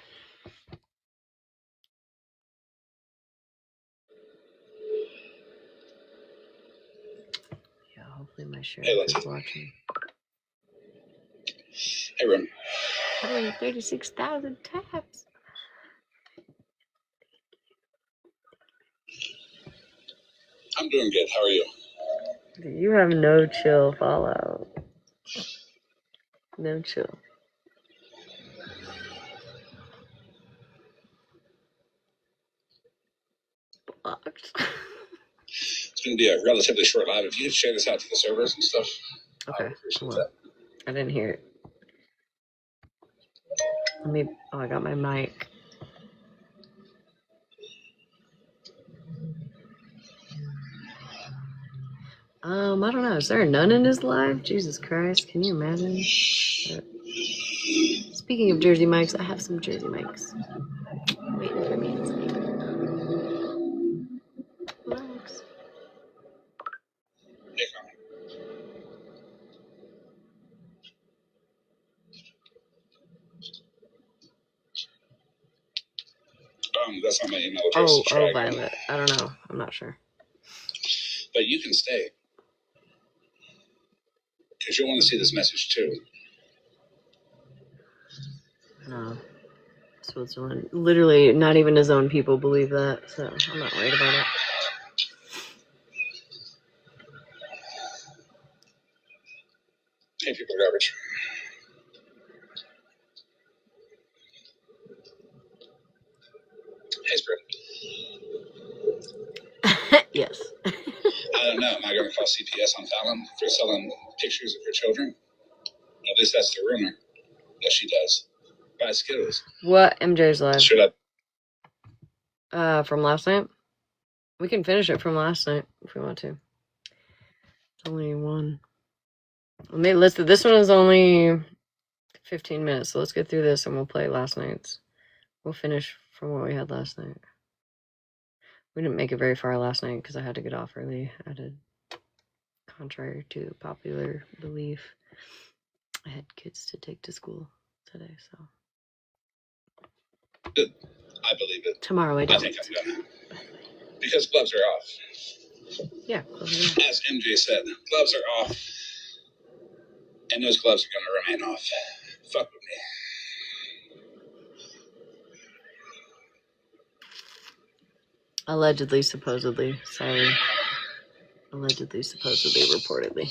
Yeah, hopefully my sheriff is watching. Hey, Rim. 136,000 taps. I'm doing good. How are you? You have no chill Fallout. No chill. Blocked. It's going to be a relatively short live. If you could share this out to the servers and stuff, Okay. I would appreciate that. I didn't hear it. I got my mic. I don't know. Is there a nun in his live? Jesus Christ. Can you imagine? Speaking of Jersey mics, I have some Jersey mics waiting for me to speak. Relax. That's not my email address. Oh, Violet. I don't know. I'm not sure. But you can stay because you'll want to see this message too. No. Switzerland. Literally, not even his own people believe that, so I'm not worried about it. Hey, people are garbage. Hey, Spirit. Yes. I don't know. Am I going to call CPS on Fallon for selling pictures of her children? At least that's the rumor that she does. Buy Skittles. What MJ's live? Should I? From last night? We can finish it from last night if we want to. It's only one. This one is only 15 minutes, so let's get through this and we'll play last night's. We'll finish from what we had last night. We didn't make it very far last night because I had to get off early. Contrary to popular belief, I had kids to take to school today, so. Good. I believe it. Tomorrow I don't. I think I'm gonna. Because gloves are off. Yeah, gloves are off. As MJ said, gloves are off. And those gloves are going to remain off. Fuck with me. Allegedly, supposedly. Sorry. Allegedly, supposedly, reportedly.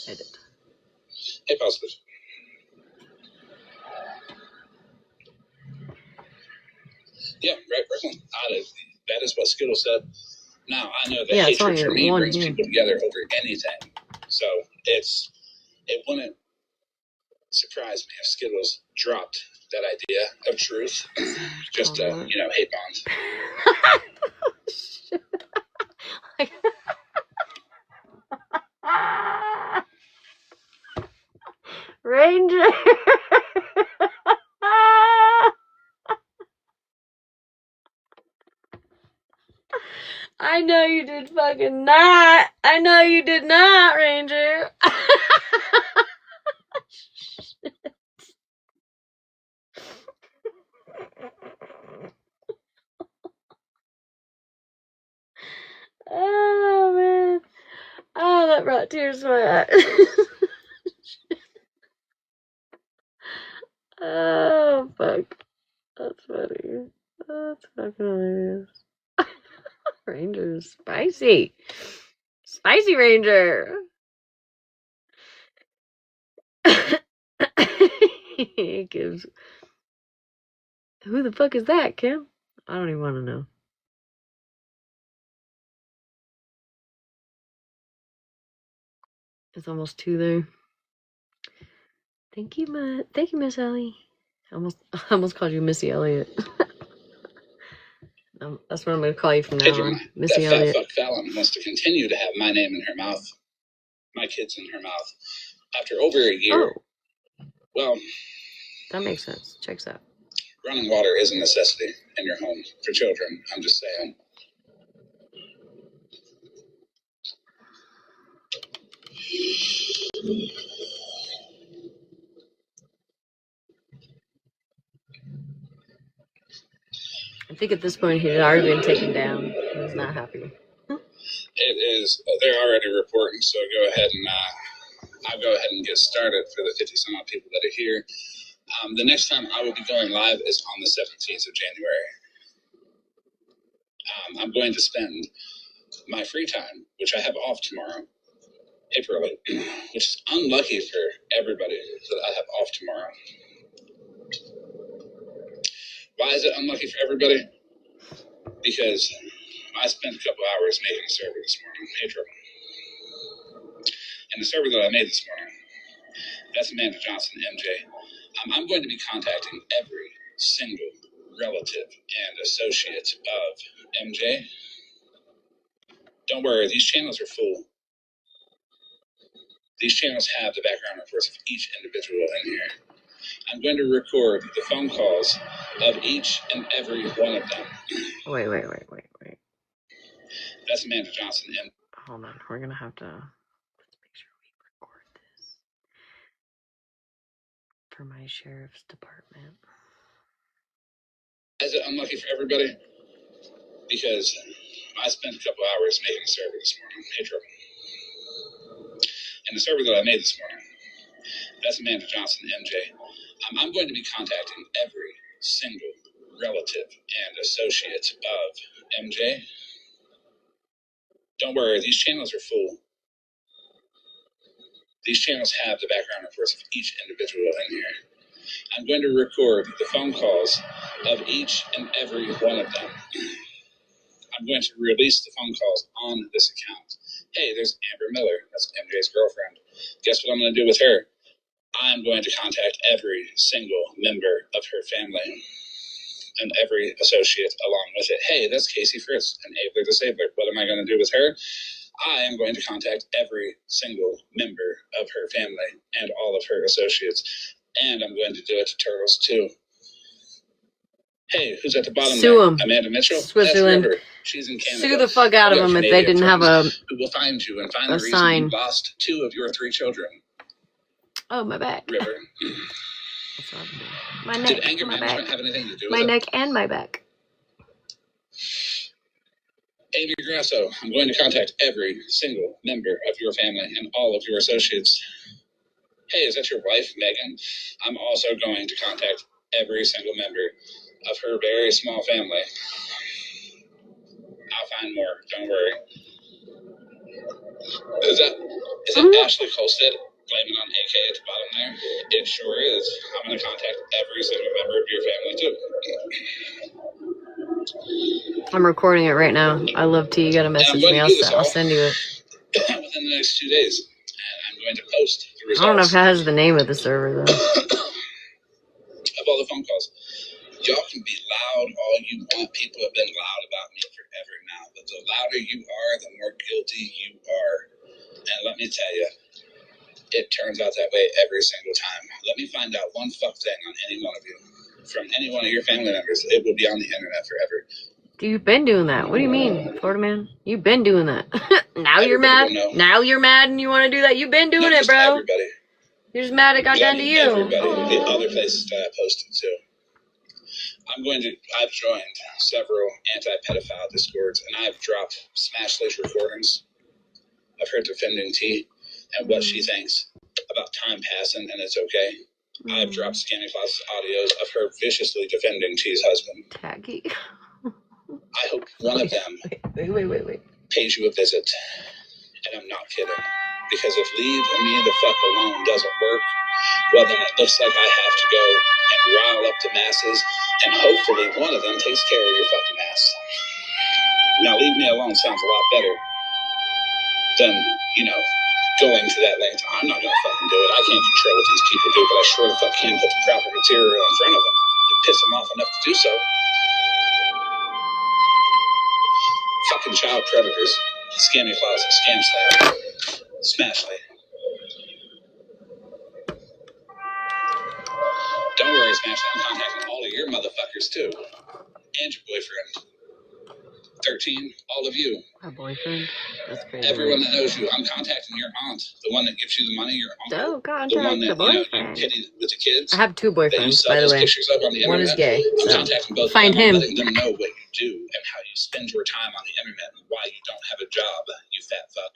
I did. Hey, positive. Yeah, right, Brooklyn. That is what Skittle said. Now, I know that hatred for me brings people together over anything. So it wouldn't surprise me if Skittles dropped that idea of truth. Just, hate bombs. Ranger. I know you did fucking not. I know you did not, Ranger. Oh, man. Oh, that brought tears to my eyes. Oh, fuck. That's funny. That's fucking hilarious. Ranger is spicy. Spicy Ranger. He gives. Who the fuck is that, Kim? I don't even want to know. It's almost 2 there. Thank you, Miss Ellie. I almost called you Missy Elliott. That's what I'm gonna call you from now on, Missy that Elliott. fat fuck Fallon wants to continue to have my name in her mouth, my kids in her mouth. After over a year, well, that makes sense. Checks out. Running water is a necessity in your home for children. I'm just saying. I think at this point he had already been taken down. He was not happy. It is. They're already reporting, so go ahead and I'll go ahead and get started for the 50 some odd people that are here. The next time I will be going live is on the 17th of January. I'm going to spend my free time, which I have off tomorrow, April, which is unlucky for everybody that I have off tomorrow. Why is it unlucky for everybody? Because I spent a couple hours making a server this morning, April. And the server that I made this morning, that's Amanda Johnson, MJ. I'm going to be contacting every single relative and associate of MJ. Don't worry, these channels are full. These channels have the background, of course, of each individual in here. I'm going to record the phone calls of each and every one of them. Wait. That's Amanda Johnson. Hold on, we're gonna have to. Let's make sure we record this for my sheriff's department. Is it unlucky for everybody? Because I spent a couple hours making a server this morning, Pedro. And the server that I made this morning, that's Amanda Johnson, MJ. I'm going to be contacting every single relative and associate of MJ. Don't worry, these channels are full. These channels have the background, of course, of each individual in here. I'm going to record the phone calls of each and every one of them. I'm going to release the phone calls on this account. Hey, there's Amber Miller. That's MJ's girlfriend. Guess what I'm going to do with her? I'm going to contact every single member of her family and every associate along with it. Hey, that's Casey Fritz, an Abler Disabler. What am I going to do with her? I am going to contact every single member of her family and all of her associates. And I'm going to do it to Turtles, too. Hey, who's at the bottom Sue there? him. Amanda Mitchell? Switzerland. That's River. She's in Canada. Sue the fuck out of them if they didn't have a who will find you and find the reason sign. you lost 2 of your 3 children. Oh, my back. River. My neck. Did anger my management back. have anything to do with My it? neck and my back. Amy Grasso, I'm going to contact every single member of your family and all of your associates. Hey, is that your wife, Megan? I'm also going to contact every single member of her very small family. I'll find more, don't worry. Is that Ashley Colstead blaming on AK at the bottom there? It sure is. I'm going to contact every single member of your family, too. I'm recording it right now. I love T. You gotta message me. I'll send you it. Within the next 2 days. And I'm going to post I don't know if it has the name of the server though. Of all the phone calls. Y'all can be loud all you want. People have been loud about me forever now. But the louder you are, the more guilty you are. And let me tell you, it turns out that way every single time. Let me find out one fuck thing on any one of you. From any one of your family members, it will be on the internet forever. Dude, you've been doing that. What do you mean, Florida man? You've been doing that. Now you're mad? Now you're mad and you want to do that? You've been doing it, bro. Everybody. You're just mad it got done to you. Everybody. The other places that I posted to. I've joined several anti-pedophile discords, and I've dropped Smashley's recordings of her defending T and what she thinks about time passing and it's okay. I've dropped Scamslam's audios of her viciously defending T's husband. Tacky. I hope one of them Wait. pays you a visit, and I'm not kidding. Because if leave me the fuck alone doesn't work, well then it looks like I have to go and rile up the masses, and hopefully one of them takes care of your fucking ass. Now leave me alone sounds a lot better than, going to that length. I'm not gonna fucking do it. I can't control what these people do, but I sure the fuck can put the proper material in front of them to piss them off enough to do so. Fucking child predators. Scammy Closet, Scamslam, Smashley. Don't worry, Smashley, I'm contacting all of your motherfuckers too. And your boyfriend. 13, all of you. My boyfriend? That's crazy. Everyone that knows you. I'm contacting your aunt, the one that gives you the money, your uncle. Don't contact the one that, the boyfriend. you pity with the kids. I have two boyfriends, by the way. One is gay. I'm So contacting both find of them, him. letting them know what you do and how you spend your time on the internet and why you don't have a job, you fat fuck.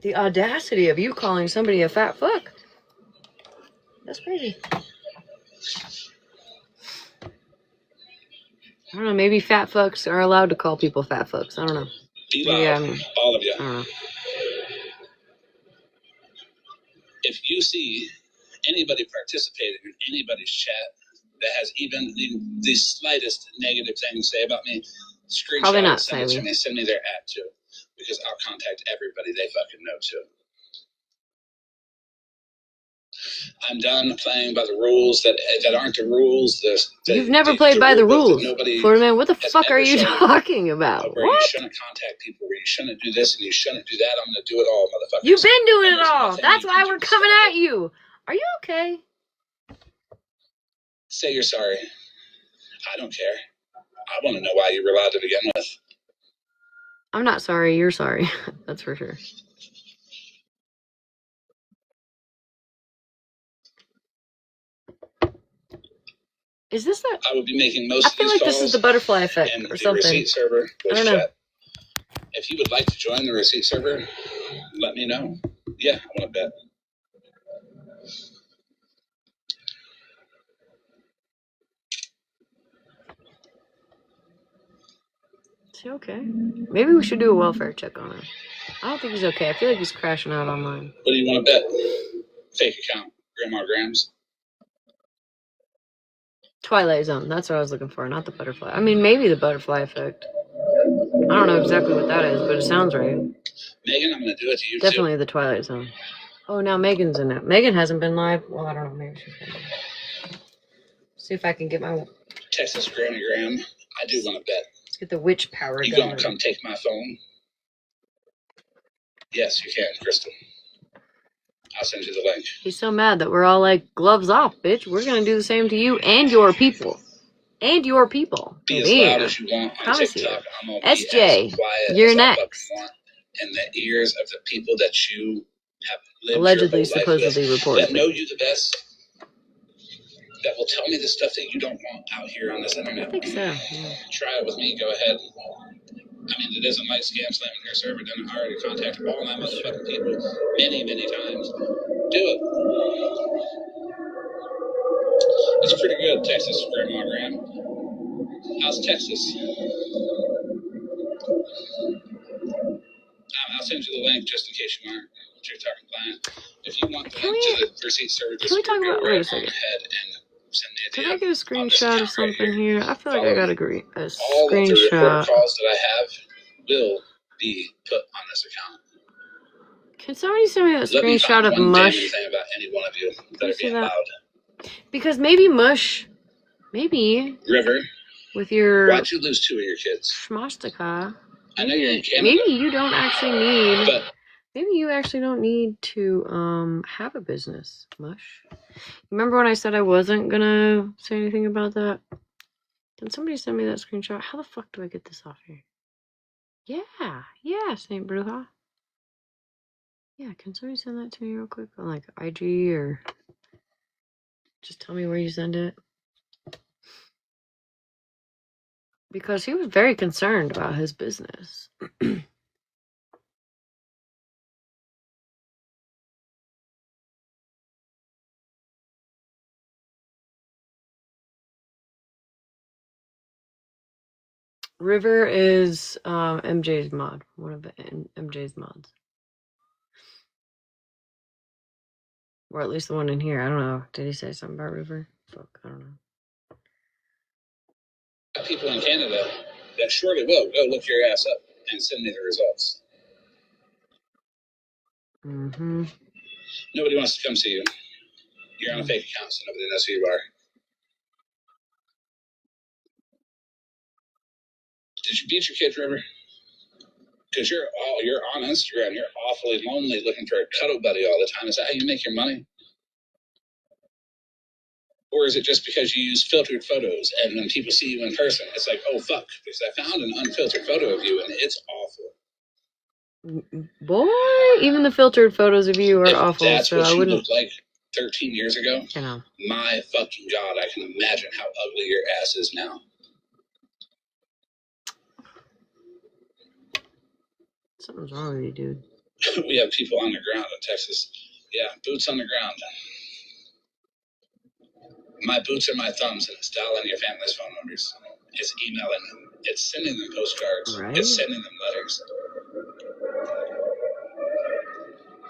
The audacity of you calling somebody a fat fuck. That's crazy. I don't know, maybe fat fucks are allowed to call people fat fucks. I don't know. Be loud, all of you. I don't know. If you see anybody participating in anybody's chat that has even the slightest negative thing to say about me, screenshot Probably not, send it to me, send me their ad too, because I'll contact everybody they fucking know too. I'm done playing by the rules that aren't the rules. You've never played by the rules, Florida man. What the fuck are you talking about? Where you shouldn't contact people, where you shouldn't do this and you shouldn't do that. I'm going to do it all, motherfucker. You've been doing it all. That's why we're coming at you. Are you okay? Say you're sorry. I don't care. I want to know why you were allowed to begin with. I'm not sorry. You're sorry. That's for sure. Is this the? I will be making most of these calls. I feel like this is the butterfly effect or something. The receipt server I don't know. Chat. If you would like to join the receipt server, let me know. Yeah, I want to bet. Is he okay? Maybe we should do a welfare check on him. I don't think he's okay. I feel like he's crashing out online. What do you want to bet? Fake account. Grandma Grams. Twilight Zone. That's what I was looking for, not the butterfly. I mean, maybe the butterfly effect. I don't know exactly what that is, but it sounds right. Megan, I'm going to do it to you Definitely too. the Twilight Zone. Oh, now Megan's in it. Megan hasn't been live. Well, I don't know. Maybe she's been live. See if I can get my... Texas Granny Graham. I do want to bet. Let's get the witch power You going. going to come take my phone? Yes, you can, Crystal. I'll send you the link. He's so mad that we're all like, gloves off, bitch. We're going to do the same to you and your people. And your people. Be as loud as you want on TikTok. I'm going to be SJ, as quiet you're as next. I want in the ears of the people that you have lived Allegedly, your whole life supposedly, with, reportedly. that know you the best, that will tell me the stuff that you don't want out here on this internet. I think so, yeah. Try it with me. Go ahead. I mean, it isn't like Scamslam in their server. Done. I already contacted all my motherfucking people many, many times. Do it. It's pretty good, Texas Grandma Graham. How's Texas? I'll send you the link just in case you aren't TikTok compliant. If you want the link to the receipt server, just can we talk about? go Wait a right second. ahead and send me a Can DM. I get a screenshot of something here? I feel like I got a screenshot. All of the recorded calls that I have will be put on this account. Can somebody send me that Let me screenshot find of one Mush? damning thing about any one of you that you are see being that? loud. Because maybe Mush, maybe River, with your why'd you lose 2 of your kids? schmostica, I know you're in maybe Canada, you don't actually need. but Maybe you actually don't need to have a business, Mush. Remember when I said I wasn't gonna say anything about that? Can somebody send me that screenshot? How the fuck do I get this off here? Yeah, Saint Bruja. Yeah, can somebody send that to me real quick on like IG or just tell me where you send it? Because he was very concerned about his business. River is MJ's mod, one of the MJ's mods. Or at least the one in here. I don't know. Did he say something about River? Fuck, I don't know. people in Canada that surely will go look your ass up and send me the results. Mm-hmm. Nobody wants to come see you. You're on a fake account, so nobody knows who you are. Did you beat your kids, River? Because you're on Instagram. You're awfully lonely, looking for a cuddle buddy all the time. Is that how you make your money? Or is it just because you use filtered photos, and when people see you in person, it's like, oh fuck, because I found an unfiltered photo of you, and it's awful. Boy, even the filtered photos of you are If awful. that's So what I you wouldn't. looked like 13 years ago. You know. My fucking god, I can imagine how ugly your ass is now. Something's wrong with you, dude. We have people on the ground in Texas. Yeah, boots on the ground. My boots are my thumbs, and it's dialing your family's phone numbers. It's emailing them. It's sending them postcards. Right? It's sending them letters.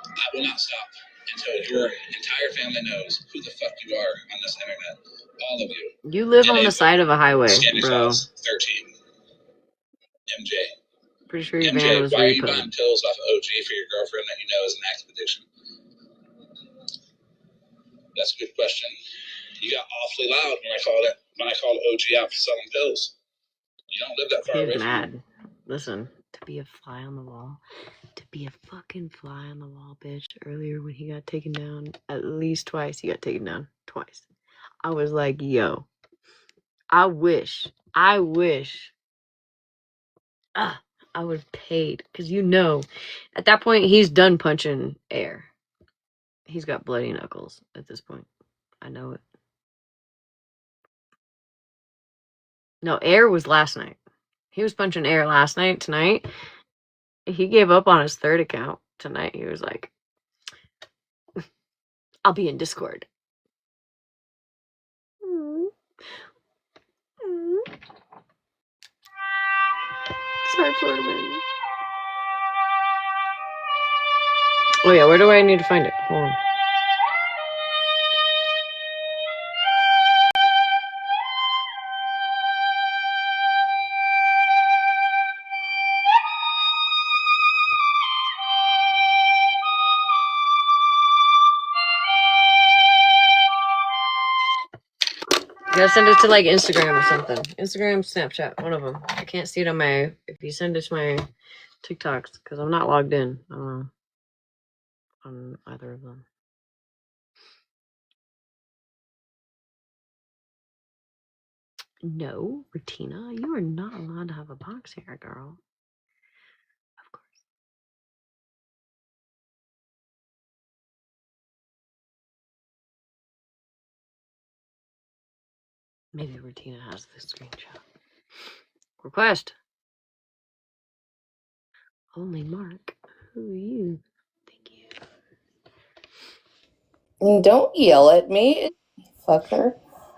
I will not stop until your entire family knows who the fuck you are on this internet. All of you. You live on the side of a highway, bro. 13. MJ. Pretty sure your van was why are you repoed. buying pills off OG for your girlfriend that you know is an active addiction? That's a good question. You got awfully loud when I called OG out for selling pills. You don't live that far away He's from me. mad. Listen, to be a fly on the wall. To be a fucking fly on the wall, bitch. Earlier when he got taken down, at least twice, he got taken down. Twice. I was like, yo. I wish. I would have paid. Because at that point, he's done punching air. He's got bloody knuckles at this point. I know it. No, air was last night. He was punching air last night. Tonight, he gave up on his third account. Tonight, he was like, I'll be in Discord. Sorry, Florida man. Oh yeah, where do I need to find it? Hold on. You gotta send it to like Instagram or something. Instagram, Snapchat, one of them. I can't see it on my. If you send it to my TikToks, because I'm not logged in. I don't know on either of them. No, Retina, you are not allowed to have a box here, girl. Of course. Maybe Retina has the screenshot. Request. Only Mark. Who are you? Thank you. Don't yell at me, fucker.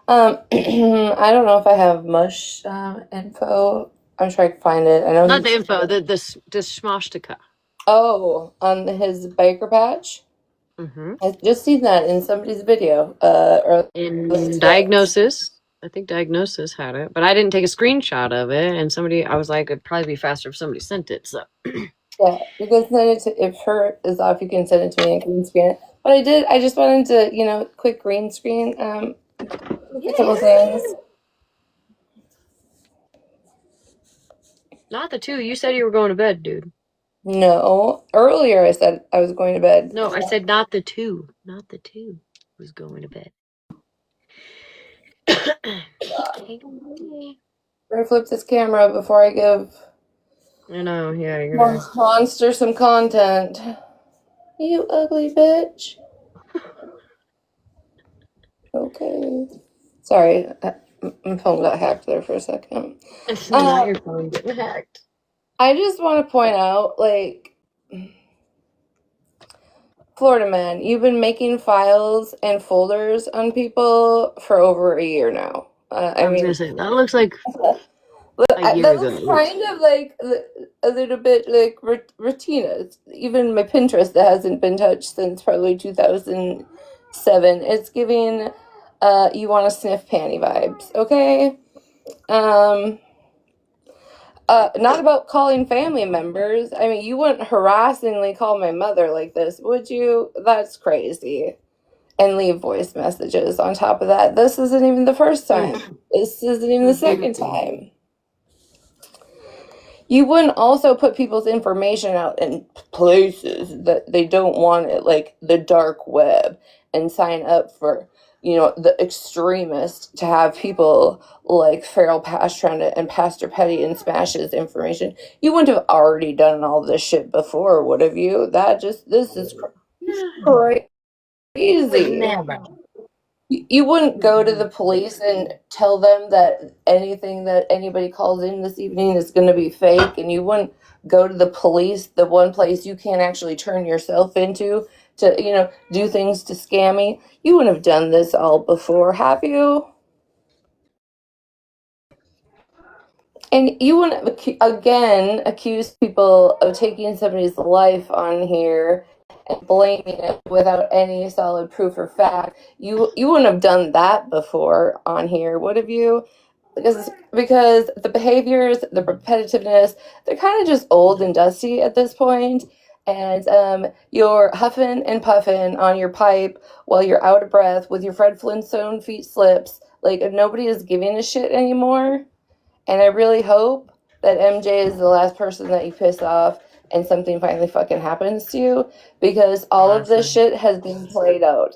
I don't know if I have Mush info. I'm sure I can find it. I know Not the info. The Schmoshtica. Oh, on his biker patch. Mm-hmm. I just seen that in somebody's video. Or In Diagnosis. I think Diagnosis had it, but I didn't take a screenshot of it. And I was like, it'd probably be faster if somebody sent it. So Yeah, you can send it to, if her is off, you can send it to me and green screen it. But I just wanted to, quick green screen a couple things. Not the 2. You said you were going to bed, dude. No, earlier I said I was going to bed. No, I said not the 2. Not the 2 was going to bed. I'm gonna flip this camera before I give I know, yeah, you're gonna. Monster some content. You ugly bitch. Okay. Sorry, my phone got hacked there for a second. It's not your phone getting hacked. I just want to point out, Florida man, you've been making files and folders on people for over a year now. I was gonna say, that looks like a year that ago. looks kind of like a little bit like Retina. Even my Pinterest that hasn't been touched since probably 2007. It's giving you want to sniff panty vibes, okay? Not about calling family members. I mean, you wouldn't harassingly call my mother like this, would you? That's crazy. And leave voice messages on top of that. This isn't even the first time. This isn't even the second time. You wouldn't also put people's information out in places that they don't want it, like the dark web, and sign up for, the extremists to have people like Farrell Pastrana and Pastor Petty and smash his information. You wouldn't have already done all this shit before, would have you? This is crazy. Never. You wouldn't go to the police and tell them that anything that anybody calls in this evening is going to be fake, and you wouldn't go to the police, the one place you can't actually turn yourself into to, do things to scam me. You wouldn't have done this all before, have you? And you wouldn't, again, accuse people of taking somebody's life on here and blaming it without any solid proof or fact. You wouldn't have done that before on here, would have you? Because the behaviors, the repetitiveness, they're kind of just old and dusty at this point. And you're huffing and puffing on your pipe while you're out of breath with your Fred Flintstone feet slips. Like, nobody is giving a shit anymore. And I really hope that MJ is the last person that you piss off and something finally fucking happens to you, because all of this shit has been played out.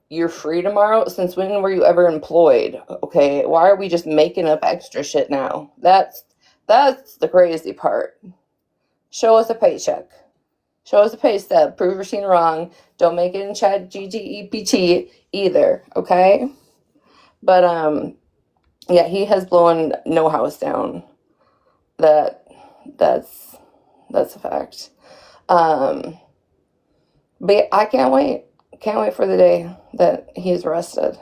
You're free tomorrow? Since when were you ever employed? Okay, why are we just making up extra shit now? That's the crazy part. Show us a paycheck. Show us a pay stub. Prove you're seen wrong. Don't make it in Chat GTEPT either, okay? But yeah, he has blown no house down. That's a fact. But I can't wait. Can't wait for the day that he's arrested.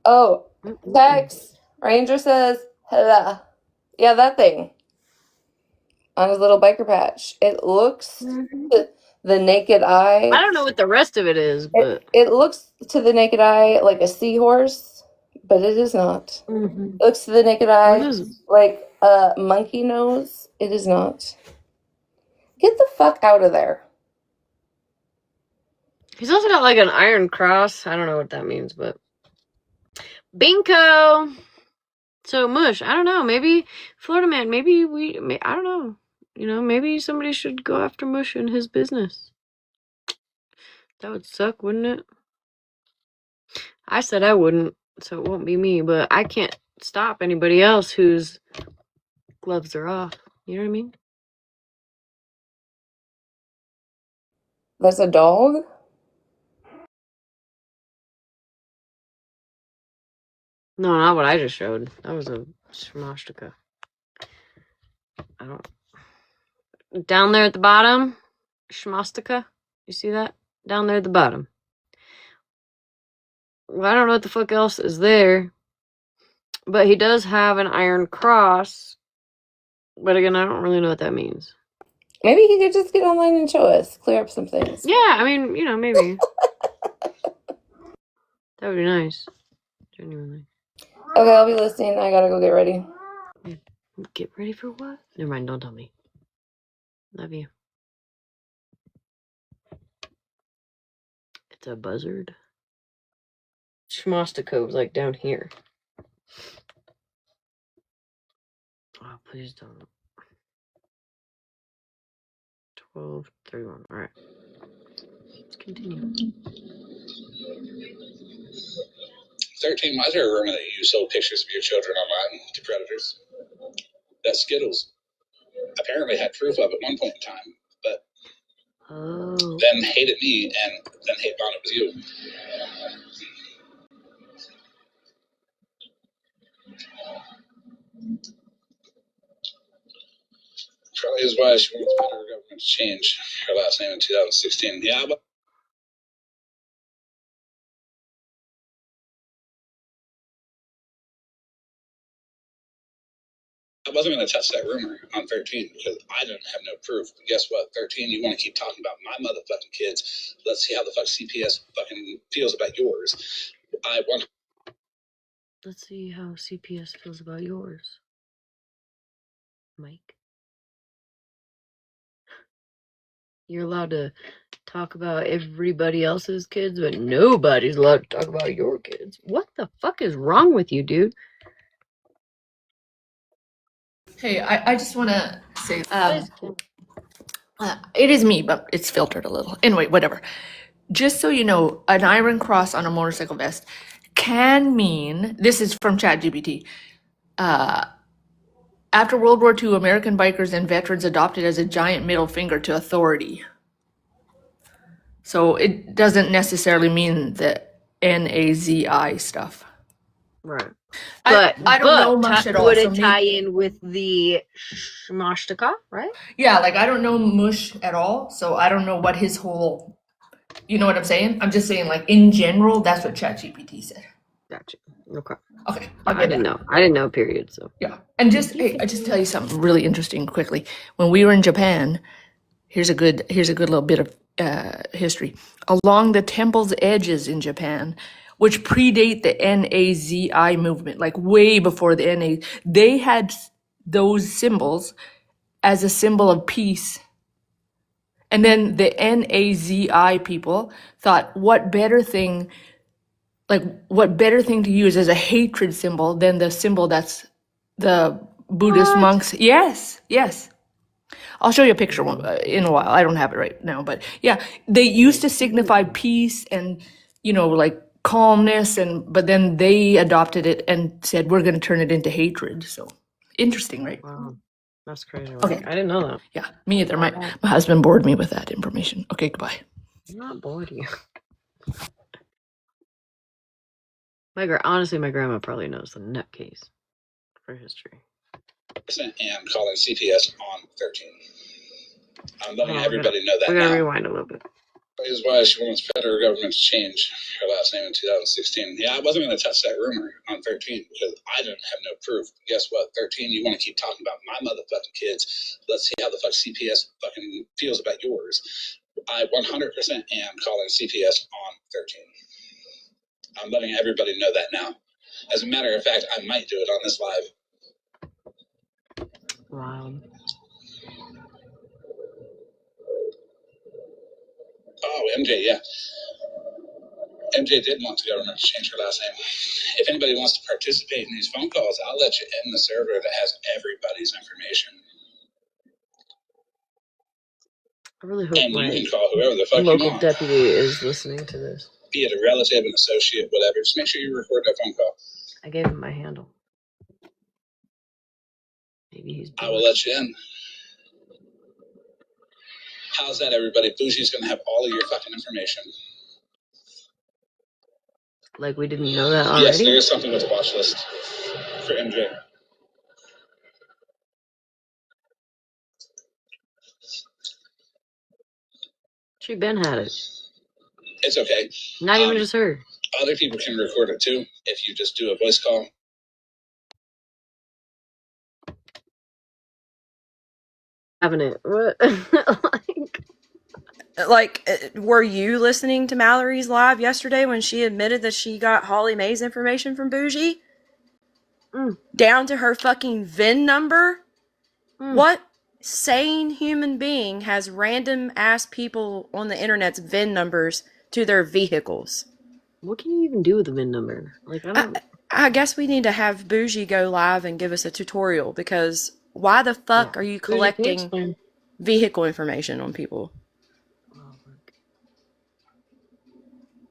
Oh, text. Ranger says, hello. Yeah, that thing. On his little biker patch. It looks to the naked eye. I don't know what the rest of it is, but It looks to the naked eye like a seahorse, but it is not. It looks to the naked eye like a monkey nose. It is not. Get the fuck out of there. he's also got like an iron cross. I don't know what that means, but Binko. So Mush, I don't know. Maybe Florida man. Maybe I don't know. Maybe somebody should go after Mush and his business. That would suck, wouldn't it? I said I wouldn't, so it won't be me. But I can't stop anybody else whose gloves are off. You know what I mean? That's a dog? No, not what I just showed. That was a Shmashtika. I don't. Down there at the bottom, Shmastika. You see that? Down there at the bottom. Well, I don't know what the fuck else is there. But he does have an iron cross. But again, I don't really know what that means. Maybe he could just get online and show us. Clear up some things. Yeah, I mean, maybe. That would be nice. Genuinely. Okay, I'll be listening. I gotta go get ready. Yeah. Get ready for what? Never mind, don't tell me. Love you. It's a buzzard. Schmostakove's like down here. Oh, please don't. 12:31. All right. Let's continue. 13, why is there a rumor that you sold pictures of your children online to predators? That Skittles apparently had proof of at one point in time, but then hated me and then hate bonded with you. Probably is why she wants the federal government to change her last name in 2016. Yeah, but I wasn't going to touch that rumor on 13 because I didn't have no proof. But guess what? 13, you want to keep talking about my motherfucking kids. Let's see how the fuck CPS fucking feels about yours. Let's see how CPS feels about yours, Mike. You're allowed to talk about everybody else's kids, but nobody's allowed to talk about your kids. What the fuck is wrong with you, dude? Hey, I just want to say, it is me, but it's filtered a little. Anyway, whatever. Just so you know, an iron cross on a motorcycle vest can mean, this is from ChatGPT, after World War II, American bikers and veterans adopted as a giant middle finger to authority. So it doesn't necessarily mean the NAZI stuff. Right. I don't know much at all. Would so it tie in with the Shmoshtaka, right? Yeah, like I don't know Mush at all, so I don't know what his whole, you know what I'm saying? I'm just saying, like in general, that's what ChatGPT said. Gotcha. Okay. Okay. I didn't know. I didn't know. Period. So Yeah, and just hey, I just tell you something really interesting quickly. When we were in Japan, here's a good little bit of history. Along the temple's edges in Japan, which predate the NAZI movement, like way before the NA, they had those symbols as a symbol of peace. And then the NAZI people thought, what better thing to use as a hatred symbol than the symbol that's the Buddhist monks? Yes. I'll show you a picture in a while. I don't have it right now, but yeah, they used to signify peace and, like calmness, but then they adopted it and said, we're going to turn it into hatred. So interesting, right? wow, that's crazy. Okay. I didn't know that. Yeah, me either. My husband bored me with that information. Okay, goodbye. I'm not bored you. Honestly, my grandma probably knows the nutcase for history. And calling CPS on 13. I'm letting everybody know that we're gonna now. rewind a little bit. That is why she wants the federal government to change her last name in 2016. Yeah, I wasn't going to touch that rumor on 13 because I didn't have no proof. But guess what? 13, you want to keep talking about my motherfucking kids. Let's see how the fuck CPS fucking feels about yours. I 100% am calling CPS on 13. I'm letting everybody know that now. As a matter of fact, I might do it on this live. Wow. Oh, MJ, yeah. MJ did want the government to change her last name. If anybody wants to participate in these phone calls, I'll let you in the server that has everybody's information. I really hope and my you can call whoever the fuck local you want. deputy is listening to this. Be it a relative, an associate, whatever. Just make sure you record that phone call. I gave him my handle. Maybe he's bored. I will let you in. How's that, everybody? Bougie's going to have all of your fucking information. Like we didn't know that already? Yes, there is something with the watch list for MJ. She been had it. It's okay. Not even just her. Other people can record it too if you just do a voice call. Having it. What? Were you listening to Mallory's live yesterday when she admitted that she got Holly Mae's information from Bougie? down to her fucking VIN number. What sane human being has random ass people on the internet's VIN numbers to their vehicles? What can you even do with the VIN number? Like, I don't. I guess we need to have Bougie go live and give us a tutorial, because why the fuck are you Bougie, can you collecting explain? vehicle information on people?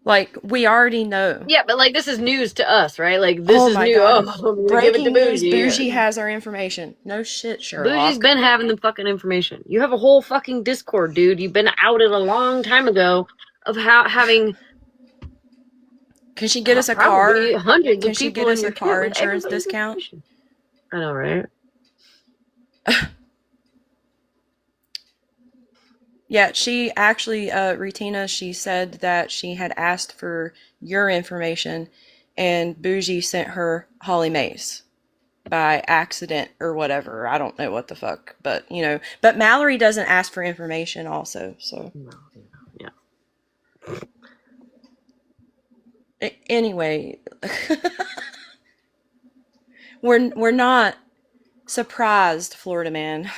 Like, we already know. Yeah, but like this is news to us, right? Like this is my new. God. Oh, I'm gonna give it to Breaking news, Bougie. Bougie has our information. No shit, Sherlock. Bougie's been having the fucking information. You have a whole fucking Discord, dude. You've been outed a long time ago of having. Can she get us a probably car? hundreds Can of she people get in us your a chat car with insurance everybody's discount? information. I know, right? Yeah, she actually, Retina, she said that she had asked for your information, and Bougie sent her Holly Mace by accident or whatever. I don't know what the fuck, but you know. But Mallory doesn't ask for information, also. So Yeah. Anyway, we're not surprised, Florida man.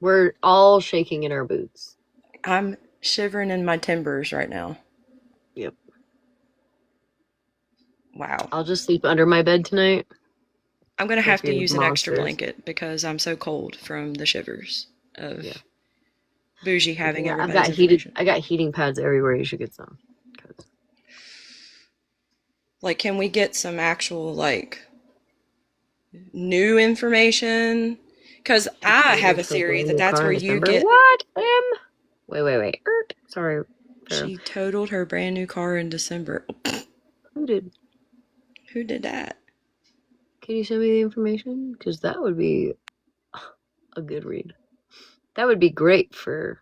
We're all shaking in our boots. I'm shivering in my timbers right now. Yep. Wow. I'll just sleep under my bed tonight. I'm gonna have to Freaking use an extra monsters. blanket because I'm so cold from the shivers of Bougie having Yeah, everybody's information. I got heating pads everywhere. You should get some. Like, can we get some actual, like, new information? Because I have a theory that that's where you get... What? Wait. Sorry. She totaled her brand new car in December. Who did? Who did that? Can you send me the information? Because that would be a good read. That would be great for,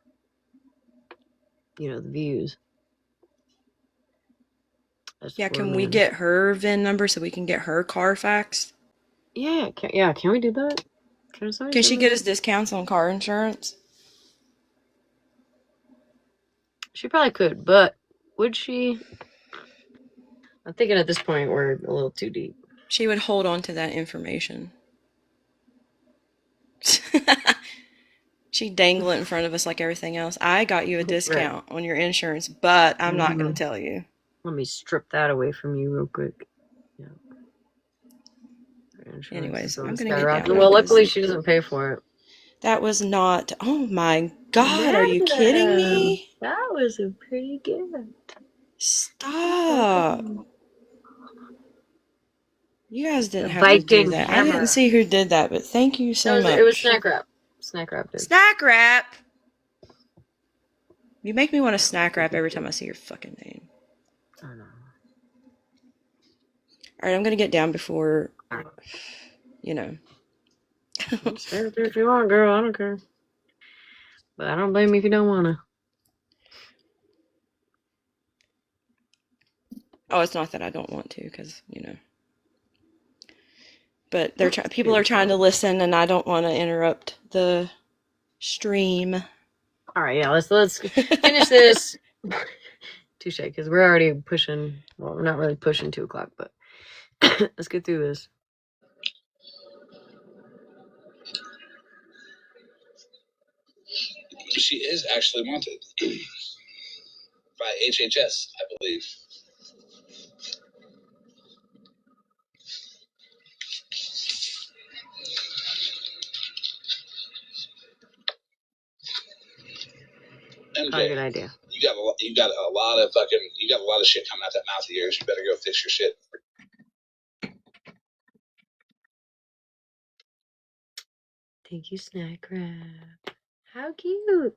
the views. Yeah, can we get her VIN number so we can get her Carfax? Yeah, can we do that? Can she get us discounts on car insurance? She probably could, but would she? I'm thinking at this point we're a little too deep. She would hold on to that information. She'd dangle it in front of us like everything else. I got you a discount on your insurance, but I'm not going to tell you. Let me strip that away from you real quick. Yeah. Anyways, I'm going to get down. Well, luckily she doesn't pay for it. That was not... Oh my God, are you kidding me? That was a pretty good. Stop. You guys didn't have to do that. I didn't see who did that, but thank you so much. It was Snack Wrap. Snack Wrap did. Snack Wrap! You make me want to snack wrap every time I see your fucking name. I know. Alright, I'm gonna get down before, Stay if you want, girl. I don't care. But I don't blame you if you don't want to. Oh, it's not that I don't want to, because, But people are trying to listen, and I don't want to interrupt the stream. All right, yeah, let's finish this. Touche, because we're already pushing. Well, we're not really pushing 2 o'clock, but let's get through this. She is actually wanted by HHS, I believe. MJ, good idea. You got a lot of shit coming out that mouth of yours. You better go fix your shit. Thank you, Snack Wrap. How cute.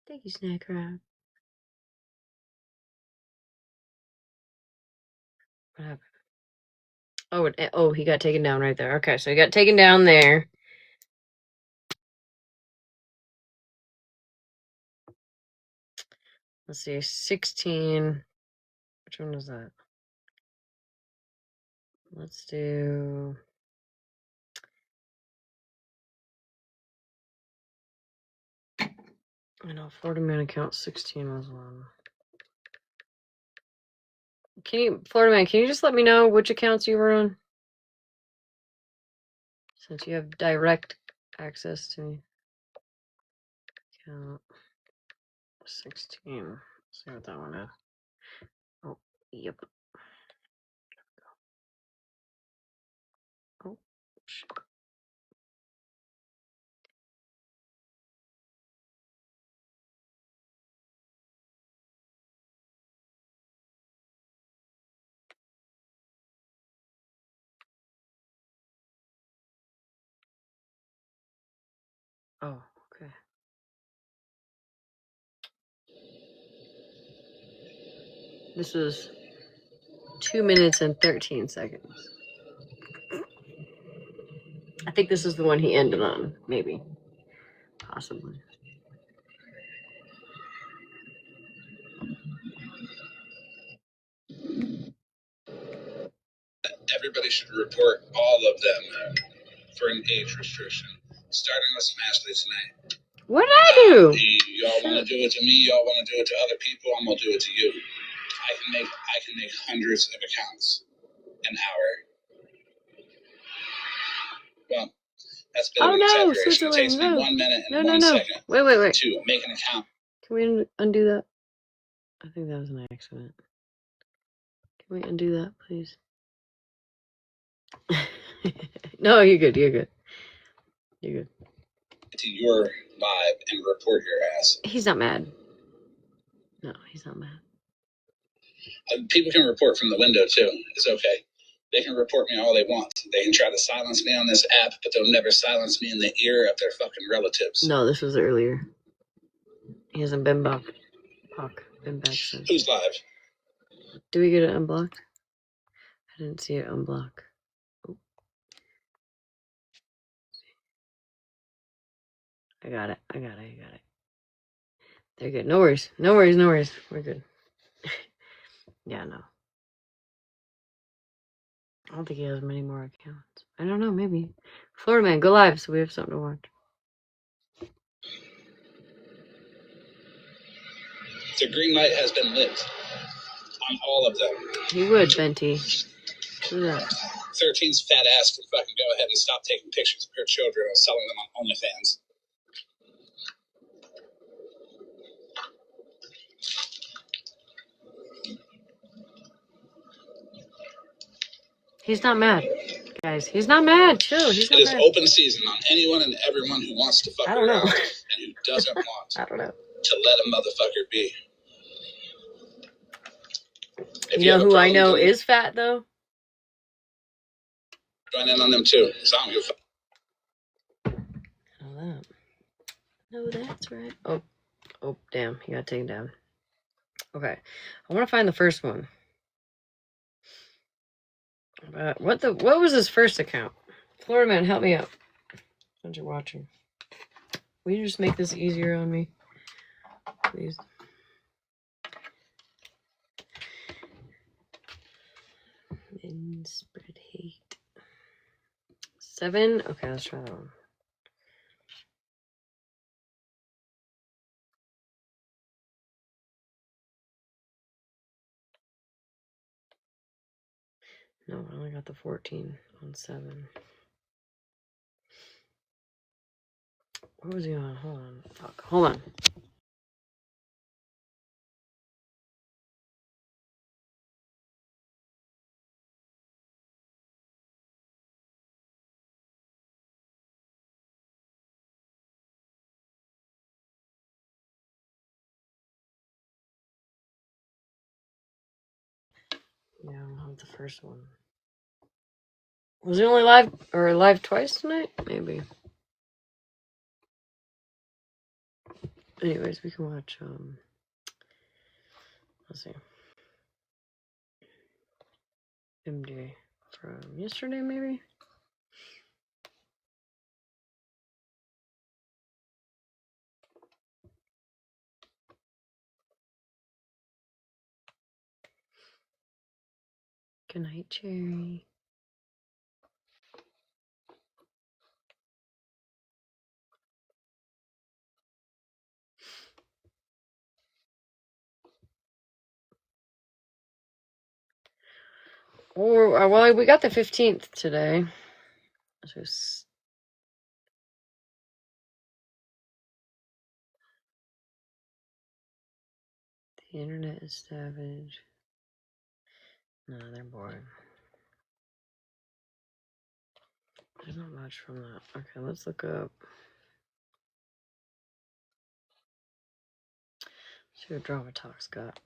Thank you, Snack Wrap. What happened? Oh, he got taken down right there. Okay, so he got taken down there. Let's see, 16. Which one was that? Let's do... I know, Florida Man account 16 was one. Florida Man, can you just let me know which accounts you were on? Since you have direct access to me. Count 16. Let's see what that one is. Oh, yep. Oh, shit. Oh, okay. This was 2 minutes and 13 seconds. I think this is the one he ended on, maybe. Possibly. Everybody should report all of them for an age restriction, starting with Smashley tonight. What did I do? Y'all want to do it to me? Y'all want to do it to other people? I'm gonna do it to you. I can make hundreds of accounts an hour. Well, that's a bit of an exaggeration. It takes me 1 minute and 1 second Wait. to make an account. Can we undo that? I think that was an accident. Can we undo that, please? No, you're good. You're good. You're good. To your live and report your ass. He's not mad. No, he's not mad. People can report from the window too. It's okay. They can report me all they want. They can try to silence me on this app, but they'll never silence me in the ear of their fucking relatives. No, this was earlier. He hasn't been back. Been back since. Who's live? Do we get it unblocked? I didn't see it unblock. Oh. I got it. They're good. No worries. We're good. Yeah, no. I don't think he has many more accounts. I don't know, maybe. Florida Man, go live so we have something to watch. The green light has been lit on all of them. He would, Venti. Do that. 13's fat ass can fucking go ahead and stop taking pictures of her children and selling them on OnlyFans. He's not mad. Guys, he's not mad. Chill. He's not It is mad. open season on anyone and everyone who wants to fuck I don't know. around and who doesn't want I don't know. to let a motherfucker be. If You know have a who I problem, know then is fat, though? join in on them too. So I don't give a fuck. Oh, that. No, that's right. Oh, damn. He got taken down. Okay. I want to find the first one. What was his first account? Florida Man, help me out. Since you're watching. Will you just make this easier on me? Please. And spread hate. 7? Okay, let's try that one. No, I only got the 14 on 7. What was he on? Hold on. Fuck. Hold on. Yeah, I don't have the first one. Was he only live twice tonight? Maybe. Anyways, we can watch let's see. MJ from yesterday, maybe? Good night, Cherry. Or well, we got the 15th today. So The internet is savage. No, they're boring. There's not much from that. Okay, let's look up. See what Drama Talk's got.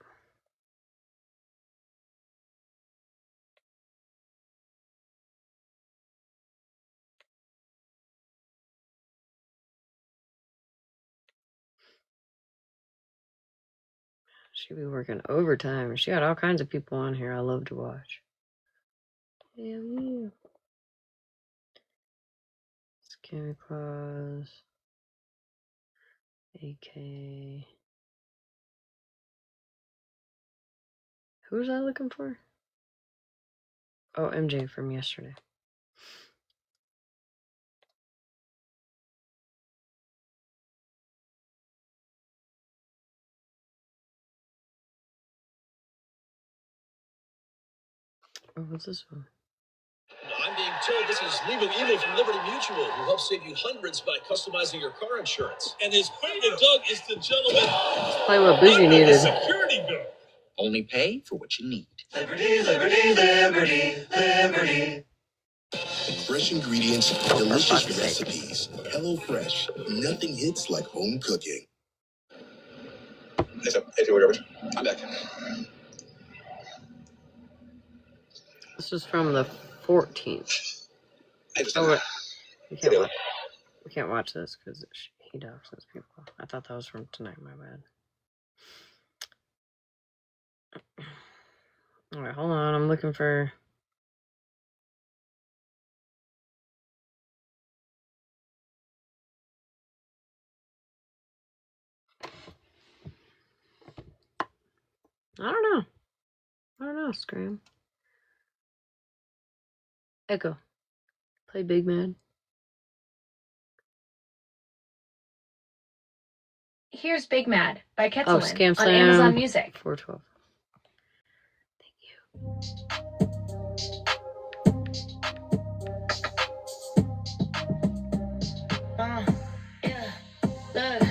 She be working overtime. She got all kinds of people on here I love to watch. Damn you. Scammy Claus. AK. Who was I looking for? Oh, MJ from yesterday. Oh, what's this one? I'm being told this is Legal Evil from Liberty Mutual, who helps save you hundreds by customizing your car insurance. And his partner, Doug, is the gentleman. Play what Bougie needed. Security guard. Only pay for what you need. Liberty, liberty, liberty, liberty. Fresh ingredients, delicious recipes. Hello Fresh. Nothing hits like home cooking. I'm back. This is from the 14th. Oh, wait. We can't watch this because he doxes people. I thought that was from tonight. My bad. All right, hold on. I'm looking for. I don't know, Scram. Echo. Play Big Mad. Here's Big Mad by Oh, Ketselin Scamslam. on Amazon Music. 412. Yeah, look.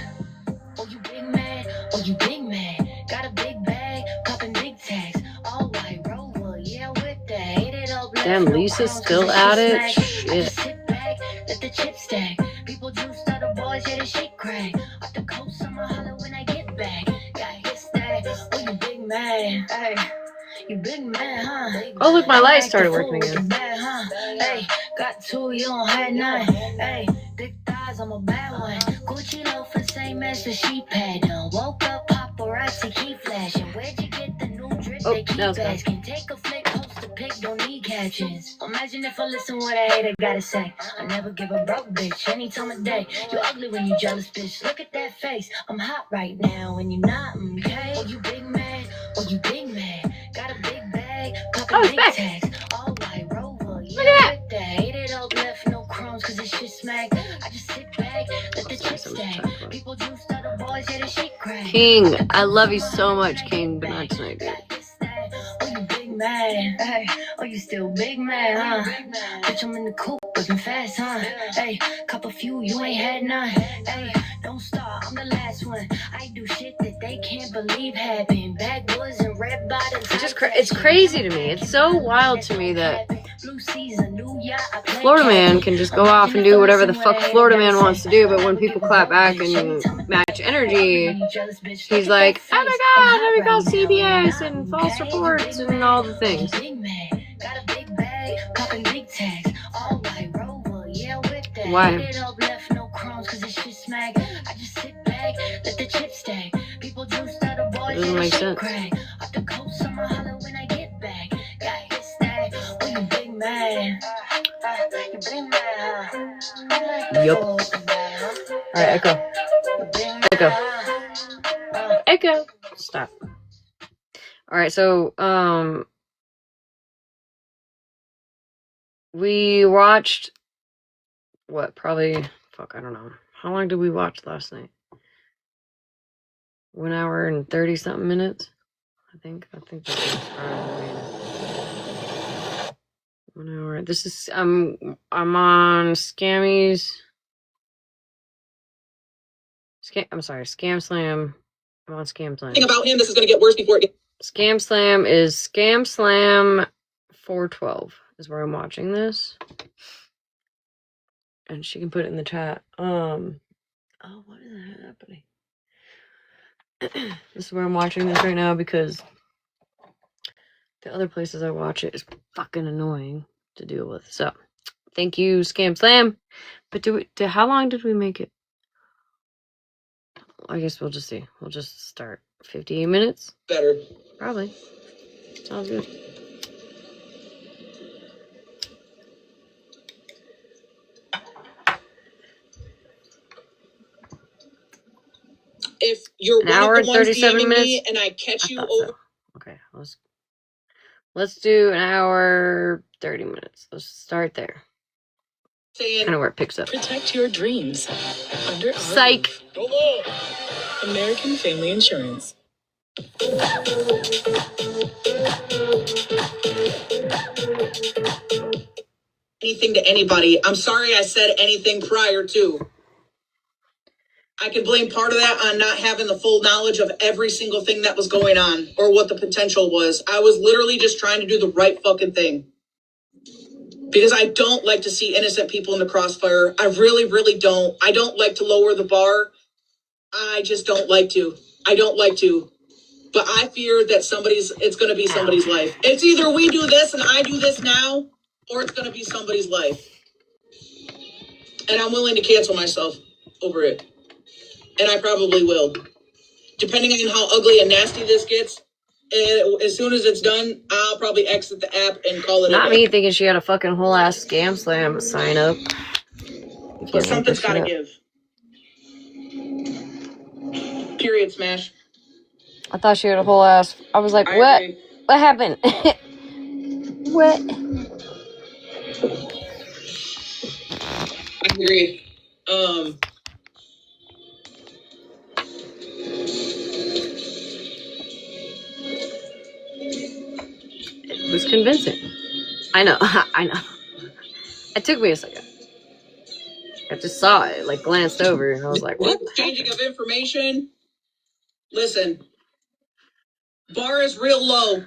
Oh, you big man. Oh, you big man. Got a big bag, popping big tags. All white Rover, yeah, with that. Hit it up. Damn, Lisa's still at it? Shit. Sit back, let the chips stack. People juice other boys, yeah, the shit crack. Off the coast, I'ma holler when I get back. Got his stack. Oh, you big man. Hey. You big man, huh? Oh, look, my light started working again. Hey, got two, you don't have none. Hey, thick thighs, I'm a bad one. Gucci loafers, same as the sheep had. Woke up, paparazzi keep flashing. Where'd you get the new drip? They keep asking. Take a flick, post a pic, don't need captions. Imagine if I listen what a hater gotta say. I never give a broke bitch any time of day. You ugly when you jealous, bitch. Look at that face. I'm hot right now, and you not, okay? Oh, you big man. Oh, you big man. Got a big bag, popping big tags. All white Rover, yeah, with that. Hate it up, left no crumbs, cause this shit smack. I just sit back, let the chips stack. People juice other boys, yeah, the shit crack. King, I love you so much, King, but not tonight, dude. Oh, you big man. Hey, oh, you still big man, huh? Bitch, I'm in the coop, looking fast, huh? Hey, cup a few, you ain't had none. Hey, don't start, I'm the last one. I do shit that they can't believe happened. Backwoods and red bottoms. It's crazy to me. It's so wild to me that Florida Man can just go off and do whatever the fuck Florida Man wants to do, but when people clap back and match energy, he's like, oh my god, let me call CBS and false reports and all the things. Why? It doesn't make sense. Yup. Alright, Echo. Echo. Stop. Alright, so, we watched, what, probably, fuck, I don't know. How long did we watch last night? 1 hour and 30 something minutes? I think that was 1 hour. This is, I'm on Scamslam I'm on Scamslam. Thing about him, this is going to get worse before it gets. Scamslam is Scamslam 412 is where I'm watching this. And she can put it in the chat. Oh, what is happening? This is where I'm watching this right now because the other places I watch it is fucking annoying to deal with. So, thank you, Scamslam. But how long did we make it? I guess we'll just see. We'll just start. 58 minutes? Better. Probably. Sounds good. If you're An one hour of and the ones 37 DMing minutes? me and I catch you thought over. so. Okay, let's do an hour 30 minutes. Let's start there. Saying, Kind of where it picks up. Protect your dreams under our Psych. roof. American Family Insurance. Anything to anybody. I'm sorry I said anything prior to. I can blame part of that on not having the full knowledge of every single thing that was going on or what the potential was. I was literally just trying to do the right fucking thing. Because I don't like to see innocent people in the crossfire. I really, really don't. I don't like to lower the bar. I just don't like to. I don't like to. But I fear that it's going to be somebody's life. It's either we do this and I do this now, or it's going to be somebody's life. And I'm willing to cancel myself over it. And I probably will. Depending on how ugly and nasty this gets, as soon as it's done, I'll probably exit the app and call it Not a day. me thinking she had a fucking whole ass Scamslam sign up. But something's got to give. Period, Smash. I thought she had a whole ass. I was like, what? Agree. What happened? What? I agree. It was convincing. I know. I know. It took me a second. I just saw it, like glanced over, and I was like, what? Exchanging of information. Listen, bar is real low.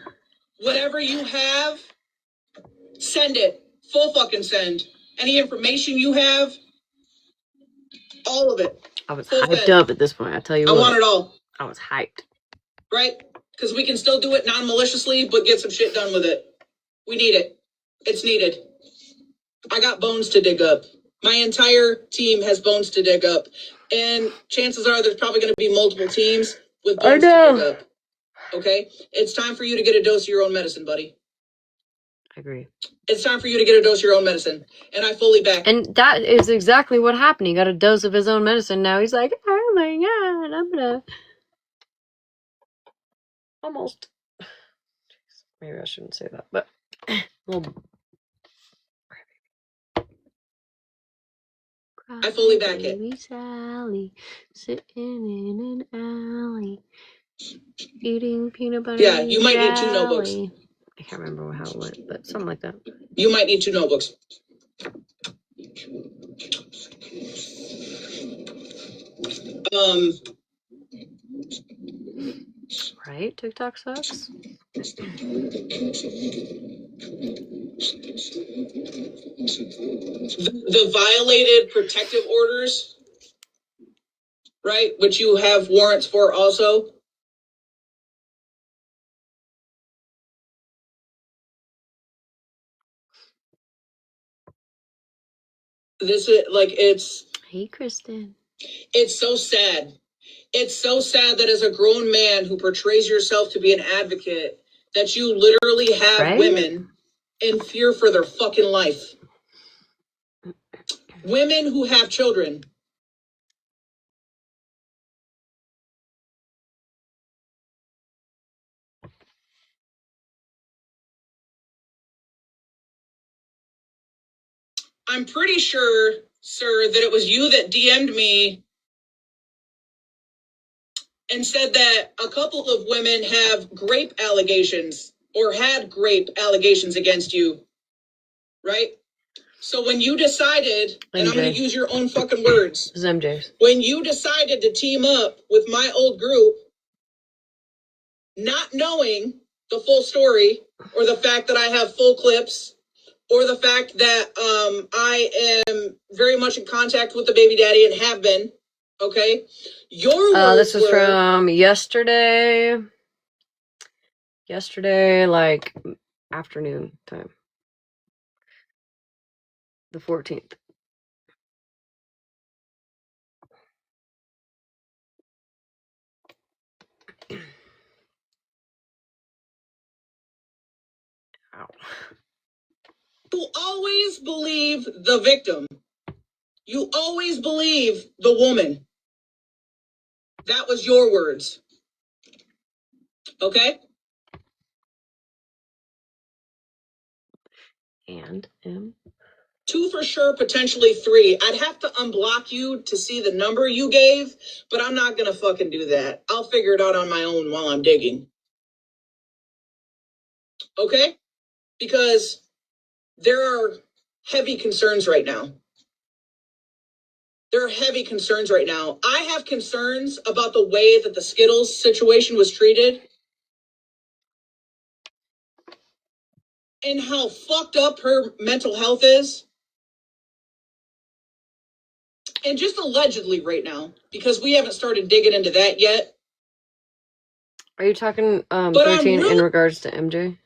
Whatever you have, send it. Full fucking send. Any information you have, all of it. I was Full hyped send. up at this point. I tell you what. I want it all. I was hyped. Right? Because we can still do it non-maliciously, but get some shit done with it. We need it. It's needed. I got bones to dig up. My entire team has bones to dig up. And chances are there's probably going to be multiple teams with bones to dig up. Okay? It's time for you to get a dose of your own medicine, buddy. I agree. It's time for you to get a dose of your own medicine. And I fully back. And that is exactly what happened. He got a dose of his own medicine. Now he's like, oh my god, I'm gonna... Almost. Maybe I shouldn't say that, but... Little... I fully back it. Baby Sally, sitting in an alley, eating peanut butter. Yeah, you might need 2 notebooks. I can't remember how it went, but something like that. You might need 2 notebooks. Right? TikTok sucks. The violated protective orders, right? Which you have warrants for also. This is like, Hey, Kristen. It's so sad. It's so sad that as a grown man who portrays yourself to be an advocate, that you literally have women in fear for their fucking life. Women who have children. I'm pretty sure, sir, that it was you that DM'd me and said that a couple of women have grape allegations or had grape allegations against you, right? So when you decided, and I'm going to use your own fucking words. This is MJ's. When you decided to team up with my old group, not knowing the full story or the fact that I have full clips or the fact that I am very much in contact with the baby daddy and have been. Okay, your words This was were from yesterday. Yesterday, like afternoon time. The 14th. Ow. You always believe the victim. You always believe the woman. That was your words. Okay? And 2 for sure, potentially 3. I'd have to unblock you to see the number you gave, but I'm not gonna fucking do that. I'll figure it out on my own while I'm digging. Okay? Because there are heavy concerns right now. There are heavy concerns right now. I have concerns about the way that the Skittles situation was treated and how fucked up her mental health is. And just allegedly right now, because we haven't started digging into that yet. Are you talking 13 really in regards to MJ?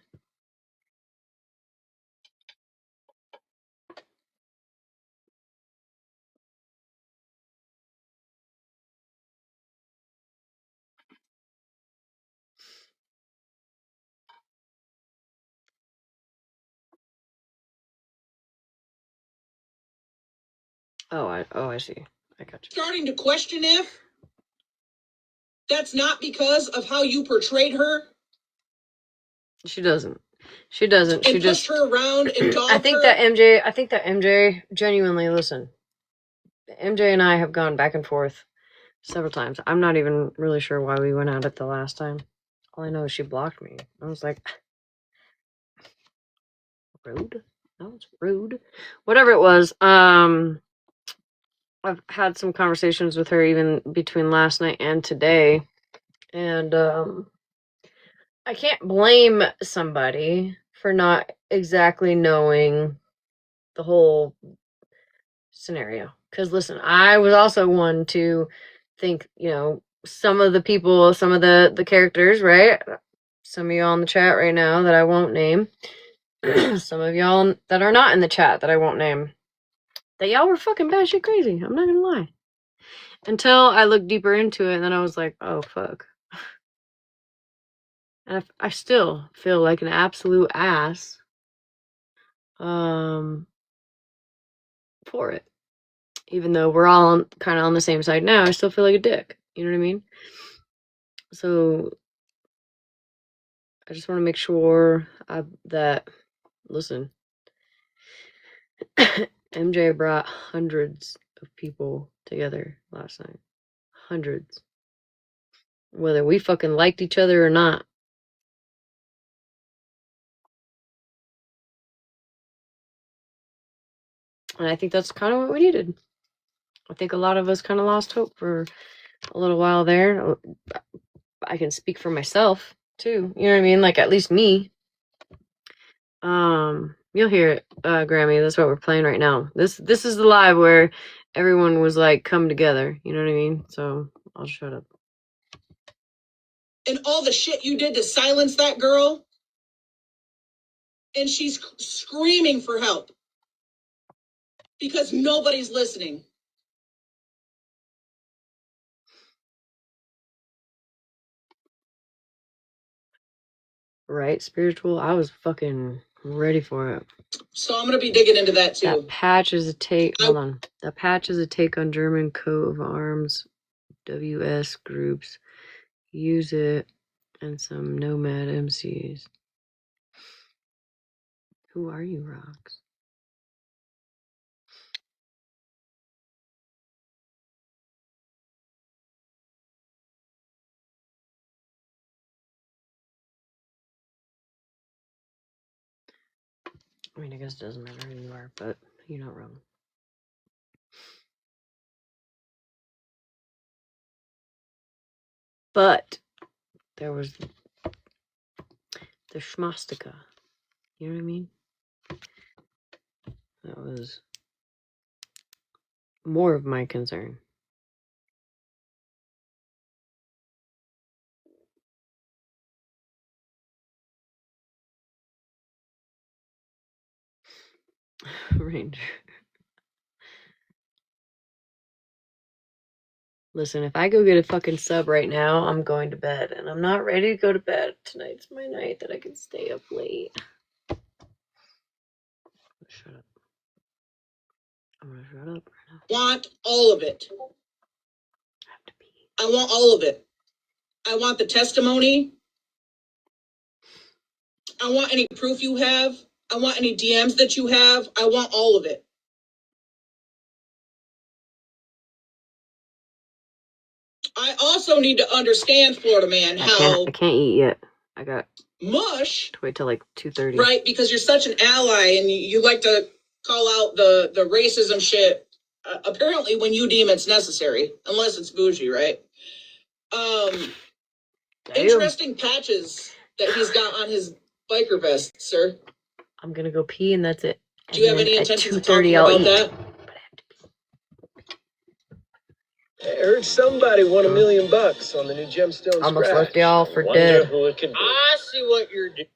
Oh, I see. I got you. Starting to question if that's not because of how you portrayed her. She doesn't. She doesn't. She And just pushed her around and dogged I think her. that MJ genuinely, listen. MJ and I have gone back and forth several times. I'm not even really sure why we went at it the last time. All I know is she blocked me. I was like, rude? That was rude. Whatever it was, I've had some conversations with her even between last night and today. And I can't blame somebody for not exactly knowing the whole scenario. Because listen, I was also one to think, some of the people, some of the characters, right? Some of y'all in the chat right now that I won't name. Some of y'all that are not in the chat that I won't name. That y'all were fucking batshit crazy. I'm not gonna lie. Until I looked deeper into it, and then I was like, oh, fuck. And I still feel like an absolute ass for it. Even though we're all kind of on the same side now, I still feel like a dick. You know what I mean? So I just want to make sure that, listen, MJ brought hundreds of people together last night. Hundreds. Whether we fucking liked each other or not. And I think that's kind of what we needed. I think a lot of us kind of lost hope for a little while there. I can speak for myself too. You know what I mean? Like, at least me. You'll hear it, Grammy. That's what we're playing right now. This is the live where everyone was like come together. You know what I mean? So I'll shut up. And all the shit you did to silence that girl. And she's screaming for help. Because nobody's listening. Right, spiritual. I was fucking ready for it. So I'm gonna be digging into that too. That patch is a take. Hold on. That patch is a take on German coat of arms, WS groups. Use it, and some nomad MCs. Who are you, Rox? I mean, I guess it doesn't matter who you are, but you're not wrong. But there was The schmostica. You know what I mean? That was more of my concern. Ranger. Listen, if I go get a fucking sub right now, I'm going to bed. And I'm not ready to go to bed. Tonight's my night that I can stay up late. Shut up. I'm gonna shut up right now. Want all of it. I want all of it. I want the testimony. I want any proof you have. I want any DMs that you have. I want all of it. I also need to understand, Florida man, how I can't eat yet. I got mush. to wait till like 2:30. Right, because you're such an ally and you like to call out the racism shit. Apparently, when you deem it's necessary, unless it's bougie, right? Interesting patches that he's got on his biker vest, sir. I'm gonna go pee and that's it. Do you have any intentions of talking about that? I heard somebody won $1 million on the new gemstone Almost scratch. left y'all for Wonder dead. who it could be. I see what you're doing.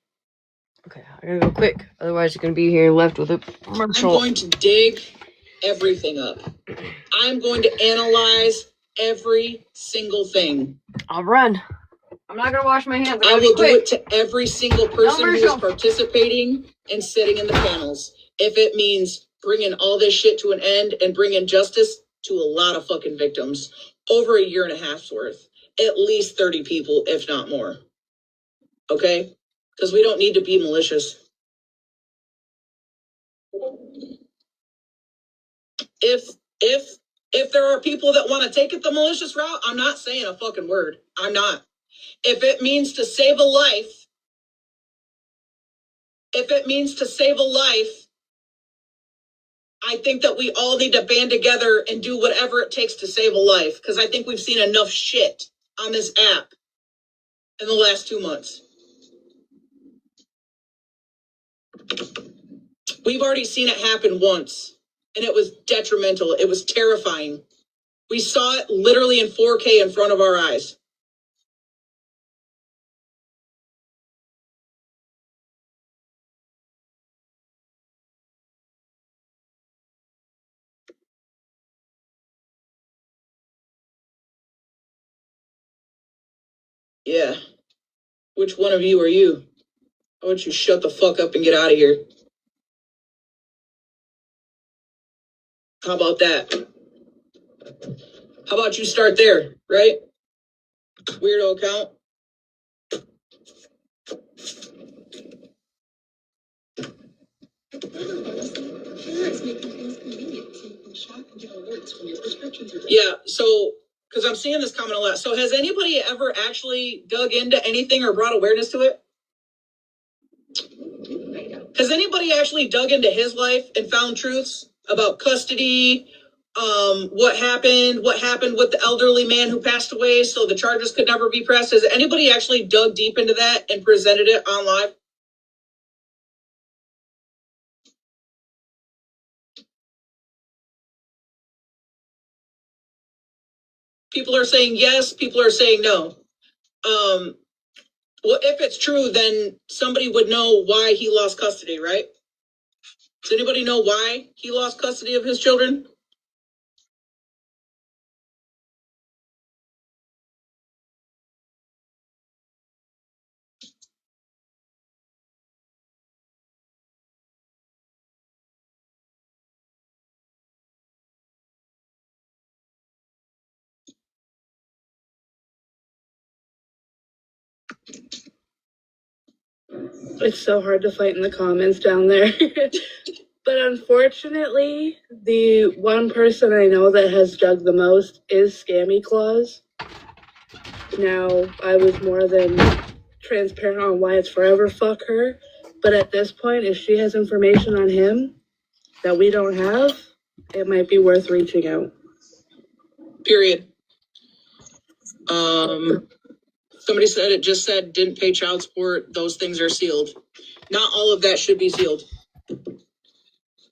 Okay, I gotta go quick. Otherwise, you're gonna be here left with a commercial. I'm going to dig everything up. I'm going to analyze every single thing. I'll run. I'm not gonna wash my hands. I will do it to every single person who is participating and sitting in the panels. If it means bringing all this shit to an end and bringing justice to a lot of fucking victims, over 1.5 years worth, at least 30 people, if not more. Okay? Because we don't need to be malicious. If there are people that want to take it the malicious route, I'm not saying a fucking word. I'm not. If it means to save a life, I think that we all need to band together and do whatever it takes to save a life. Because I think we've seen enough shit on this app in the last 2 months. We've already seen it happen once, and it was detrimental. It was terrifying. We saw it literally in 4K in front of our eyes. Yeah. Which one of you are you? Why don't you shut the fuck up and get out of here? How about that? How about you start there, right? Weirdo account. Yeah, so, because I'm seeing this comment a lot. So has anybody ever actually dug into anything or brought awareness to it? Has anybody actually dug into his life and found truths about custody, what happened with the elderly man who passed away so the charges could never be pressed? Has anybody actually dug deep into that and presented it on live? People are saying yes, people are saying no. Well, if it's true, then somebody would know why he lost custody, right? Does anybody know why he lost custody of his children? It's so hard to fight in the comments down there. But unfortunately, the one person I know that has dug the most is Scammy Claus. Now, I was more than transparent on why it's forever fuck her. But at this point, if she has information on him that we don't have, it might be worth reaching out. Period. Somebody said it just said didn't pay child support. Those things are sealed. Not all of that should be sealed.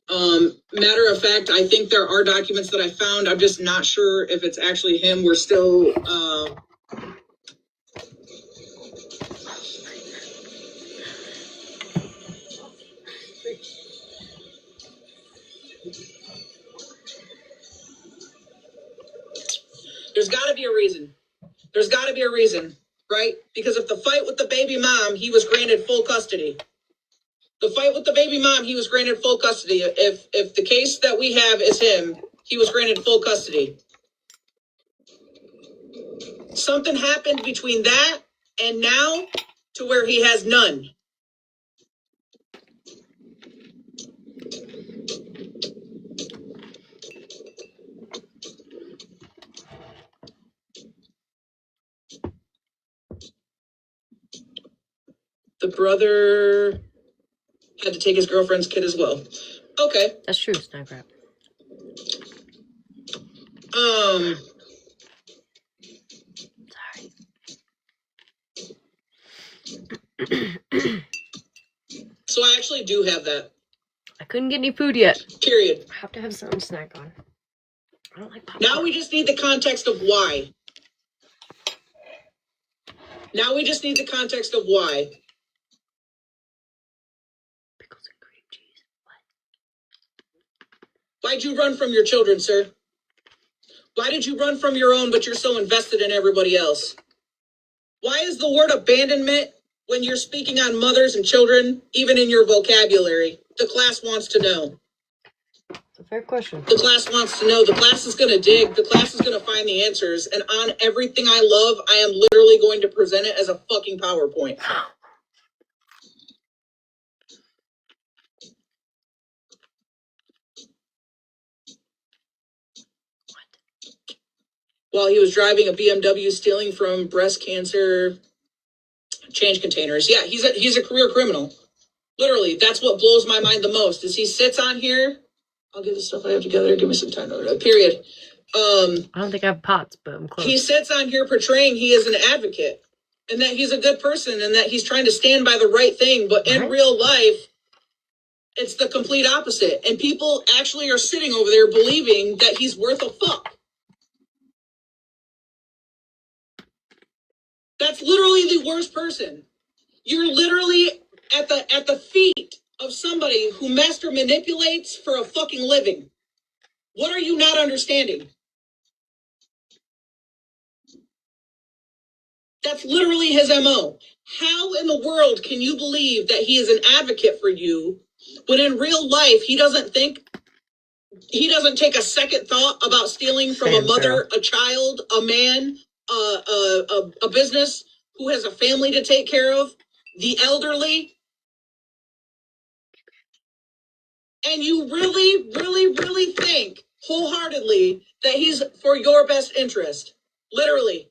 Matter of fact, I think there are documents that I found. I'm just not sure if it's actually him. We're still, there's gotta be a reason. There's gotta be a reason, right? Because if the fight with the baby mom, he was granted full custody. The fight with the baby mom, he was granted full custody. If the case that we have is him, he was granted full custody. Something happened between that and now to where he has none. The brother had to take his girlfriend's kid as well. Okay. That's true, Snipe Rap. So I actually do have that. I couldn't get any food yet. Period. I have to have something to snack on. I don't like popcorn. Now we just need the context of why. Now we just need the context of why. Pickles and cream cheese. What? Why'd you run from your children, sir? Why did you run from your own, but you're so invested in everybody else? Why is the word abandonment when you're speaking on mothers and children, even in your vocabulary? The class wants to know. It's a fair question. The class wants to know. The class is going to dig. The class is going to find the answers. And on everything I love, I am literally going to present it as a fucking PowerPoint. While he was driving a BMW stealing from breast cancer change containers. Yeah, he's a career criminal. Literally, that's what blows my mind the most is he sits on here. I'll get the stuff I have together. Give me some time to period. I don't think I have pots, but I'm close. He sits on here portraying he is an advocate and that he's a good person and that he's trying to stand by the right thing. But in real life, it's the complete opposite. And people actually are sitting over there believing that he's worth a fuck. That's literally the worst person. You're literally at the feet of somebody who master manipulates for a fucking living. What are you not understanding? That's literally his MO. How in the world can you believe that he is an advocate for you when in real life he doesn't take a second thought about stealing from a mother, a child, a man, a business who has a family to take care of, the elderly? And you really, really, really think wholeheartedly that he's for your best interest. Literally.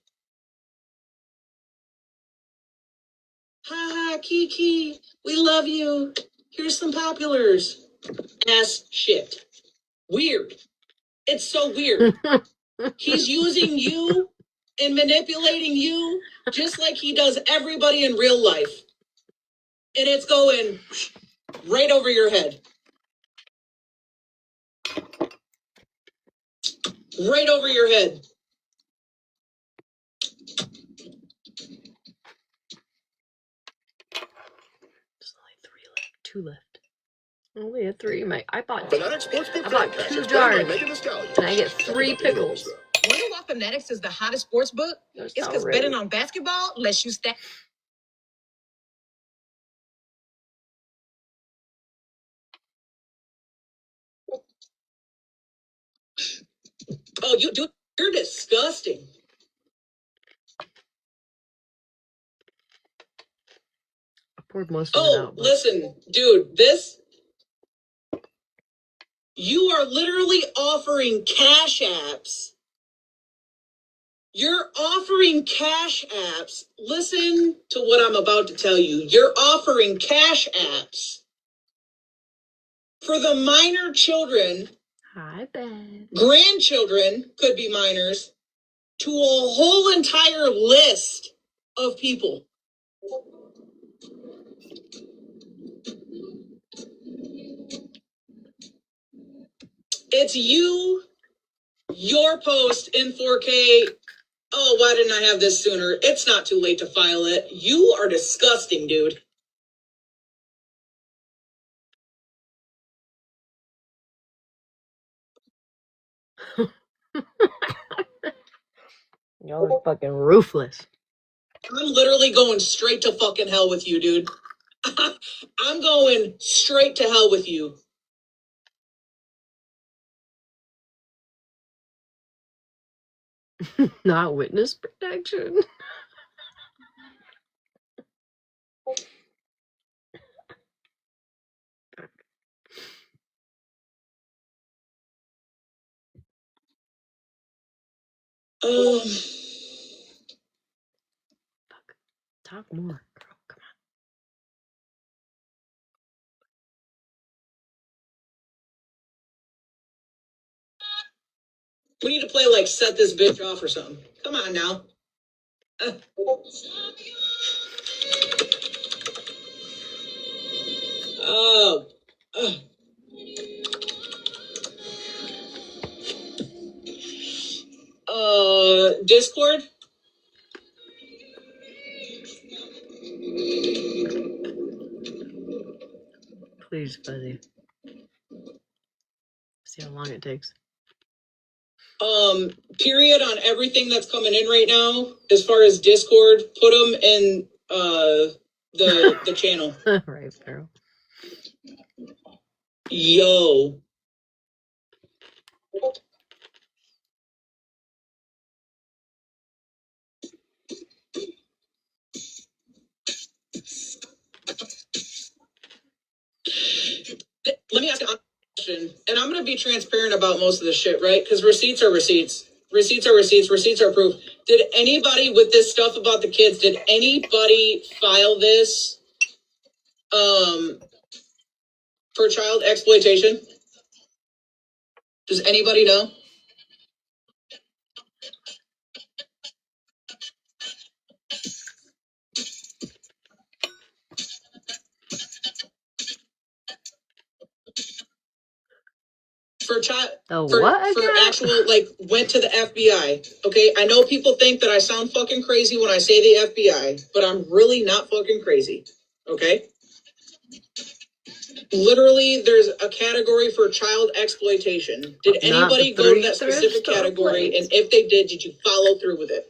Ha ha, Kiki, we love you. Here's some populars. Ass shit. Weird. It's so weird. He's using you and manipulating you just like he does everybody in real life. And it's going right over your head. Right over your head. There's only 3 left. 2 left. Only had 3. I bought Fanatic Sportsbook I bought 2 jars, and I get 3 pickles. Wonder why Fanatics is the hottest sports book? It's because betting on basketball lets you stack. Oh, you're disgusting. I poured most of it out. But... listen, dude, you are literally offering cash apps. You're offering cash apps. Listen to what I'm about to tell you. You're offering cash apps for the minor children. Hi, babe. Grandchildren could be minors to a whole entire list of people. It's you, your post in 4K. Oh, why didn't I have this sooner? It's not too late to file it. You are disgusting, dude. Y'all are fucking ruthless. I'm literally going straight to fucking hell with you, dude. I'm going straight to hell with you. Not witness protection. Um, Talk more, girl. Come we need to play like set this bitch off or something. Come on now. Oh. Discord? on. Please, Fuzzy. See how long it takes. Period on everything that's coming in right now. As far as Discord, put them in the channel. Right, Pharaoh. Yo. Let me ask you a question, and I'm gonna be transparent about most of this shit, right? Because receipts are receipts. Receipts are receipts. Receipts are proof. Did anybody with this stuff about the kids? Did anybody file this for child exploitation? Does anybody know? For child The for what for again? actual like went to the FBI. Okay, I know people think that I sound fucking crazy when I say the FBI, but I'm really not fucking crazy. Okay. Literally, there's a category for child exploitation. Did Not the anybody go to 3 that thrift specific store category? plates. And if they did you follow through with it?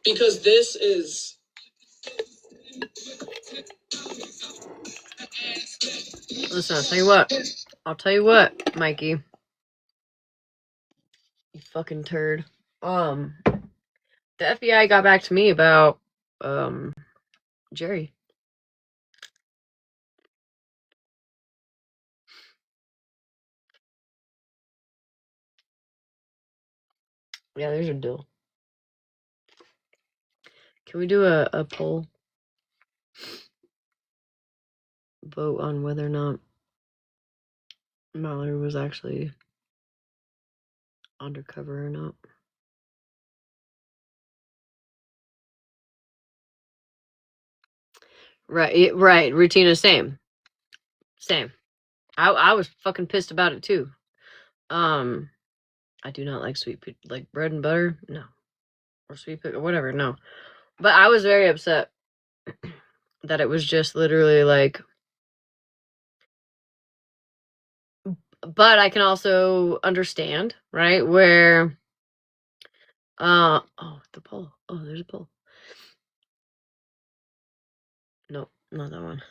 Because this is Listen, I'll tell you what, Mikey. You fucking turd. The FBI got back to me about Jerry. Yeah, there's a deal. Can we do a poll vote on whether or not Mallory was actually undercover or not? Right, right. Rutina, same. I was fucking pissed about it too. I do not like like bread and butter. No, or sweet or whatever. No, but I was very upset that it was just literally like. But I can also understand, right, where. The poll. Oh, there's a poll. No, not that one.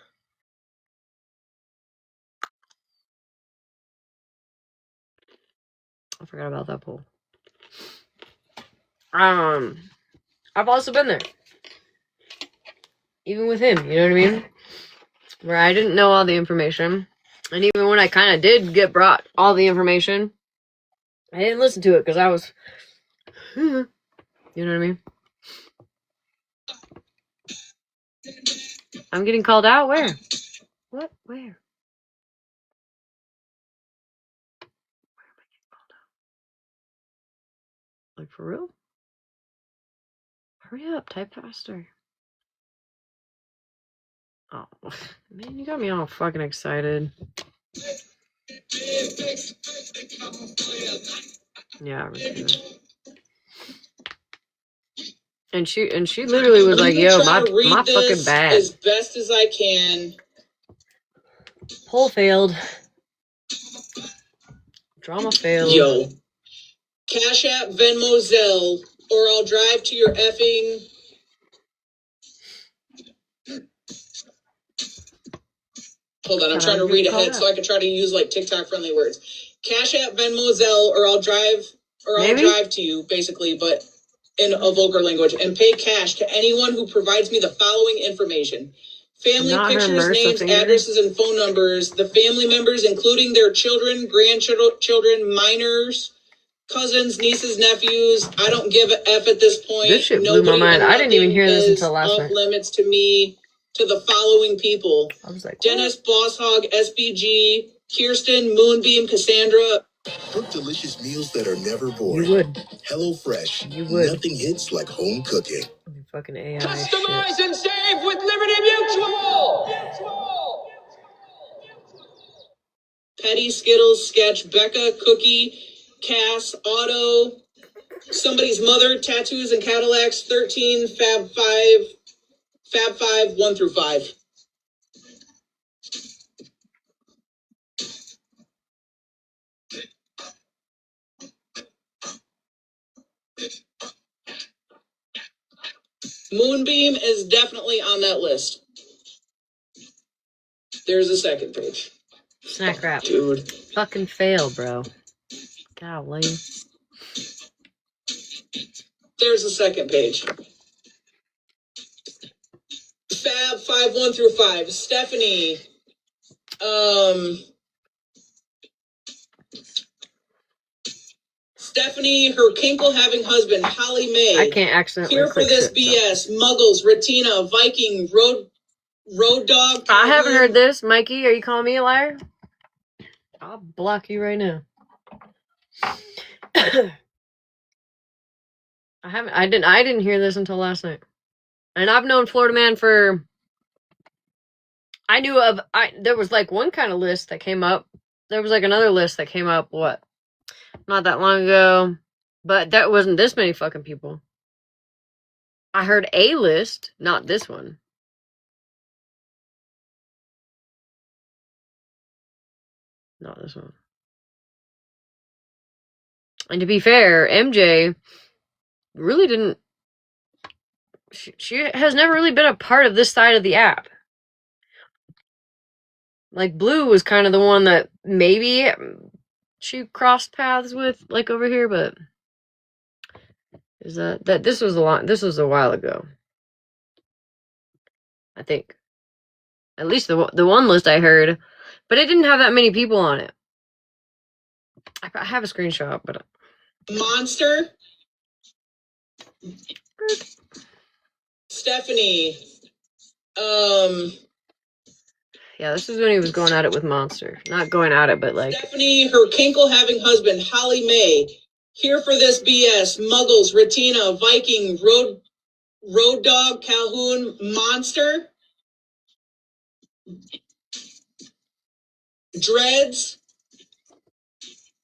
I forgot about that poll. I've also been there. Even with him, you know what I mean? Where I didn't know all the information. And even when I kind of did get brought all the information, I didn't listen to it because I was, you know what I mean? I'm getting called out? Where? What? Where? Like, for real? Hurry up, type faster. Oh, man, you got me all fucking excited. Yeah, I received it. And she literally was like, "Yo, my fucking bad." As best as I can. Poll failed. Drama failed. Yo. Cash App, Venmo, Zelle, or I'll drive to your effing... Hold on, I'm trying to read ahead so I can try to use like TikTok friendly words. Cash App, Venmo, Zelle, or I'll drive to you, basically, but in a vulgar language, and pay cash to anyone who provides me the following information. Family pictures, names, addresses, and phone numbers. The family members, including their children, grandchildren, minors, cousins, nieces, nephews. I don't give a F at this point. This shit blew my mind. I didn't even hear this until last night. Limits to me, to the following people. I was like, Dennis, Boss Hog, SBG, Kirsten, Moonbeam, Cassandra. Cook delicious meals that are never boring. You would. HelloFresh. You would. Nothing hits like home cooking. Fucking AI Customize shit. and save with Liberty Mutual! Petty, Skittles, Sketch, Becca, Cookie, Cass, Otto, somebody's mother, Tattoos and Cadillacs, 13, Fab 5, 1 through 5. Moonbeam is definitely on that list. There's a second page. Snack wrap. Dude. Fucking fail, bro. Golly. There's a second page. Fab 5, 1 through 5. Stephanie. Stephanie, her kinkle having husband, Holly Mae. I can't accidentally Here for this BS. Muggles, Ratina, Viking, Road Dog. I haven't heard this. Mikey, are you calling me a liar? I'll block you right now. I didn't hear this until last night. And I've known Florida Man for... there was like one kind of list that came up. There was like another list that came up, what? Not that long ago. But that wasn't this many fucking people. I heard a list, not this one. Not this one. And to be fair, MJ really didn't... She has never really been a part of this side of the app. Like, Blue was kind of the one that maybe she crossed paths with, like, over here, but... This was a while ago. I think. At least the one list I heard. But it didn't have that many people on it. I have a screenshot, but... Monster. Stephanie. Yeah, this is when he was going at it with Monster. Not going at it, but like... Stephanie, her kinkle having husband, Holly Mae. Here for this BS. Muggles, Ratina, Viking, Road Dog, Calhoun, Monster. Dreads.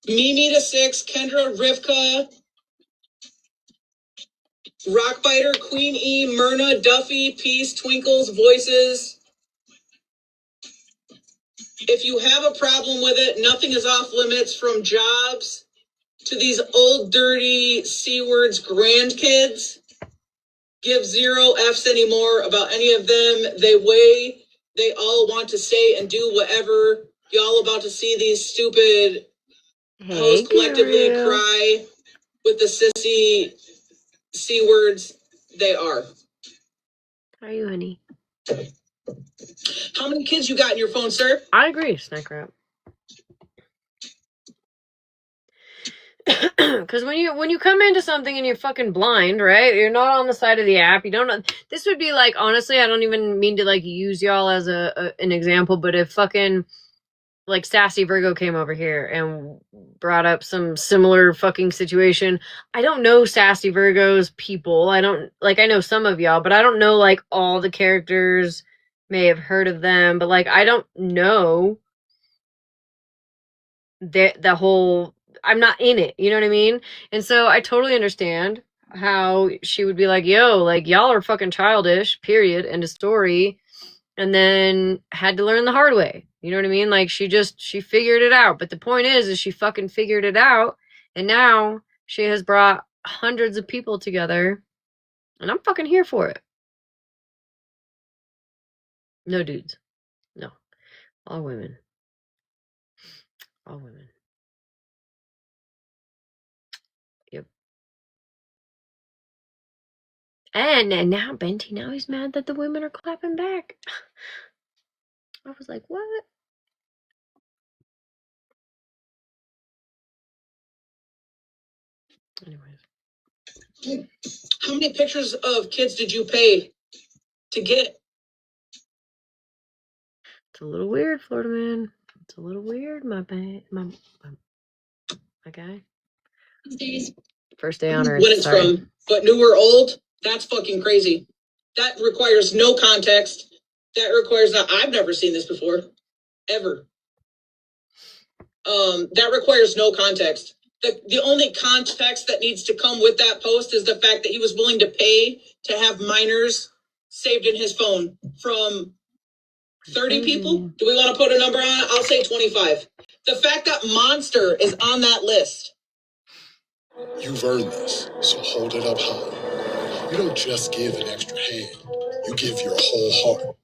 Mimi to 6, Kendra, Rivka, Rockbiter, Queen E, Myrna, Duffy, Peace, Twinkles, Voices. If you have a problem with it, nothing is off limits, from Jobs to these old dirty C words grandkids. Give 0 F's anymore about any of them. They all want to say and do whatever. Y'all about to see these stupid hoes collectively cry with the sissy C words. They are. How are you, honey? How many kids you got in your phone, sir? I agree, Snack Wrap. Because when you come into something and you're fucking blind, right? You're not on the side of the app. You don't know. This would be like, honestly, I don't even mean to like use y'all as an example, but if fucking like Sassy Virgo came over here and brought up some similar fucking situation, I don't know Sassy Virgo's people. I don't like, I know some of y'all, but I don't know like all the characters. May have heard of them, but like I don't know the whole, I'm not in it, you know what I mean? And so I totally understand how she would be like, yo, like y'all are fucking childish, period, end of story. And then had to learn the hard way. You know what I mean? Like she figured it out. But the point is she fucking figured it out. And now she has brought hundreds of people together. And I'm fucking here for it. No dudes. No. All women. All women. Yep. And now Benty, now he's mad that the women are clapping back. I was like, what? Anyways. How many pictures of kids did you pay to get? It's a little weird, Florida man. It's a little weird, my guy. First day on Earth. When it's from, but new or old, that's fucking crazy. That requires no context. That requires not. I've never seen this before, ever. That requires no context. The only context that needs to come with that post is the fact that he was willing to pay to have minors saved in his phone from 30 people. Do we want to put a number on it? I'll say 25. The fact that Monster is on that list. You've earned this, so hold it up high. You don't just give an extra hand, you give your whole heart.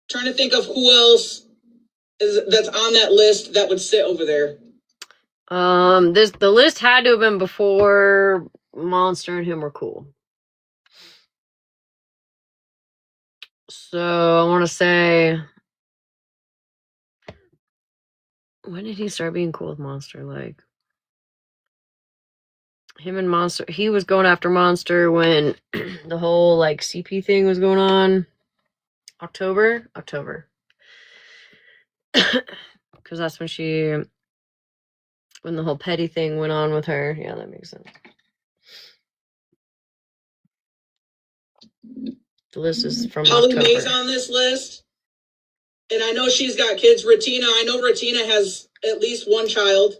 Trying to think of who else that's on that list that would sit over there. The list had to have been before Monster and him were cool. So I want to say, when did he start being cool with Monster? Like him and Monster, he was going after Monster when the whole like CP thing was going on. October, because that's when the whole petty thing went on with her. Yeah, that makes sense. The list is from Holly October. Mae's on this list. And I know she's got kids. I know Ratina has at least one child.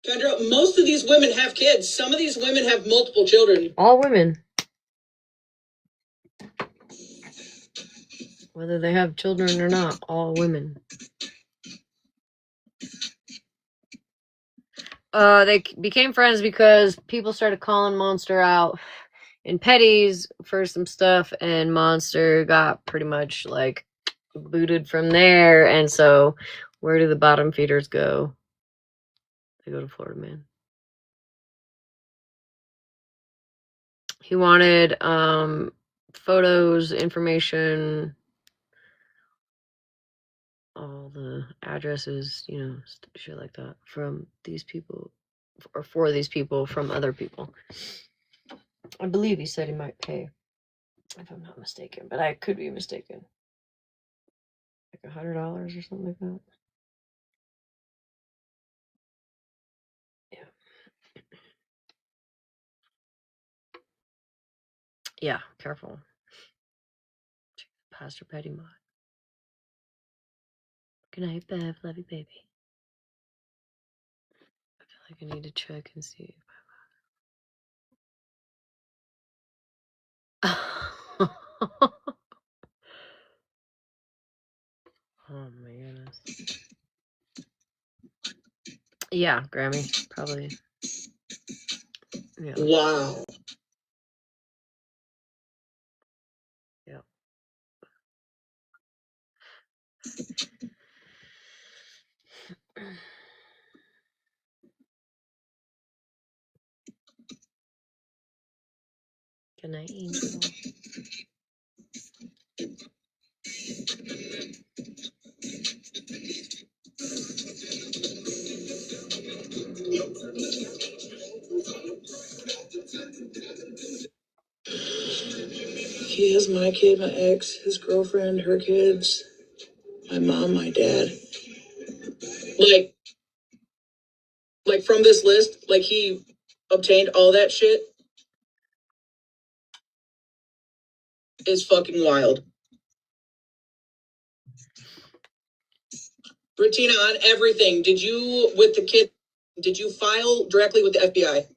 Kendra, most of these women have kids. Some of these women have multiple children. All women. Whether they have children or not, all women. They became friends because people started calling Monster out in petties for some stuff, and Monster got pretty much like booted from there. And so, where do the bottom feeders go? They go to Florida Man. He wanted photos, information, all the addresses, shit like that from these people, or for these people from other people. I believe he said he might pay, if I'm not mistaken, but I could be mistaken. Like $100 or something like that. Yeah, careful. Pastor Petty mod. Good night, Bev. Love you, baby. I feel like I need to check and see. Oh my goodness. Yeah, Grammy, probably. Yeah. Wow. Yeah. Good night, Angel. He has my kid, my ex, his girlfriend, her kids, my mom, my dad. Like from this list, like he obtained all that shit is fucking wild. Bettina, on everything, did you, with the kid, did you file directly with the FBI?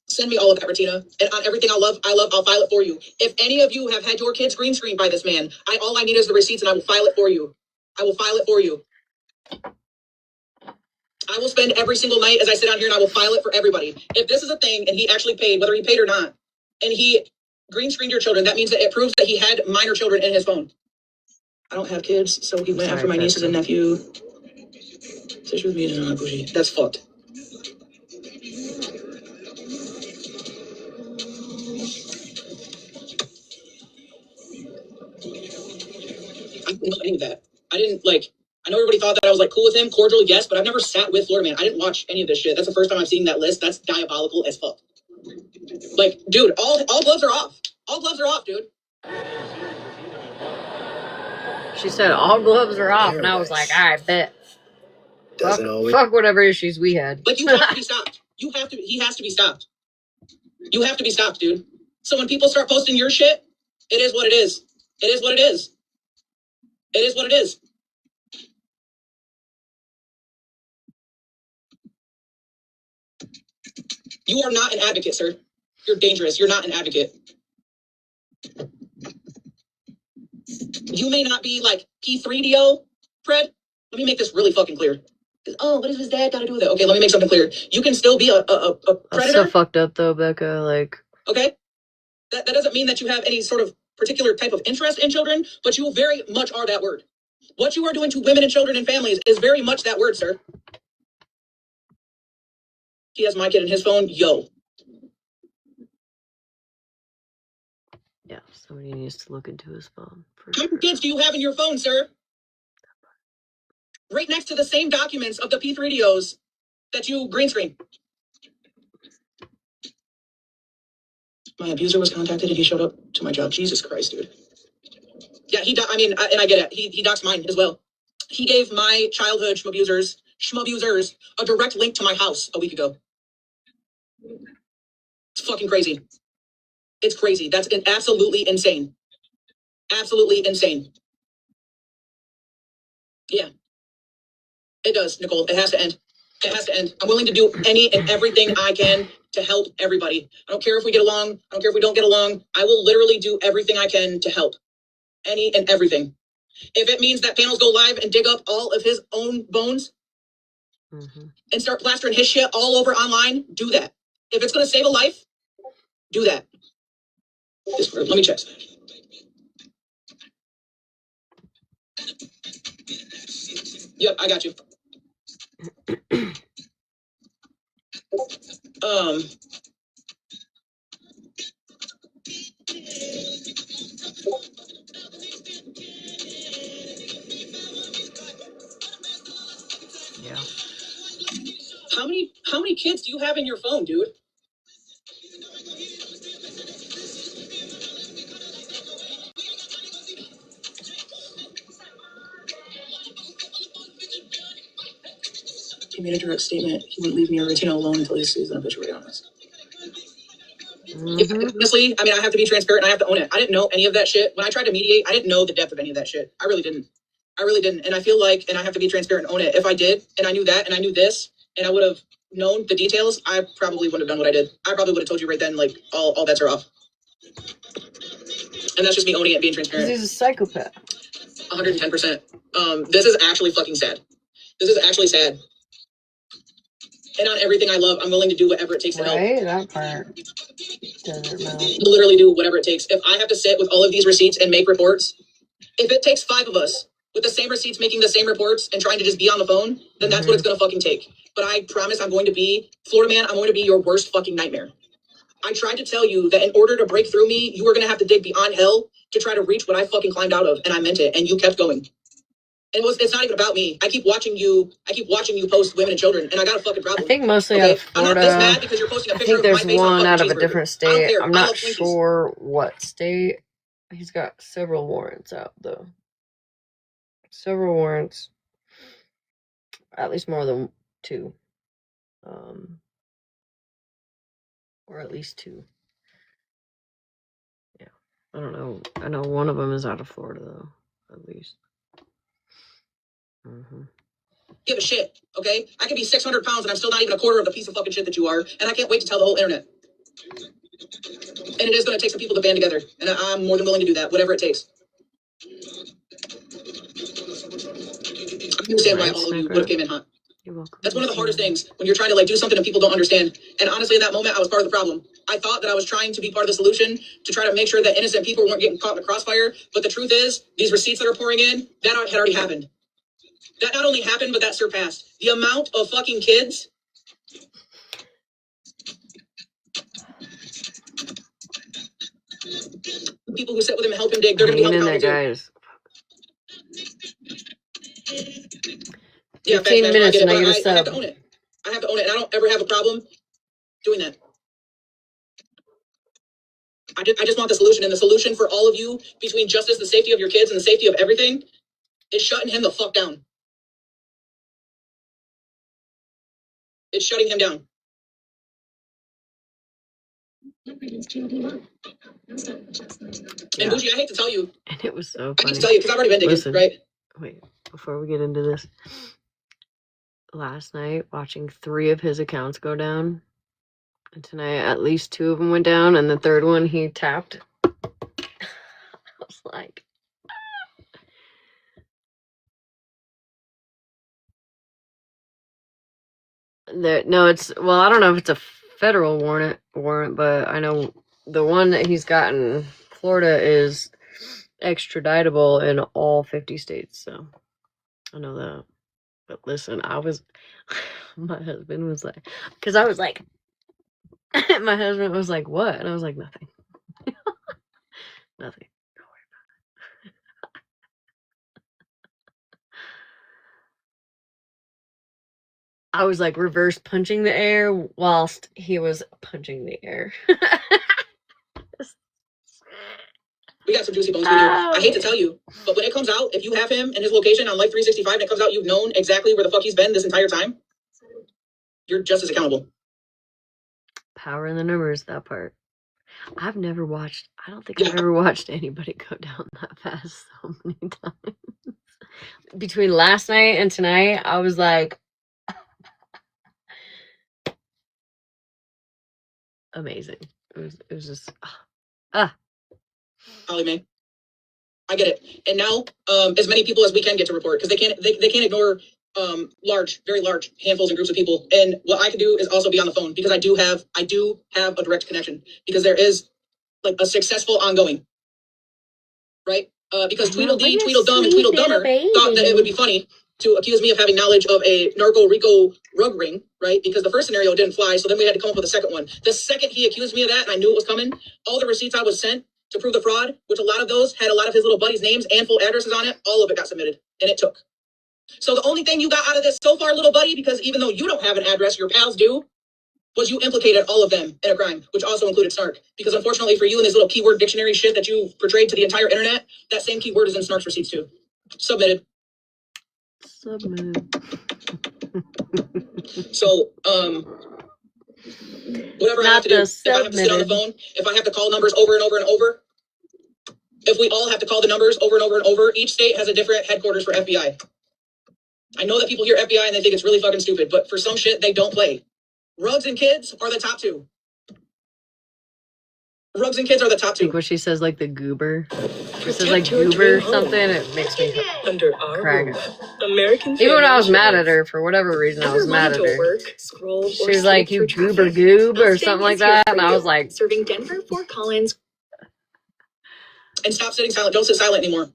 Send me all of that, Bettina. And on everything I'll file it for you. If any of you have had your kids green screened by this man, all I need is the receipts and I will file it for you. I will file it for you. I will spend every single night as I sit down here and I will file it for everybody. If this is a thing and he actually paid, whether he paid or not, and he green screened your children, that means that it proves that he had minor children in his phone. I don't have kids, so he went after my nieces and nephew. With me and bougie. That's fucked. I didn't know any of that. I know everybody thought that I was like cool with him, cordial, yes, but I've never sat with Florida Man. I didn't watch any of this shit. That's the first time I've seen that list. That's diabolical as fuck. Like, dude, all gloves are off. All gloves are off, dude. She said all gloves are off, and I was like, I bet. Fuck whatever issues we had. Like, you have to be stopped. He has to be stopped. You have to be stopped, dude. So when people start posting your shit, it is what it is. It is what it is. It is what it is. You are not an advocate, sir. You're dangerous. You're not an advocate. You may not be like P3DO, Fred. Let me make this really fucking clear. Oh, what does his dad got to do with it? Okay, let me make something clear. You can still be a predator. That's so fucked up, though, Becca. Like, okay, that doesn't mean that you have any sort of particular type of interest in children, but you very much are that word. What you are doing to women and children and families is very much that word, sir. He has my kid in his phone. Yo. yeah, somebody needs to look into his phone. How many kids do you have in your phone, sir? Right next to the same documents of the P3DOs that you green screen. My abuser was contacted and he showed up to my job. Jesus Christ, dude. Yeah, and I get it. He doxed mine as well. He gave my childhood schmabusers a direct link to my house a week ago. It's fucking crazy. It's crazy. That's absolutely insane. Absolutely insane. Yeah. It does, Nicole. It has to end. It has to end. I'm willing to do any and everything I can to help everybody. I don't care if we get along. I don't care if we don't get along. I will literally do everything I can to help. Any and everything. If it means that panels go live and dig up all of his own bones and start plastering his shit all over online, do that. If it's going to save a life, do that. Let me check. Yep, I got you. Yeah. How many kids do you have in your phone, dude? He made a direct statement. He wouldn't leave me or Latino alone until he sees an obituary on us. Honestly, I have to be transparent and I have to own it. I didn't know any of that shit. When I tried to mediate, I didn't know the depth of any of that shit. I really didn't. And I feel like, and I have to be transparent and own it. If I did, and I knew that, and I knew this, and I would have known the details, I probably wouldn't have done what I did. I probably would have told you right then, like, all bets are off. And that's just me owning it and being transparent. He's a psychopath. 110%. This is actually fucking sad. This is actually sad. And on everything I love, I'm willing to do whatever it takes to help. Right, that part doesn't matter. Literally do whatever it takes. If I have to sit with all of these receipts and make reports, if it takes 5 of us with the same receipts making the same reports and trying to just be on the phone, then that's what it's going to fucking take. But I promise I'm going to be, Florida Man, I'm going to be your worst fucking nightmare. I tried to tell you that in order to break through me, you were going to have to dig beyond hell to try to reach what I fucking climbed out of, and I meant it, and you kept going. It's not even about me. I keep watching you post women and children, and I got a fucking I problem. think mostly out of I'm not this Florida. mad because you're posting a I picture think of my there's face on a one fucking out of a cheeseburger. different I don't state. care. I'm I not love Twinkies. sure what state. He's got several warrants out though. Several warrants. At least more than 2. Or at least 2. Yeah. I don't know. I know one of them is out of Florida though, at least. Give a shit, okay? I could be 600 pounds and I'm still not even a quarter of the piece of fucking shit that you are, and I can't wait to tell the whole internet. And it is going to take some people to band together, and I'm more than willing to do that, whatever it takes. I understand why all of you would have came in hot. You're welcome. That's one of the hardest things when you're trying to like do something and people don't understand. And honestly, in that moment, I was part of the problem. I thought that I was trying to be part of the solution to try to make sure that innocent people weren't getting caught in the crossfire. But the truth is, these receipts that are pouring in, that had already happened. That not only happened, but that surpassed. The amount of fucking kids. People who sit with him and help him dig, they're going to be held accountable too. Guys. Yeah, 15 minutes and I get a I sub. have to own it. I have to own it, and I don't ever have a problem doing that. I just want the solution, and the solution for all of you between justice, the safety of your kids, and the safety of everything is shutting him the fuck down. It's shutting him down. And Bougie, I hate to tell you. And it was so funny. I hate to tell you because I've already been digging, right? Wait, before we get into this. Last night, watching 3 of his accounts go down. And tonight, at least 2 of them went down. And the third one, he tapped. I was like... No, it's... Well, I don't know if it's a federal warrant, but I know the one that he's got in Florida is extraditable in all 50 states. So, I know that. But listen, my husband was like... Because I was like... my husband was like, what? And I was like, nothing. Nothing. Don't worry about it. I was like reverse punching the air whilst he was punching the air. We got some juicy bones for you. I hate to tell you, but when it comes out, if you have him and his location on Life 365 and it comes out you've known exactly where the fuck he's been this entire time, you're just as accountable. Power in the numbers, that part. I don't think I've ever watched anybody go down that fast so many times. Between last night and tonight, I was like, amazing. It was just, Holly Mae, I get it. And now, as many people as we can get to report, because they can't ignore very large handfuls and groups of people. And what I can do is also be on the phone because I do have a direct connection because there is like a successful ongoing, right? Because Tweedledee, Tweedledum, and Tweedledummer thought that it would be funny to accuse me of having knowledge of a Narco Rico rug ring, right? Because the first scenario didn't fly, so then we had to come up with a second one. The second he accused me of that, and I knew it was coming, all the receipts I was sent to prove the fraud, which a lot of those had a lot of his little buddies' names and full addresses on it, all of it got submitted, and it took. So the only thing you got out of this so far, little buddy, because even though you don't have an address, your pals do, was you implicated all of them in a crime, which also included Snark. Because unfortunately for you and this little keyword dictionary shit that you portrayed to the entire internet, that same keyword is in Snark's receipts too. Submitted. So, whatever I have to do, if I have to sit on the phone, if I have to call numbers over and over and over, if we all have to call the numbers over and over and over, each state has a different headquarters for FBI. I know that people hear FBI and they think it's really fucking stupid, but for some shit, they don't play. Rugs and kids are the top 2. Rugs and kids are the top 2. I think when she says like the goober, she says like goober something, it makes me crack. Even when I was mad at her, for whatever reason, I was mad at her. She was like, you goober goob or something like that, and I was like... Serving Denver, Fort Collins. And stop sitting silent. Don't sit silent anymore.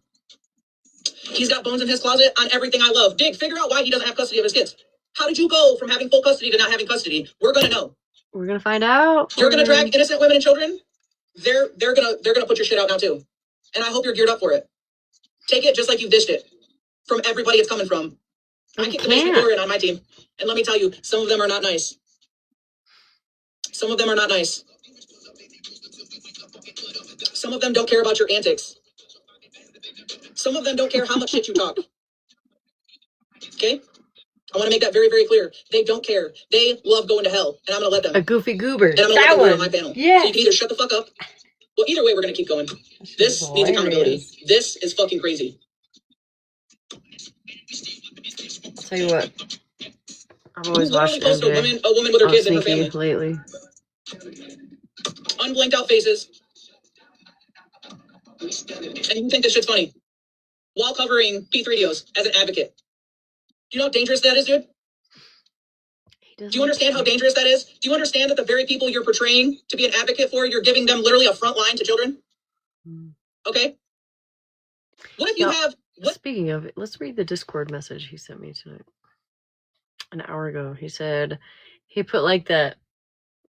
He's got bones in his closet on everything I love. Dig, figure out why he doesn't have custody of his kids. How did you go from having full custody to not having custody? We're gonna know. We're gonna find out. You're gonna drag innocent women and children. They're gonna put your shit out now too. And I hope you're geared up for it. Take it just like you dished it. from everybody it's coming from. I kicked the basement door in on my team. And let me tell you, some of them are not nice. Some of them are not nice. Some of them don't care about your antics. Some of them don't care how much shit you talk. Okay? I want to make that very, very clear. They don't care. They love going to hell, and I'm going to let them. A goofy goober. And I'm going to let them rule on my panel. Yeah. So you can either shut the fuck up. Well, either way, we're going to keep going. This needs accountability. This is fucking crazy. I'll tell you what. I've always You literally watched posted a woman with her kids and her family. lately. Unblinked out faces. And you think this shit's funny. While covering P3DOs as an advocate. Do you know how dangerous that is, dude? Do you understand how dangerous that is? Do you understand that the very people you're portraying to be an advocate for, you're giving them literally a front line to children? Okay? What if you have... Speaking of it, let's read the Discord message he sent me tonight. An hour ago. He said, he put like that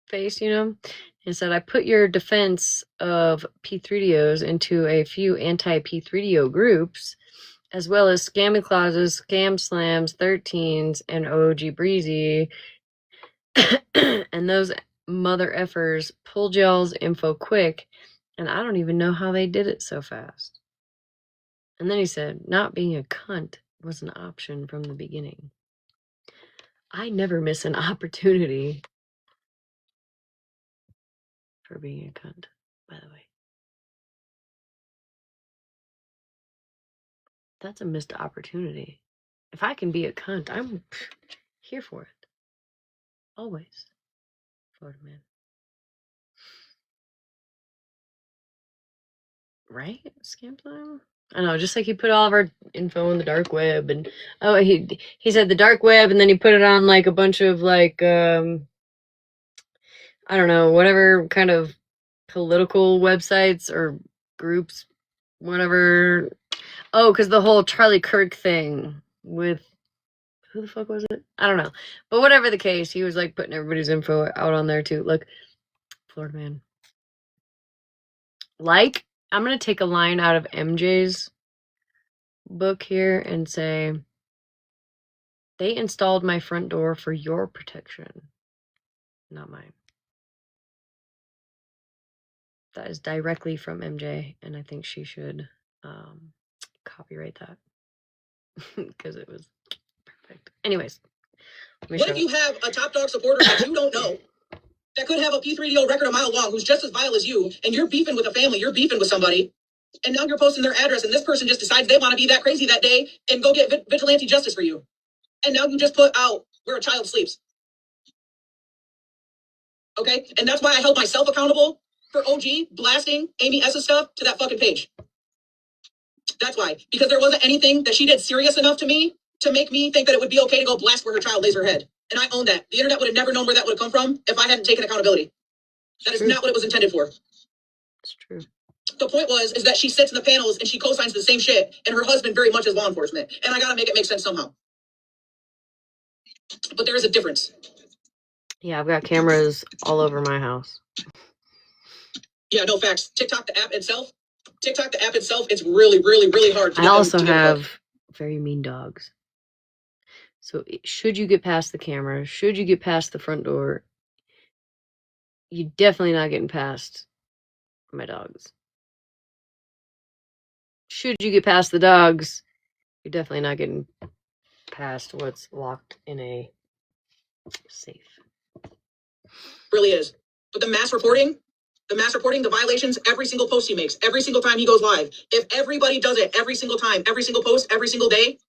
face, you know? He said, I put your defense of P3DOs into a few anti-P3DO groups, as well as scammy clauses, Scamslams, 13s, and OG Breezy. And those mother effers pulled y'all's info quick, and I don't even know how they did it so fast. And then he said, not being a cunt was an option from the beginning. I never miss an opportunity for being a cunt, by the way. That's a missed opportunity. If I can be a cunt, I'm here for it. Always. Florida man. Right? Scamslam? I know, just like he put all of our info on the dark web, and he said the dark web, and then he put it on like a bunch of like I don't know, whatever kind of political websites or groups, whatever. Oh, because the whole Charlie Kirk thing with who the fuck was it? I don't know, but whatever the case, he was like putting everybody's info out on there too. Look, Florida man. Like, I'm gonna take a line out of MJ's book here and say, they installed my front door for your protection, not mine. That is directly from MJ, and I think she should copyright that because it was perfect. Anyways, what if you have a top dog supporter that you don't know that could have a P3DO record a mile long who's just as vile as you, and you're beefing with a family, you're beefing with somebody, and now you're posting their address, and this person just decides they want to be that crazy that day and go get vigilante justice for you. And now you just put out where a child sleeps. Okay? And that's why I held myself accountable for OG blasting Amy S's stuff to that fucking page. That's why. Because there wasn't anything that she did serious enough to me to make me think that it would be okay to go blast where her child lays her head. And I own that. The internet would have never known where that would have come from if I hadn't taken accountability. That is not what it was intended for. It's true. The point is that she sits in the panels and she co-signs the same shit, and her husband very much is law enforcement. And I gotta make it make sense somehow. But there is a difference. Yeah, I've got cameras all over my house. Yeah, no facts. TikTok, the app itself, it's really, really, really hard to I also have very mean dogs. So should you get past the camera, should you get past the front door, you're definitely not getting past my dogs. Should you get past the dogs, you're definitely not getting past what's locked in a safe. Really is. But the mass reporting, the violations, every single post he makes, every single time he goes live, if everybody does it every single time, every single post, every single day,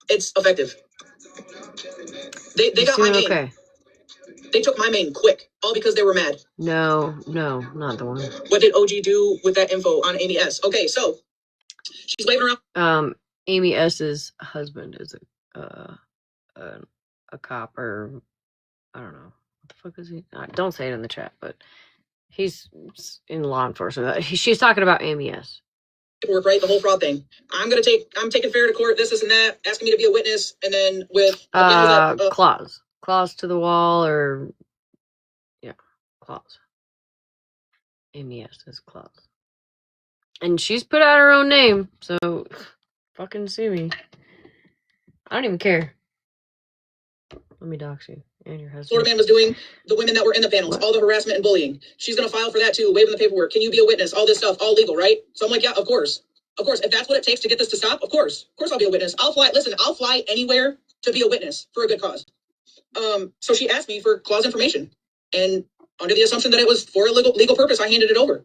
it's effective. They got my main. Okay. They took my main quick, all because they were mad. No, not the one. What did OG do with that info on Amy S? Okay, so she's waving around. Amy S's husband is a cop, or I don't know what the fuck is he? Don't say it in the chat, but he's in law enforcement. She's talking about Amy S. Work, right? The whole fraud thing. I'm taking Farrah to court, this and that, asking me to be a witness, and then with claws to the wall, or claws. Amy S is claws, and she's put out her own name, so fucking sue me. I don't even care. Let me dox you and your husband. Florida man was doing the women that were in the panels, all the harassment and bullying. She's going to file for that too, waiving the paperwork. Can you be a witness? All this stuff, all legal, right? So I'm like, yeah, of course. Of course. If that's what it takes to get this to stop, of course. Of course I'll be a witness. I'll fly anywhere to be a witness for a good cause. So she asked me for clause information. And under the assumption that it was for a legal purpose, I handed it over.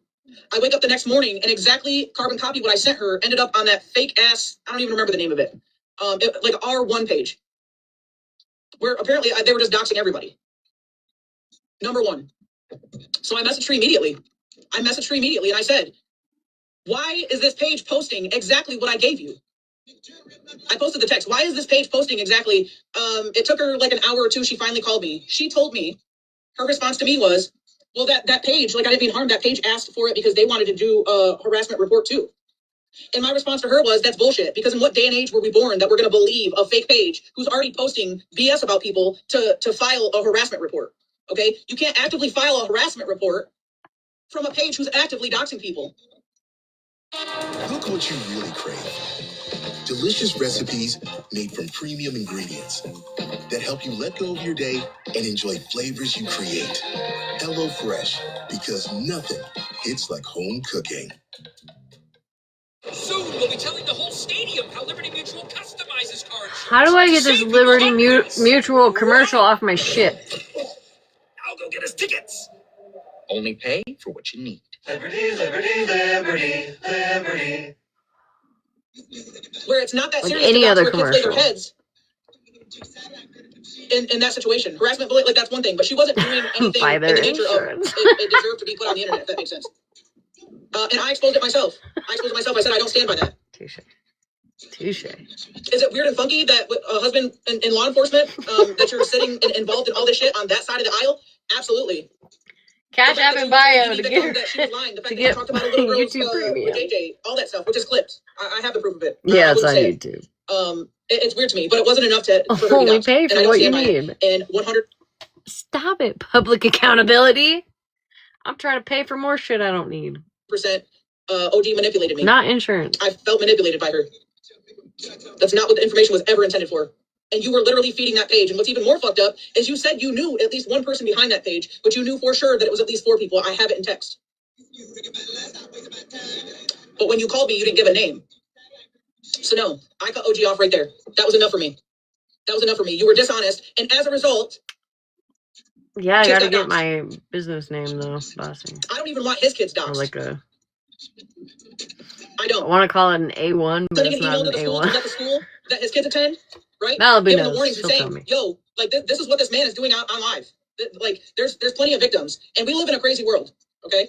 I wake up the next morning and exactly carbon copy what I sent her ended up on that fake ass, I don't even remember the name of it. Like R1 page. Where apparently they were just doxing everybody. Number one. So I messaged her immediately. And I said, why is this page posting exactly what I gave you? I posted the text. Why is this page posting exactly? It took her like an hour or two. She finally called me. She told me, her response to me was, well, that page, like I didn't mean harm, that page asked for it because they wanted to do a harassment report too. And my response to her was, that's bullshit. Because in what day and age were we born that we're going to believe a fake page who's already posting BS about people to file a harassment report? Okay? You can't actively file a harassment report from a page who's actively doxing people. Look what you really crave. Delicious recipes made from premium ingredients that help you let go of your day and enjoy flavors you create. Hello Fresh, because nothing hits like home cooking. Soon we'll be telling the whole stadium how Liberty Mutual customizes car insurance. How do I get this Save Liberty people hundreds. Mutual commercial off my shit? I'll go get us tickets. Only pay for what you need. Liberty, liberty, liberty, liberty. Where it's not that Like serious any to dox other where kids lay their commercial. heads in that situation. Harassment, bullying, like that's one thing, but she wasn't doing anything Buy in their the nature insurance. of it deserved to be put on the internet, if that makes sense. And I exposed it myself. I said I don't stand by that. Touche. Is it weird and funky that with a husband in law enforcement, that you're sitting and involved in all this shit on that side of the aisle? Absolutely. Cash The fact app that and you were saying bio to that get she was lying. The fact to that you get talked about a little girl's YouTube Premium. JJ, all that stuff, which is clipped. I have the proof of it. Yeah, it's I on wouldn't say it. YouTube. It's weird to me, but it wasn't enough for her to be Only doxxed. pay And for I don't what you stand by it. need. And 100. Stop it, public accountability. I'm trying to pay for more shit I don't need. OG manipulated me. Not insurance. I felt manipulated by her. That's not what the information was ever intended for. And you were literally feeding that page. And what's even more fucked up is you said you knew at least one person behind that page, but you knew for sure that it was at least 4 people. I have it in text. But when you called me, you didn't give a name. So no, I cut OG off right there. That was enough for me. You were dishonest. And as a result, Yeah, I kids gotta got get doxxed. my business name though, bossy. I don't even want his kids Or doxxed. like I I don't. want to call it an A1, but Sending it's an not email an to the school to A1. let the school that his kids attend, right? Malibu Giving the knows. warnings and She'll tell saying, me. yo, like this is what this man is doing on live. Like there's plenty of victims and we live in a crazy world. Okay.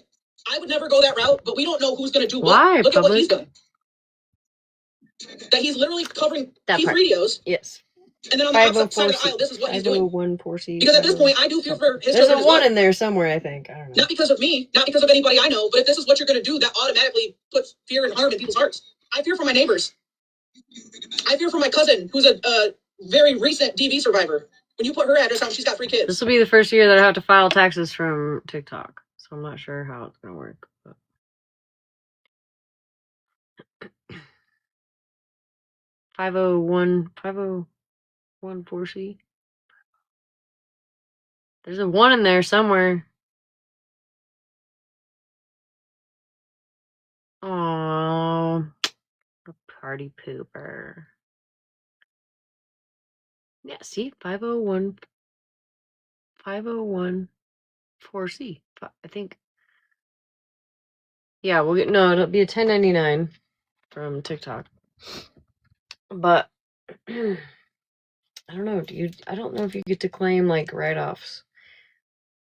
I would never go that route, but we don't know who's going to do what. Why, Look at what he's public? done. That he's literally covering That P3 part. videos. Yes. And then on the opposite side of the 504C. aisle, this is what he's doing. 501-4C. Because at this point, I do fear for his There's children a as 1 well. in there somewhere, I think. I don't know. Not because of me, not because of anybody I know, but if this is what you're going to do, that automatically puts fear and harm in people's hearts. I fear for my neighbors. I fear for my cousin, who's a very recent DV survivor. When you put her address on, she's got 3 kids. This will be the first year that I have to file taxes from TikTok, so I'm not sure how it's gonna work. But 501-4C. There's a 1 in there somewhere. Oh, a party pooper. Yeah, see, 501-4C. I think. Yeah, we'll get it'll be a 1099 from TikTok. But I don't know, I don't know if you get to claim like write-offs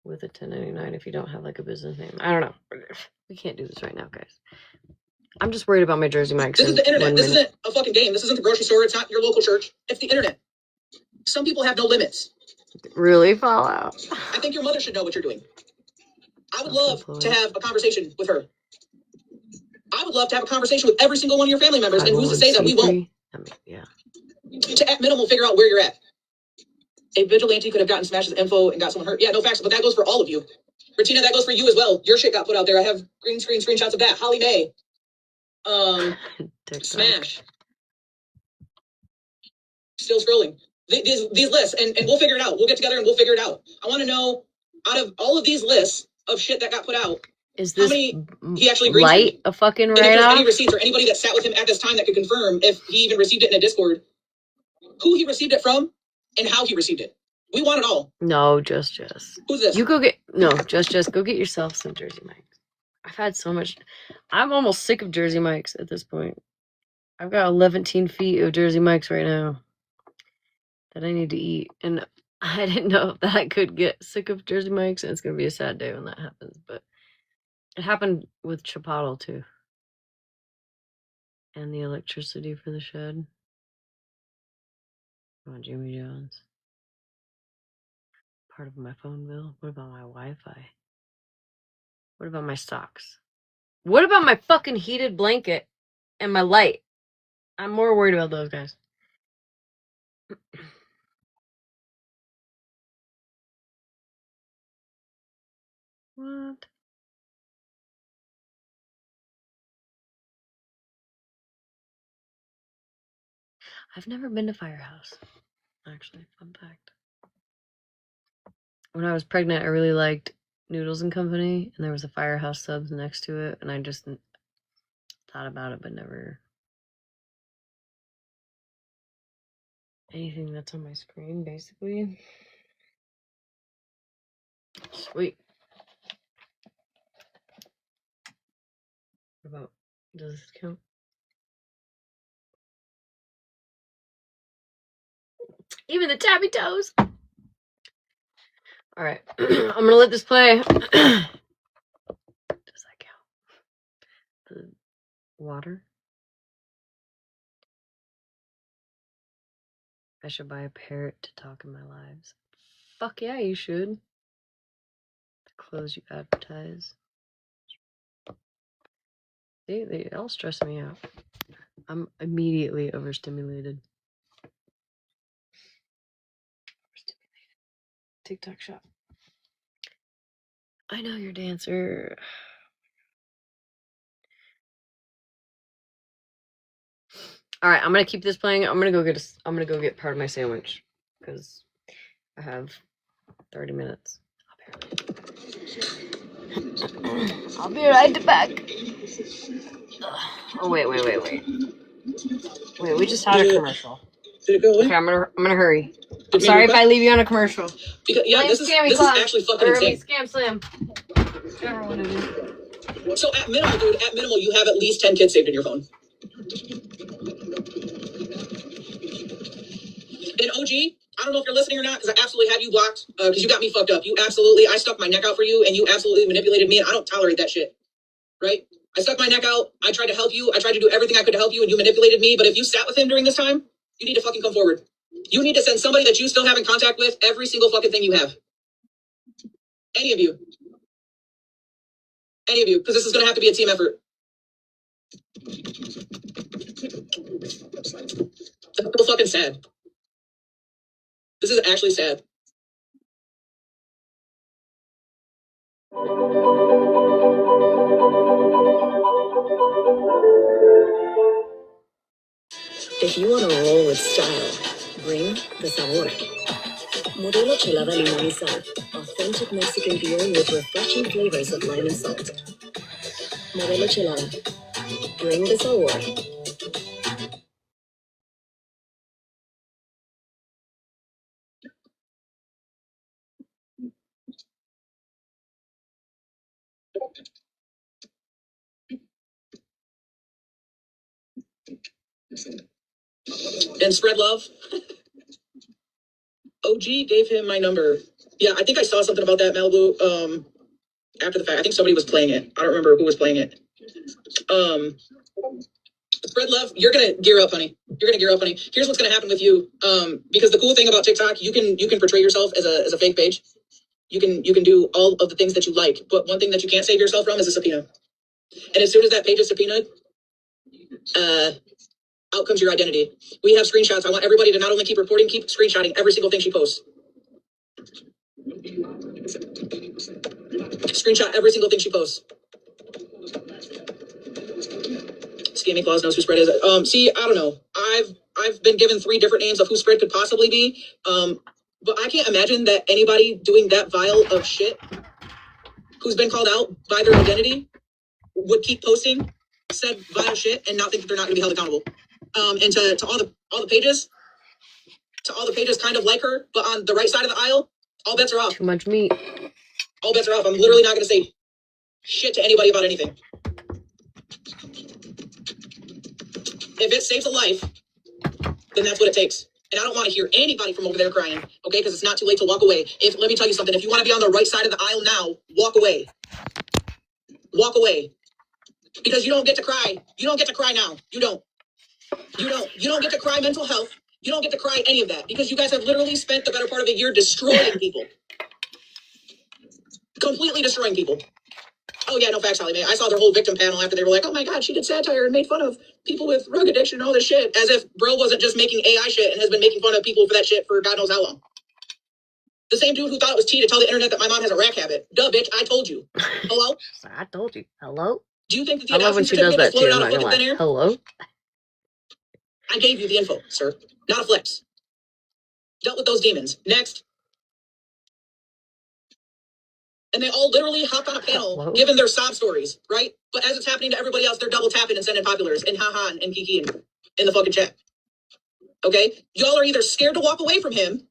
with a 1099 if you don't have like a business name. I don't know. We can't do this right now, guys. I'm just worried about my Jersey Mike's. This is the internet. This isn't a fucking game. This isn't the grocery store. It's not your local church. It's the internet. Some people have no limits. Really, Fallout? I think your mother should know what you're doing. I would love to have a conversation with her. I would love to have a conversation with every single one of your family members. And who's to say that we won't? Yeah. To at minimum figure out where you're at. A vigilante could have gotten Smash's info and got someone hurt. Yeah, no facts, but that goes for all of you. Regina, that goes for you as well. Your shit got put out there. I have green screen screenshots of that. Holly May. Smash. Still scrolling. These lists, and we'll figure it out. We'll get together and we'll figure it out. I want to know, out of all of these lists of shit that got put out, Is how this many he actually agreed light to? a fucking And if there's any write-off? receipts or anybody that sat with him at this time that could confirm if he even received it in a Discord, who he received it from, and how he received it. We want it all. No, just. Who's this? You go just go get yourself some Jersey Mike's. I've had so much. I'm almost sick of Jersey Mike's at this point. I've got 11 feet of Jersey Mike's right now that I need to eat, and I didn't know that I could get sick of Jersey Mike's, and it's gonna be a sad day when that happens. But it happened with Chipotle too, and the electricity for the shed. Oh, Jimmy John's. Part of my phone bill. What about my Wi-Fi? What about my socks? What about my fucking heated blanket and my light? I'm more worried about those guys. What? I've never been to Firehouse. Actually, fun fact. When I was pregnant, I really liked Noodles and Company, and there was a Firehouse subs next to it, and I just thought about it, but never anything that's on my screen, basically. Sweet. What about, does this count? Even the tappy toes. All right, I'm gonna let this play. Does that count? The water. I should buy a parrot to talk in my lives. Fuck yeah, you should. The clothes you advertise. They all stress me out. I'm immediately overstimulated. TikTok shop. I know your dancer. All right, I'm gonna keep this playing. I'm gonna go get part of my sandwich because I have 30 minutes. I'll be right back. Oh wait. Wait, we just had a commercial. Did it go away? Okay, I'm gonna hurry. I'm sorry if I leave you on a commercial. Because, yeah, this is actually fucking insane. Scamslam. Whichever one it is. So at minimal, dude, you have at least 10 kids saved in your phone. And OG, I don't know if you're listening or not, because I absolutely had you blocked, because you got me fucked up. I stuck my neck out for you, and you absolutely manipulated me, and I don't tolerate that shit. Right? I stuck my neck out. I tried to help you. I tried to do everything I could to help you, and you manipulated me. But if you sat with him during this time, you need to fucking come forward. You need to send somebody that you still have in contact with every single fucking thing you have. Any of you. Because this is going to have to be a team effort. That's so fucking sad. This is actually sad. If you want to roll with style, bring the sabor. Modelo Chelada Limón y Sal. Authentic Mexican beer with refreshing flavors of lime and salt. Modelo Chelada. Bring the sabor. And spread love. OG gave him my number. Yeah, I think I saw something about that, Malibu, after the fact. I think somebody was playing it. I don't remember who was playing it. Spread love. You're gonna gear up, honey. Here's what's gonna happen with you. Because the cool thing about TikTok, you can portray yourself as a fake page. You can do all of the things that you like, but one thing that you can't save yourself from is a subpoena. And as soon as that page is subpoenaed, out comes your identity. We have screenshots. I want everybody to not only keep reporting, keep screenshotting every single thing she posts. Screenshot every single thing she posts. Scammy Claus knows who Spread is. See, I don't know. I've been given 3 different names of who Spread could possibly be. But I can't imagine that anybody doing that vile of shit, who's been called out by their identity, would keep posting said vile shit and not think that they're not going to be held accountable. And to all the pages, kind of like her, but on the right side of the aisle, all bets are off. Too much meat. All bets are off. I'm literally not going to say shit to anybody about anything. If it saves a life, then that's what it takes. And I don't want to hear anybody from over there crying, okay? Because it's not too late to walk away. Let me tell you something. If you want to be on the right side of the aisle now, walk away. Walk away. Because you don't get to cry. You don't get to cry now. You don't. You don't get to cry mental health. You don't get to cry any of that. Because you guys have literally spent the better part of a year destroying people. Completely destroying people. Oh, yeah, no facts, Holly Mae. I saw their whole victim panel after they were like, oh my God, she did satire and made fun of people with drug addiction and all this shit. As if bro wasn't just making AI shit and has been making fun of people for that shit for God knows how long. The same dude who thought it was tea to tell the internet that my mom has a rack habit. Duh, bitch, I told you. Hello? I told you. Hello? Do you think that the I love when announcement she does certificate that is too. floated I'm out not of gonna fucking lie. thin air? Hello? I gave you the info, sir. Not a flex. Dealt with those demons. Next. And they all literally hopped on a panel, Hello? giving their sob stories, right? But as it's happening to everybody else, they're double tapping and sending populars and haha and kiki in the fucking chat. Okay? Y'all are either scared to walk away from him,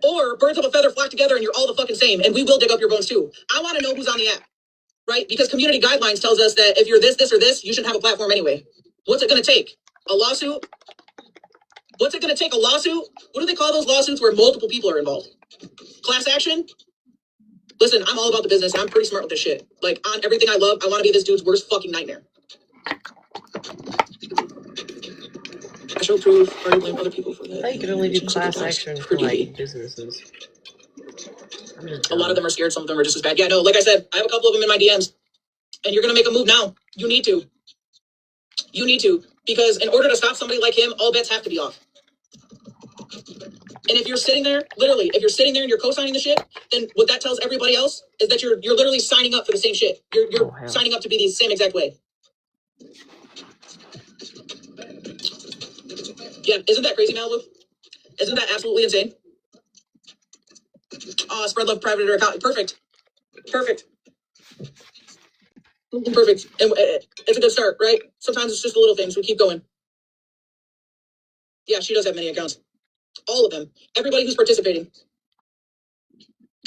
or birds of a feather flock together and you're all the fucking same, and we will dig up your bones too. I want to know who's on the app, right? Because community guidelines tells us that if you're this, or this, you shouldn't have a platform anyway. What's it going to take? A lawsuit? What's it going to take? A lawsuit? What do they call those lawsuits where multiple people are involved? Class action? Listen, I'm all about the business and I'm pretty smart with this shit. Like, on everything I love, I want to be this dude's worst fucking nightmare. I show proof, or blame other people for that. I thought you could only do class action for like businesses. A lot of them are scared, some of them are just as bad. Yeah, no, like I said, I have a couple of them in my DMs. And you're going to make a move now. You need to. You need to. Because in order to stop somebody like him, all bets have to be off. And if you're sitting there, literally, if you're sitting there and you're co-signing the shit, then what that tells everybody else is that you're literally signing up for the same shit. You're signing up to be the same exact way. Yeah, isn't that crazy, Malibu? Isn't that absolutely insane? Spread love private account. Perfect. Perfect. Perfect. And it's a good start, right? Sometimes it's just the little things. We keep going. Yeah, she does have many accounts. All of them. Everybody who's participating.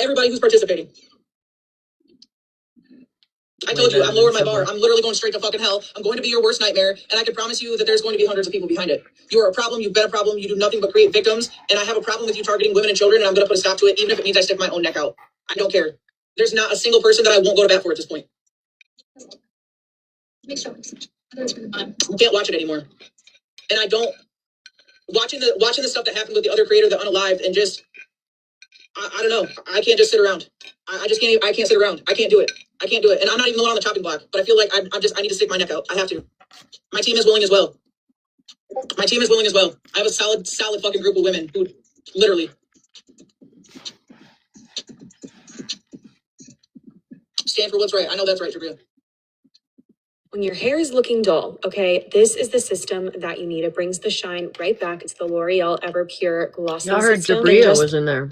Everybody who's participating. I told you, I'm lowering my bar. I'm literally going straight to fucking hell. I'm going to be your worst nightmare, and I can promise you that there's going to be hundreds of people behind it. You are a problem. You've been a problem. You do nothing but create victims, and I have a problem with you targeting women and children, and I'm going to put a stop to it, even if it means I stick my own neck out. I don't care. There's not a single person that I won't go to bat for at this point. You can't watch it anymore. And I don't watching the stuff that happened with the other creator, the unalived, and just I don't know. I can't just sit around. I just can't. I can't sit around. I can't do it. I can't do it. And I'm not even the one on the chopping block. But I feel like I need to stick my neck out. I have to. My team is willing as well. My team is willing as well. I have a solid fucking group of women who literally stand for what's right. I know that's right, Jabria. When your hair is looking dull, okay, this is the system that you need. It brings the shine right back. It's the L'Oreal Ever Pure Glossing I heard System. Jabria was in there.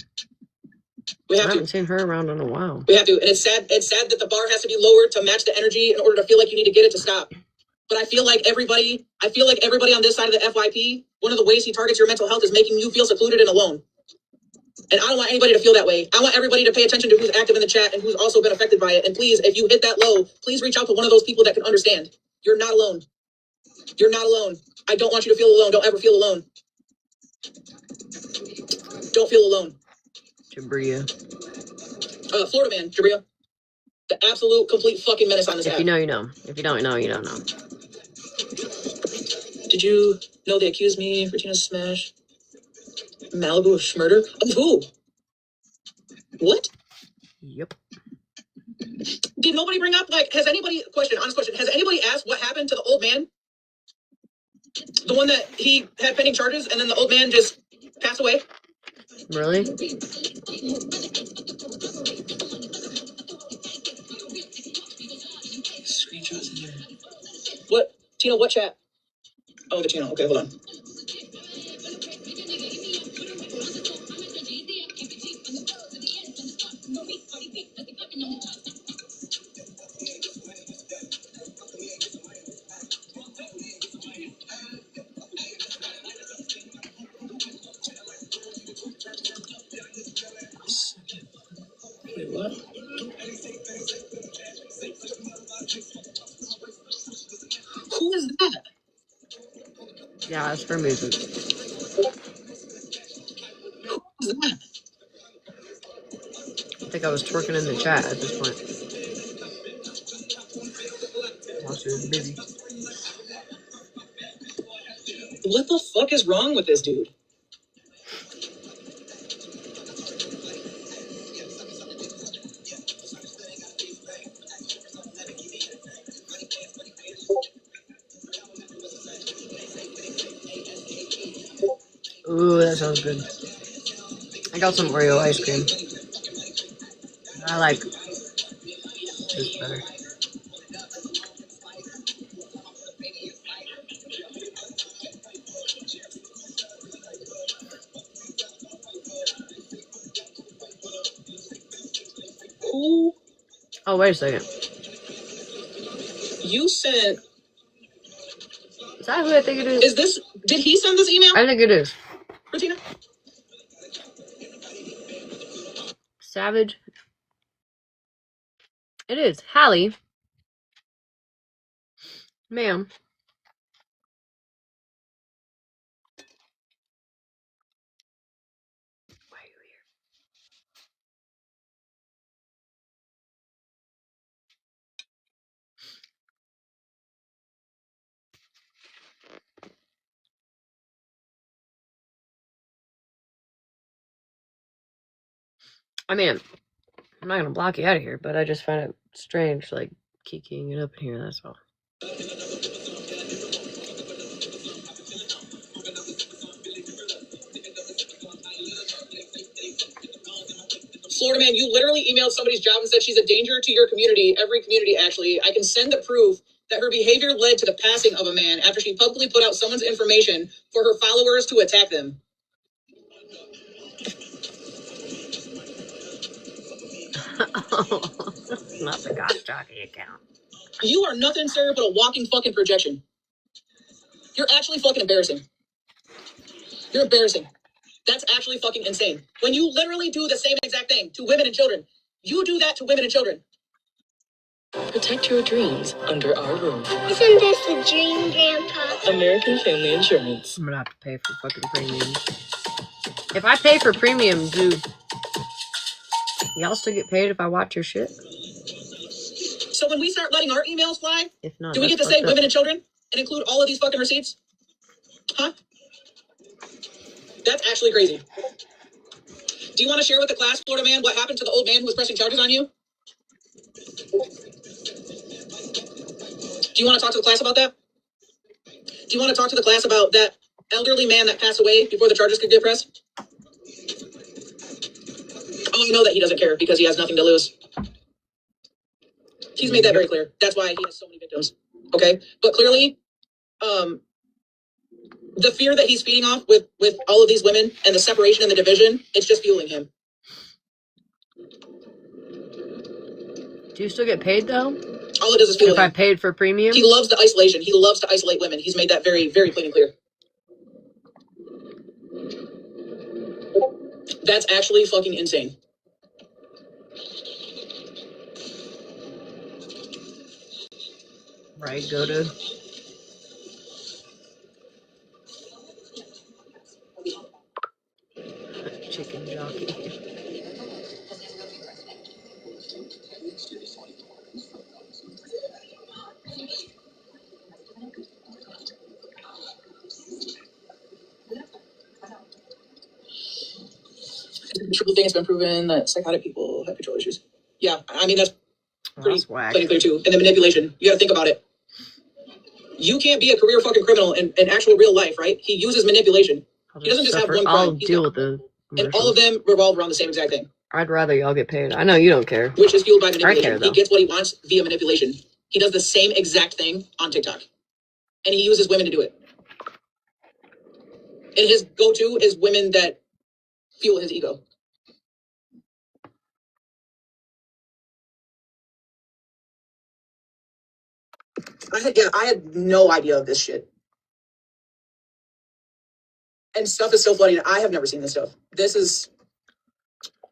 We have I haven't seen her around in a while. We have to. And it's sad that the bar has to be lowered to match the energy in order to feel like you need to get it to stop. But I feel like everybody on this side of the FYP, one of the ways he targets your mental health is making you feel secluded and alone. And I don't want anybody to feel that way. I want everybody to pay attention to who's active in the chat and who's also been affected by it. And please, if you hit that low, please reach out to one of those people that can understand. You're not alone. You're not alone. I don't want you to feel alone. Don't ever feel alone. Don't feel alone. Jabria. Florida man, Jabria. The absolute, complete fucking menace on this app. If you know, you know. If you don't know, you don't know. Did you know they accused me for Tina's smash Malibu of murder? Of who? What? Yep. Did nobody bring up, like, honest question, has anybody asked what happened to the old man? The one that he had pending charges and then the old man just passed away? Really? Screenshots in there. What? Tina, what chat? Oh, the channel. Okay, hold on. Wait, what? Who is that? Yeah, it's for music. Who's that? I think I was twerking in the chat at this point. While she was busy. What the fuck is wrong with this dude? Ooh, that sounds good. I got some Oreo ice cream. I like this better. Who? Oh, wait a second. You sent. Is that who I think it is? Is this? Did he send this email? I think it is. Tina? Savage. It is. Hallie. Ma'am. Why are you here? I mean, I'm not gonna block you out of here, but I just find it strange, like, kikiing it up in here, that's all. Florida man, you literally emailed somebody's job and said she's a danger to your community, every community actually. I can send the proof that her behavior led to the passing of a man after she publicly put out someone's information for her followers to attack them. Not the gosh jockey account. You are nothing, sir, but a walking fucking projection. You're actually fucking embarrassing. You're embarrassing. That's actually fucking insane. When you literally do the same exact thing to women and children, you do that to women and children. Protect your dreams under our roof. Isn't this a dream, Grandpa? American Family Insurance. I'm gonna have to pay for fucking premiums. If I pay for premium, do y'all still get paid if I watch your shit? So when we start letting our emails fly, If not, do we get to say women and children and include all of these fucking receipts? Huh? That's actually crazy. Do you want to share with the class, Florida man, what happened to the old man who was pressing charges on you? Do you want to talk to the class about that? Do you want to talk to the class about that elderly man that passed away before the charges could get pressed? Oh, you know that he doesn't care because he has nothing to lose. He's made that very clear. That's why he has so many victims. Okay? But clearly, the fear that he's feeding off with all of these women and the separation and the division, it's just fueling him. Do you still get paid though? All it does is fuel if him. I paid for premium? He loves the isolation. He loves to isolate women. He's made that very, very plain and clear. That's actually fucking insane. Right, go to chicken jockey. The triple thing has been proven that psychotic people have control issues. Yeah, I mean, that's pretty plain and clear too. And then manipulation. You gotta think about it. You can't be a career fucking criminal in actual real life, right? He uses manipulation. He doesn't just have one crime. I'll deal with the and all of them revolve around the same exact thing. I'd rather y'all get paid. I know you don't care. Which is fueled by manipulation. I care, though. He gets what he wants via manipulation. He does the same exact thing on TikTok. and he uses women to do it. And his go-to is women that fuel his ego. I had no idea of this shit. And stuff is still flooding. I have never seen this stuff. This is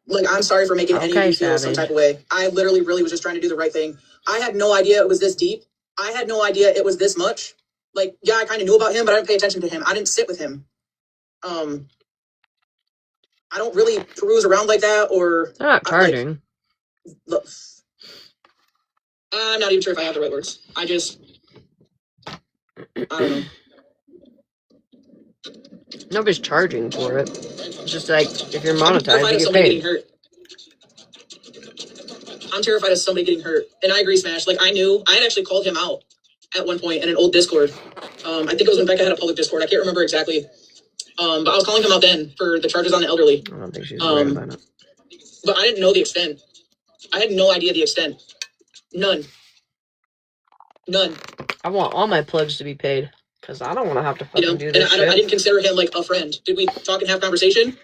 like, I'm sorry for making any of you feel some type of way. I literally really was just trying to do the right thing. I had no idea it was this deep. I had no idea it was this much. Like, yeah, I kind of knew about him, but I didn't pay attention to him. I didn't sit with him. I don't really peruse around like that, or They're not charging. Like, look, I'm not even sure if I have the right words. I don't know. Nobody's charging for it. It's just like, if you're monetized, you get Somebody getting paid. hurt. I'm terrified of somebody getting hurt. And I agree, Smash. Like, I had actually called him out at one point in an old Discord. I think it was when Becca had a public Discord. I can't remember exactly. But I was calling him out then for the charges on the elderly. I don't think she's right about it. But I didn't know the extent. I had no idea the extent. None. I want all my plugs to be paid, because I don't want to have to fucking do this and shit. I didn't consider him like a friend. Did we talk and have conversation?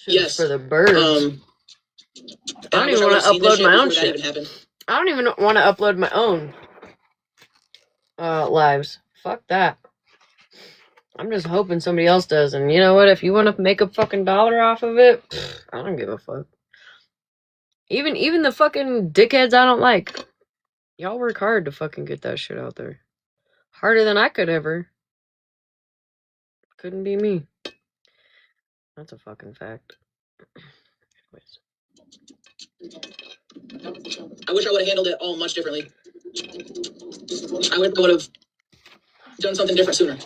Yes. For the birds. I don't even want to upload my own shit. I don't even want to upload my own lives. Fuck that. I'm just hoping somebody else does. And you know what? If you want to make a fucking dollar off of it, I don't give a fuck. Even the fucking dickheads I don't like. Y'all work hard to fucking get that shit out there. Harder than I could ever. Couldn't be me. That's a fucking fact. I wish I would have handled it all much differently. I would have done something different sooner.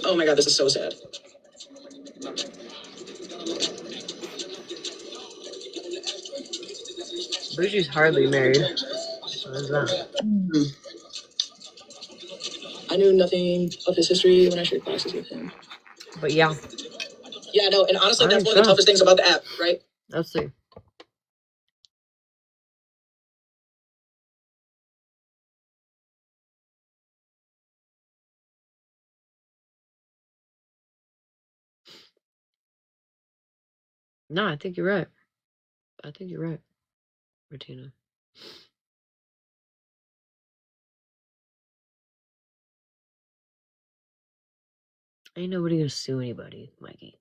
Oh my god, this is so sad. Bougie's hardly married. So is that. I knew nothing of his history when I shared classes with him. But yeah. Yeah, no, and honestly, that's one of the toughest things about the app, right? Let's see. No, I think you're right. Martina. Ain't nobody gonna sue anybody, Mikey.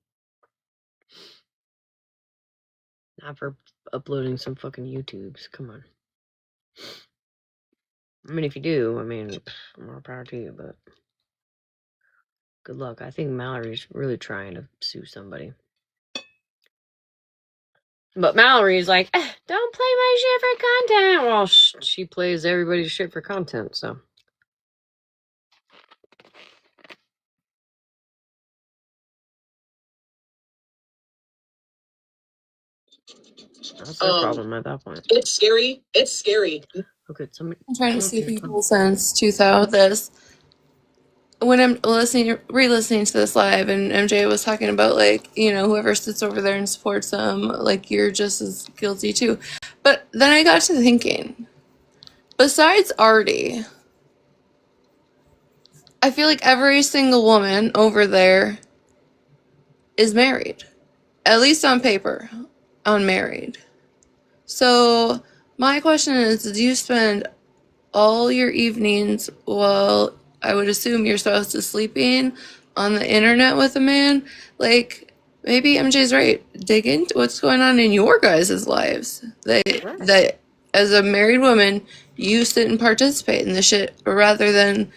Not for uploading some fucking YouTubes. Come on. I mean, if you do, I mean, more power to you, but good luck. I think Mallory's really trying to sue somebody. But Mallory's like, don't play my shit for content. Well, she plays everybody's shit for content, so. That's their problem at that point. It's scary. Okay, somebody. I'm trying to see people since 2000 this. When I'm re-listening to this live, and MJ was talking about, like, you know, whoever sits over there and supports them, like, you're just as guilty too. But then I got to thinking, besides Artie, I feel like every single woman over there is married, at least on paper, unmarried. So my question is, do you spend all your evenings while I would assume your spouse is sleeping on the internet with a man? Like, maybe MJ's right. Dig into what's going on in your guys' lives. That as a married woman, you sit and participate in the shit rather than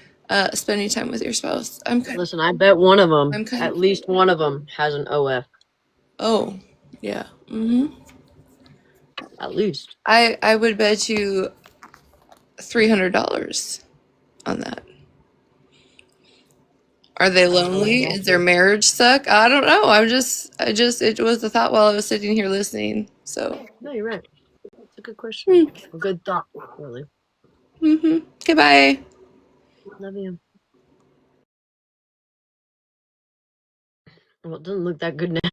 spending time with your spouse. Listen, I bet one of them, at least one of them, has an OF. Oh, yeah. Mm-hmm. At least. I would bet you $300 on that. Are they lonely? Is their marriage suck? I don't know. It was a thought while I was sitting here listening. So. No, you're right. It's a good question. A good thought, really. Mm-hmm. Goodbye. Love you. Well, it doesn't look that good now.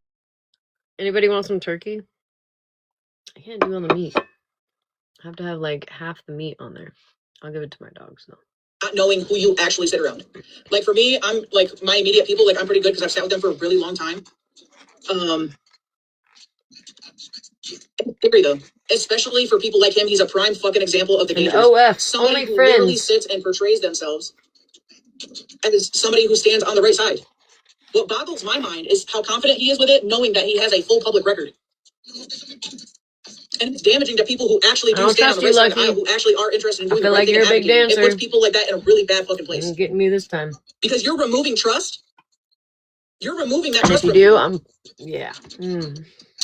Anybody want some turkey? I can't do on the meat. I have to have like half the meat on there. I'll give it to my dogs though. Not knowing who you actually sit around. Like for me, I'm like my immediate people, like I'm pretty good because I've sat with them for a really long time. Scary though, especially for people like him. He's a prime fucking example of the And dangers. OF, Somebody only who literally friends. sits and portrays themselves as somebody who stands on the right side. What boggles my mind is how confident he is with it, knowing that he has a full public record. And it's damaging to people who actually I do don't stand on trust the you, right side of the Lucky. aisle, who actually are interested in I doing feel the right like thing you're and a big advocating. It dancer. puts people like that in a really bad fucking place. You're getting me this time. Because you're removing trust. You're removing that And trust if you from do, people. yeah.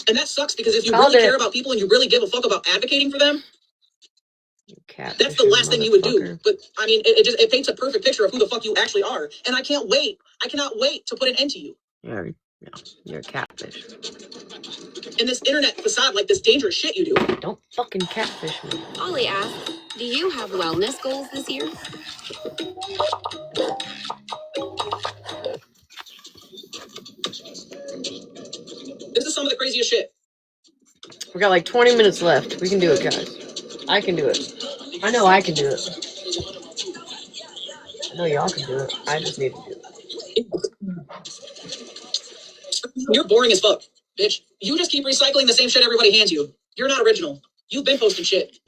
And that sucks because if you Called really it. care about people and you really give a fuck about advocating for them, Catfishing, that's the last thing you would do. motherfucker. But I mean, it paints a perfect picture of who the fuck you actually are. And I can't wait. I cannot wait to put an end to you. You're a catfish. In this internet facade, like this dangerous shit you do. Don't fucking catfish me. Ollie asks, do you have wellness goals this year? This is some of the craziest shit. We got like 20 minutes left. We can do it, guys. I can do it. I know I can do it. I know y'all can do it. I just need to do it. You're boring as fuck, bitch. You just keep recycling the same shit everybody hands you. You're not original. You've been posting shit.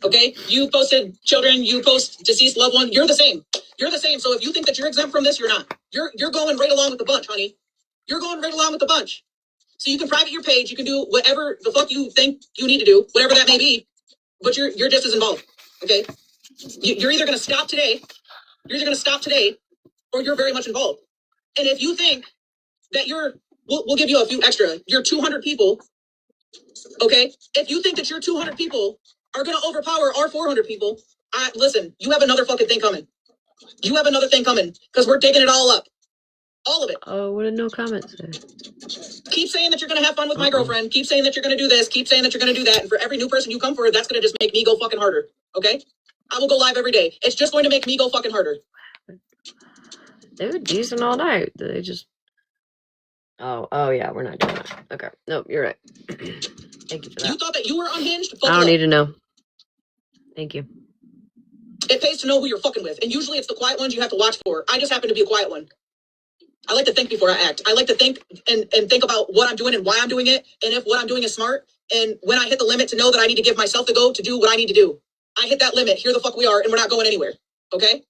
Okay? You posted children, you post deceased loved one. You're the same. You're the same. So if you think that you're exempt from this, you're not. You're going right along with the bunch, honey. You're going right along with the bunch. So you can private your page, you can do whatever the fuck you think you need to do, whatever that may be, but you're just as involved. Okay? You're either gonna stop today, or you're very much involved. And if you think that we'll give you a few extra. You're 200 people, okay? If you think that your 200 people are gonna overpower our 400 people, listen, you have another fucking thing coming. You have another thing coming because we're digging it all up, all of it. Oh, what did no comment say? Keep saying that you're gonna have fun with my girlfriend. Keep saying that you're gonna do this. Keep saying that you're gonna do that. And for every new person you come for, that's gonna just make me go fucking harder. Okay? I will go live every day. It's just going to make me go fucking harder. They were decent all night. They just. Oh yeah, we're not doing that. Okay, nope, you're right. Thank you for that. You thought that you were unhinged? I don't need to know. Thank you. It pays to know who you're fucking with, and usually it's the quiet ones you have to watch for. I just happen to be a quiet one. I like to think before I act. I like to think and think about what I'm doing and why I'm doing it, and if what I'm doing is smart. And when I hit the limit, to know that I need to give myself the go to do what I need to do. I hit that limit. Here the fuck we are, and we're not going anywhere. Okay?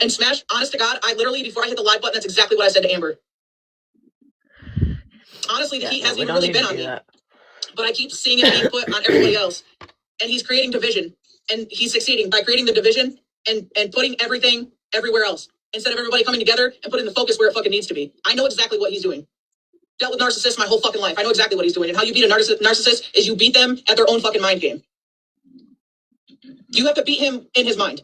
And Smash, honest to God, I literally, before I hit the live button, that's exactly what I said to Amber. Honestly, the heat hasn't even really been on me. But I keep seeing it being put on everybody else. And he's creating division. And he's succeeding by creating the division and putting everything everywhere else. Instead of everybody coming together and putting the focus where it fucking needs to be. I know exactly what he's doing. Dealt with narcissists my whole fucking life. I know exactly what he's doing. And how you beat a narcissist is you beat them at their own fucking mind game. You have to beat him in his mind.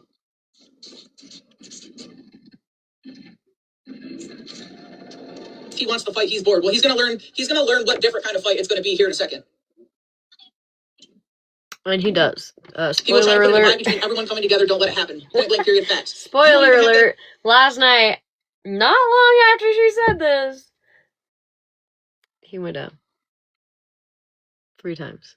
If he wants to fight, he's bored. Well, he's gonna learn what different kind of fight it's gonna be here in a second. And he does. He will try to Spoiler put a line alert. between everyone coming together. Don't let it happen. Point blank period facts. Spoiler alert. Last night, not long after she said this, he went down 3 times.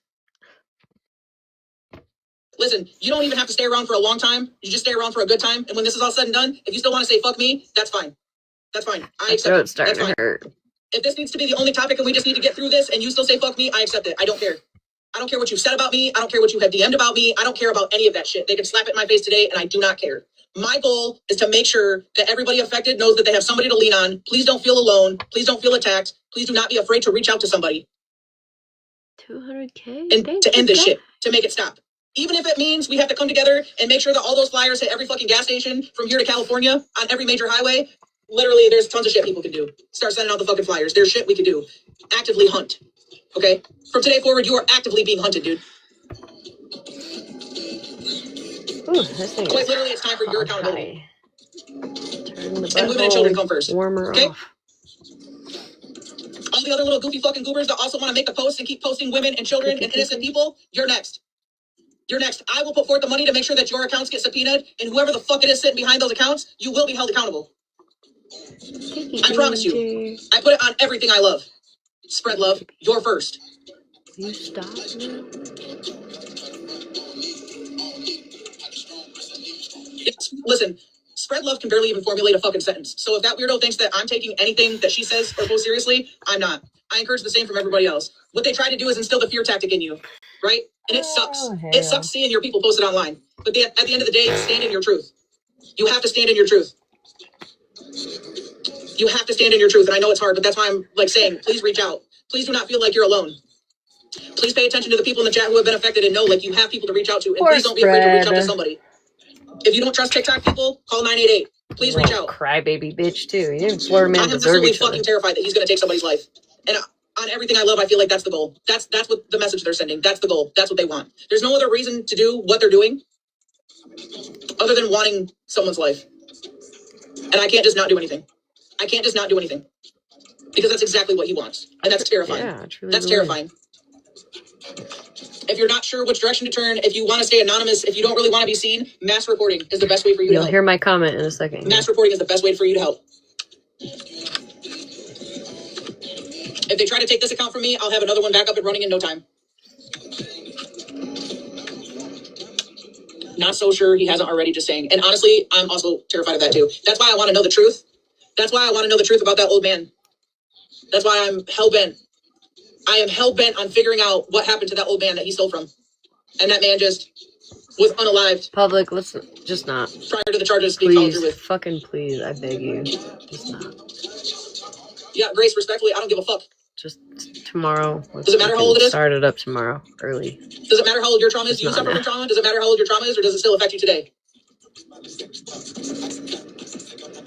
Listen, you don't even have to stay around for a long time. You just stay around for a good time. And when this is all said and done, if you still want to say fuck me, that's fine. That's fine. I accept it. Throat's starting to hurt. If this needs to be the only topic and we just need to get through this and you still say fuck me, I accept it. I don't care. I don't care what you said about me. I don't care what you have DM'd about me. I don't care about any of that shit. They can slap it in my face today and I do not care. My goal is to make sure that everybody affected knows that they have somebody to lean on. Please don't feel alone. Please don't feel attacked. Please do not be afraid to reach out to somebody. 200K? And to end this shit, to make it stop. Even if it means we have to come together and make sure that all those flyers hit every fucking gas station from here to California on every major highway. Literally, there's tons of shit people can do. Start sending out the fucking flyers. There's shit we can do. Actively hunt. Okay? From today forward, you are actively being hunted, dude. Ooh, this thing Quite literally, it's time for your accountability. Turn the and women and children come first. Warmer okay? off. All the other little goofy fucking goobers that also want to make the posts and keep posting women and children and innocent people, you're next. You're next. I will put forth the money to make sure that your accounts get subpoenaed, and whoever the fuck it is sitting behind those accounts, you will be held accountable. I promise you. I put it on everything I love. Spread love. You're first. You stop now? Listen, spread love can barely even formulate a fucking sentence. So if that weirdo thinks that I'm taking anything that she says or posts seriously, I'm not. I encourage the same from everybody else. What they try to do is instill the fear tactic in you, right? And it sucks. It sucks seeing your people posted online. But at the end of the day, stand in your truth. You have to stand in your truth. You have to stand in your truth. And I know it's hard, but that's why I'm like saying, please reach out. Please do not feel like you're alone. Please pay attention to the people in the chat who have been affected and know like you have people to reach out to. And please don't be afraid to reach out to somebody. If you don't trust TikTok people, call 988. Please reach out. Crybaby bitch too. You didn't Florida man I'm deserve absolutely each other. fucking terrified that he's going to take somebody's life. And on everything I love, I feel like that's the goal. That's what the message they're sending. That's the goal. That's what they want. There's no other reason to do what they're doing other than wanting someone's life. And I can't just not do anything. I can't just not do anything. Because that's exactly what he wants. And that's terrifying. Yeah, truly that's terrifying. If you're not sure which direction to turn, if you want to stay anonymous, if you don't really want to be seen, mass reporting is the best way for you to You'll help. hear my comment in a second. Mass reporting is the best way for you to help. If they try to take this account from me, I'll have another one back up and running in no time. Not so sure he hasn't already, just saying. And honestly, I'm also terrified of that too. That's why I want to know the truth. That's why I want to know the truth about that old man. That's why I'm hell-bent. I am hell-bent on figuring out what happened to that old man that he stole from. And that man just was unalived. Public, let's just not. Prior to the charges being followed through Please, with. fucking please, I beg you. Just not. Yeah, Grace, respectfully, I don't give a fuck. Just tomorrow. Does it matter how old it is? Start it up tomorrow, early. Does it matter how old your trauma is? Just Do you not suffer now. from trauma? Does it matter how old your trauma is, or does it still affect you today?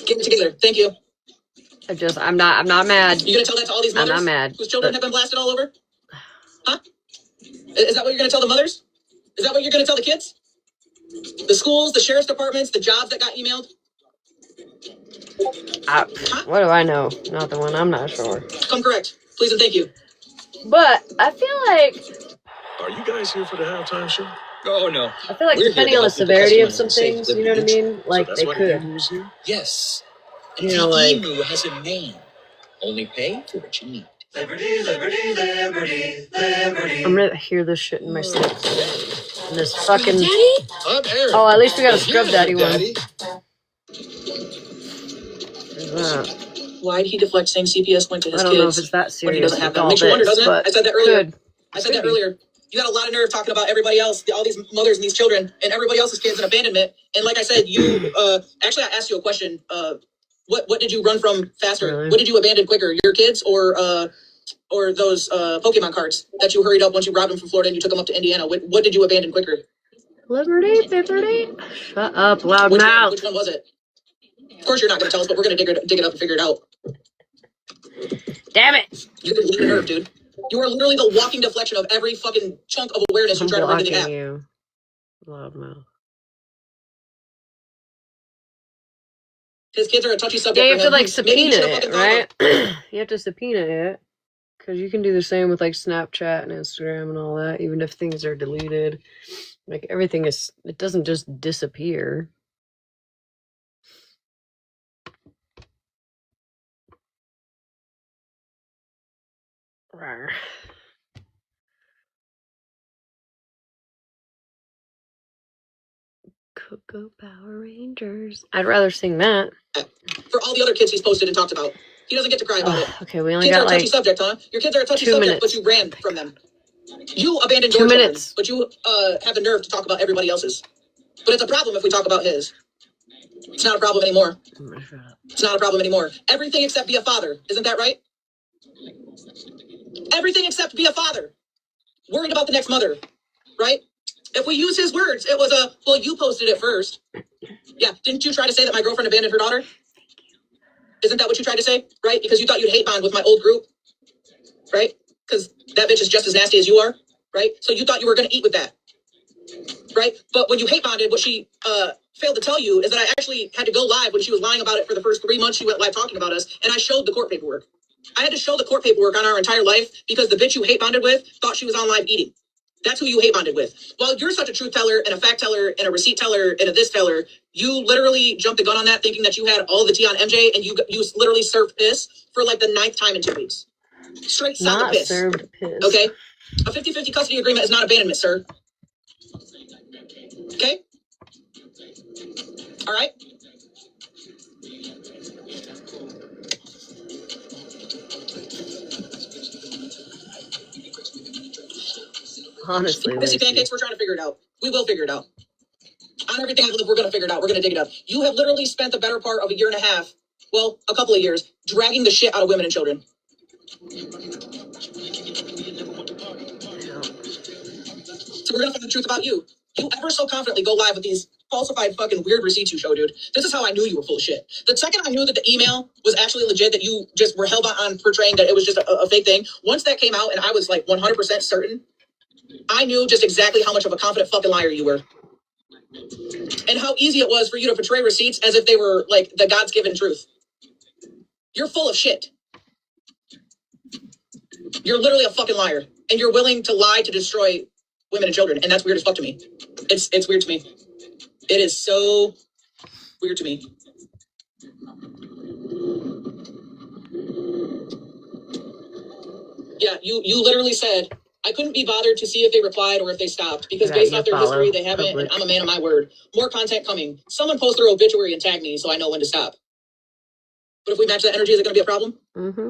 Get it together. Thank you. I'm not mad. You gonna tell that to all these mothers? I'm not mad. Whose children have been blasted all over? Huh? Is that what you're gonna tell the mothers? Is that what you're gonna tell the kids? The schools, the sheriff's departments, the jobs that got emailed? What do I know? Not the one. I'm not sure. Come correct. Please and thank you. But I feel like Are you guys here for the halftime show? Oh, no. I feel like We're depending here on to the help people severity of customize some and save things, you know what I liberty. mean? Like So that's they why could. Emu is here? Yes. And You know, the like emu has a name. Only pay for what you need. Liberty, liberty, liberty, liberty. I'm gonna hear this shit in my sleep. And this fucking. Daddy? I'm Aaron. Oh, at least we got a And scrub here's daddy your one. daddy. There's that. Why'd he deflect saying CPS went to his I don't know if kids it's that when he serious doesn't have with them? all Makes you wonder, this, doesn't it? but I said that earlier. could. I said that earlier. You got a lot of nerve talking about everybody else, all these mothers and these children, and everybody else's kids in abandonment. And like I said, you actually I asked you a question. What did you run from faster? Really? What did you abandon quicker, your kids or those Pokemon cards that you hurried up once you robbed them from Florida and you took them up to Indiana? What did you abandon quicker? Liberty, liberty. Shut up, loud Which mouth. one was it? Of course you're not going to tell us, but we're going to dig it up and figure it out. Damn it. You're the nerve, dude. You are literally the walking deflection of every fucking chunk of awareness you I'm try to bring to the blocking app. you. Loud mouth. His kids are a touchy subject. Yeah, you have for to him. like Maybe subpoena you should have it, fucking thought right? You have to subpoena it. Because you can do the same with like Snapchat and Instagram and all that, even if things are deleted. Like everything is, it doesn't just disappear. Rawr. Cocoa Power Rangers. I'd rather sing that. for all the other kids he's posted and talked about. He doesn't get to cry about it. Okay, we only Kids are got a touchy like subject, huh? Your kids are a touchy 2 subject, but minutes. you ran from them. You abandoned 2 your children, minutes. but you have the nerve to talk about everybody else's. But it's a problem if we talk about his. It's not a problem anymore. I'm gonna shut up. It's not a problem anymore. Everything except be a father. Isn't that right? Everything except be a father. Worried about the next mother, right? If we use his words, it was a, well, you posted it first. Yeah, didn't you try to say that my girlfriend abandoned her daughter? Isn't that what you tried to say, right? Because you thought you'd hate bond with my old group, right? Because that bitch is just as nasty as you are, right? So you thought you were going to eat with that, right? But when you hate bonded, what she failed to tell you is that I actually had to go live when she was lying about it for the first 3 months. She went live talking about us, and I showed the court paperwork. I had to show the court paperwork on our entire life because the bitch you hate bonded with thought she was on live eating. That's who you hate bonded with. While you're such a truth teller and a fact teller and a receipt teller and a this teller, you literally jumped the gun on that thinking that you had all the tea on MJ, and you literally served this for like the 9th time in 2 weeks. Straight solid Not piss. served piss. Okay? A 50-50 custody agreement is not abandonment, sir. Okay? All right? Honestly, Missy Lacey. Pancakes, we're trying to figure it out. We will figure it out. On everything I live, we're going to figure it out. We're going to dig it up. You have literally spent the better part of a year and a half, well, a couple of years, dragging the shit out of women and children. So we're going to find the truth about you. You ever so confidently go live with these falsified fucking weird receipts you show, dude. This is how I knew you were full of shit. The second I knew that the email was actually legit, that you just were hell on portraying that it was just a fake thing, once that came out and I was like 100% certain, I knew just exactly how much of a confident fucking liar you were. And how easy it was for you to portray receipts as if they were like the God's given truth. You're full of shit. You're literally a fucking liar. And you're willing to lie to destroy women and children. And that's weird as fuck to me. It's weird to me. It is so weird to me. Yeah, you literally said, I couldn't be bothered to see if they replied or if they stopped, because based off their history, they haven't, and I'm a man of my word. More content coming. Someone post their obituary and tag me so I know when to stop. But if we match that energy, is it going to be a problem? Mm-hmm.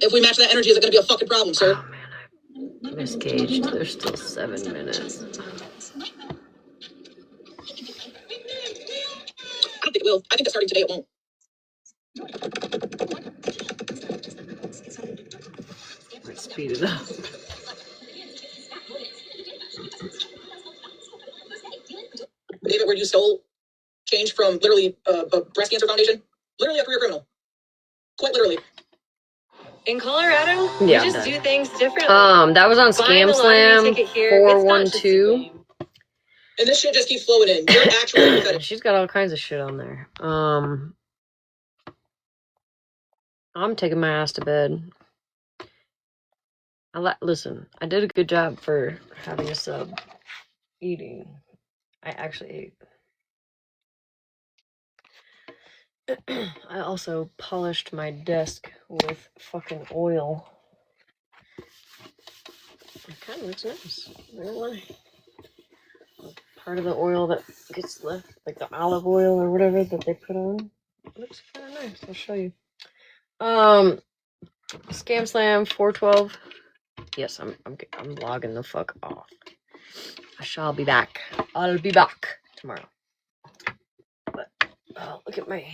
If we match that energy, is it going to be a fucking problem, sir? Oh man, I misgauged. There's still 7 minutes. I don't think it will. I think that starting today it won't. Let's speed it up. David, where you stole change from literally a breast cancer foundation? Literally a career criminal. Quite literally. In Colorado, Yeah. we just do things differently. That was on Buying a lottery Scamslam ticket here, it's not just a 412. game. And this shit just keeps flowing in. You're actually pathetic. She's got all kinds of shit on there. I'm taking my ass to bed. Listen, I did a good job for having a sub eating. I actually ate. I also polished my desk with fucking oil. It kind of looks nice. Really. Part of the oil that gets left, like the olive oil or whatever that they put on, it looks kind of nice. I'll show you. Scamslam 412. Yes, I'm logging the fuck off. I shall be back. I'll be back tomorrow. But oh, look at my.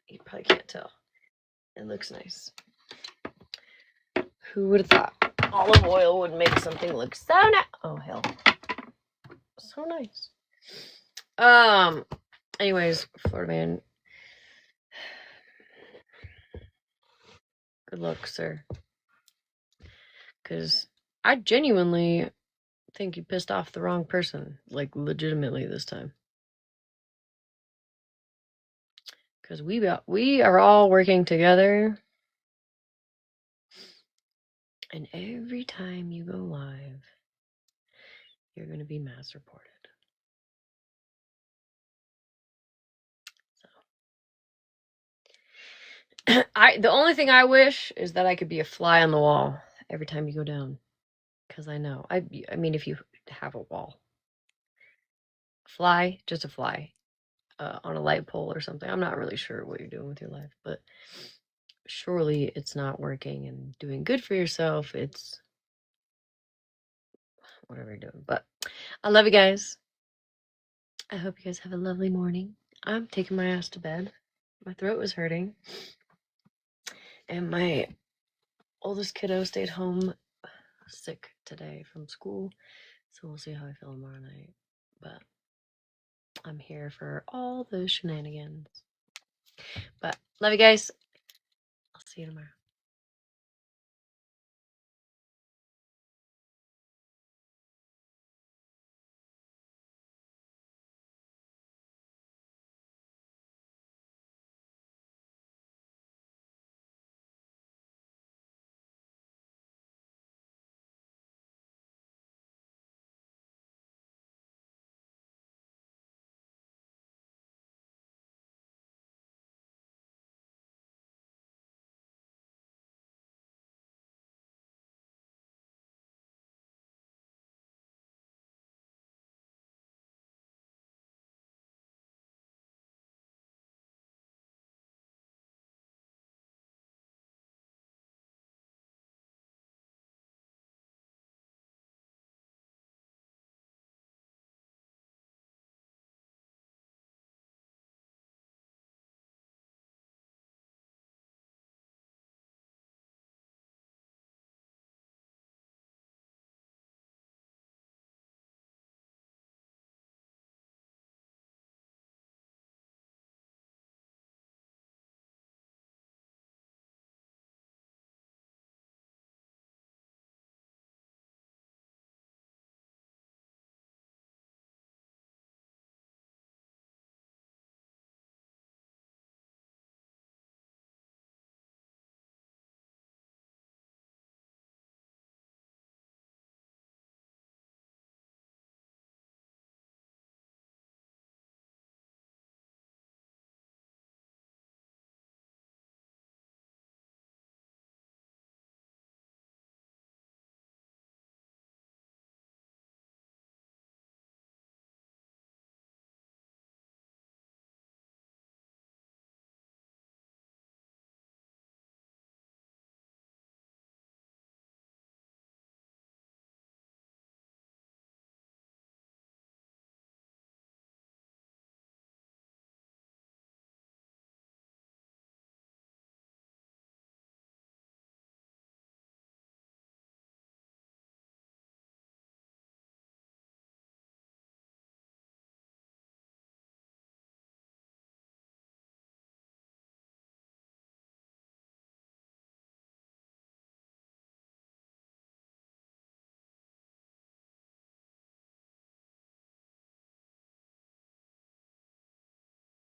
You probably can't tell. It looks nice. Who would have thought olive oil would make something look so nice? Oh hell, so nice. Anyways, Florida man. Good luck, sir. Because I genuinely think you pissed off the wrong person. Like, legitimately this time. Because we are all working together. And every time you go live, you're going to be mass reported. So. The only thing I wish is that I could be a fly on the wall every time you go down. Because I know. I mean, if you have a wall. Fly, just a fly. On a light pole or something. I'm not really sure what you're doing with your life, but surely it's not working and doing good for yourself. It's whatever you're doing. But I love you guys. I hope you guys have a lovely morning. I'm taking my ass to bed. My throat was hurting. And my oldest kiddo stayed home sick today from school. So we'll see how I feel tomorrow night. But I'm here for all the shenanigans. But love you guys. I'll see you tomorrow.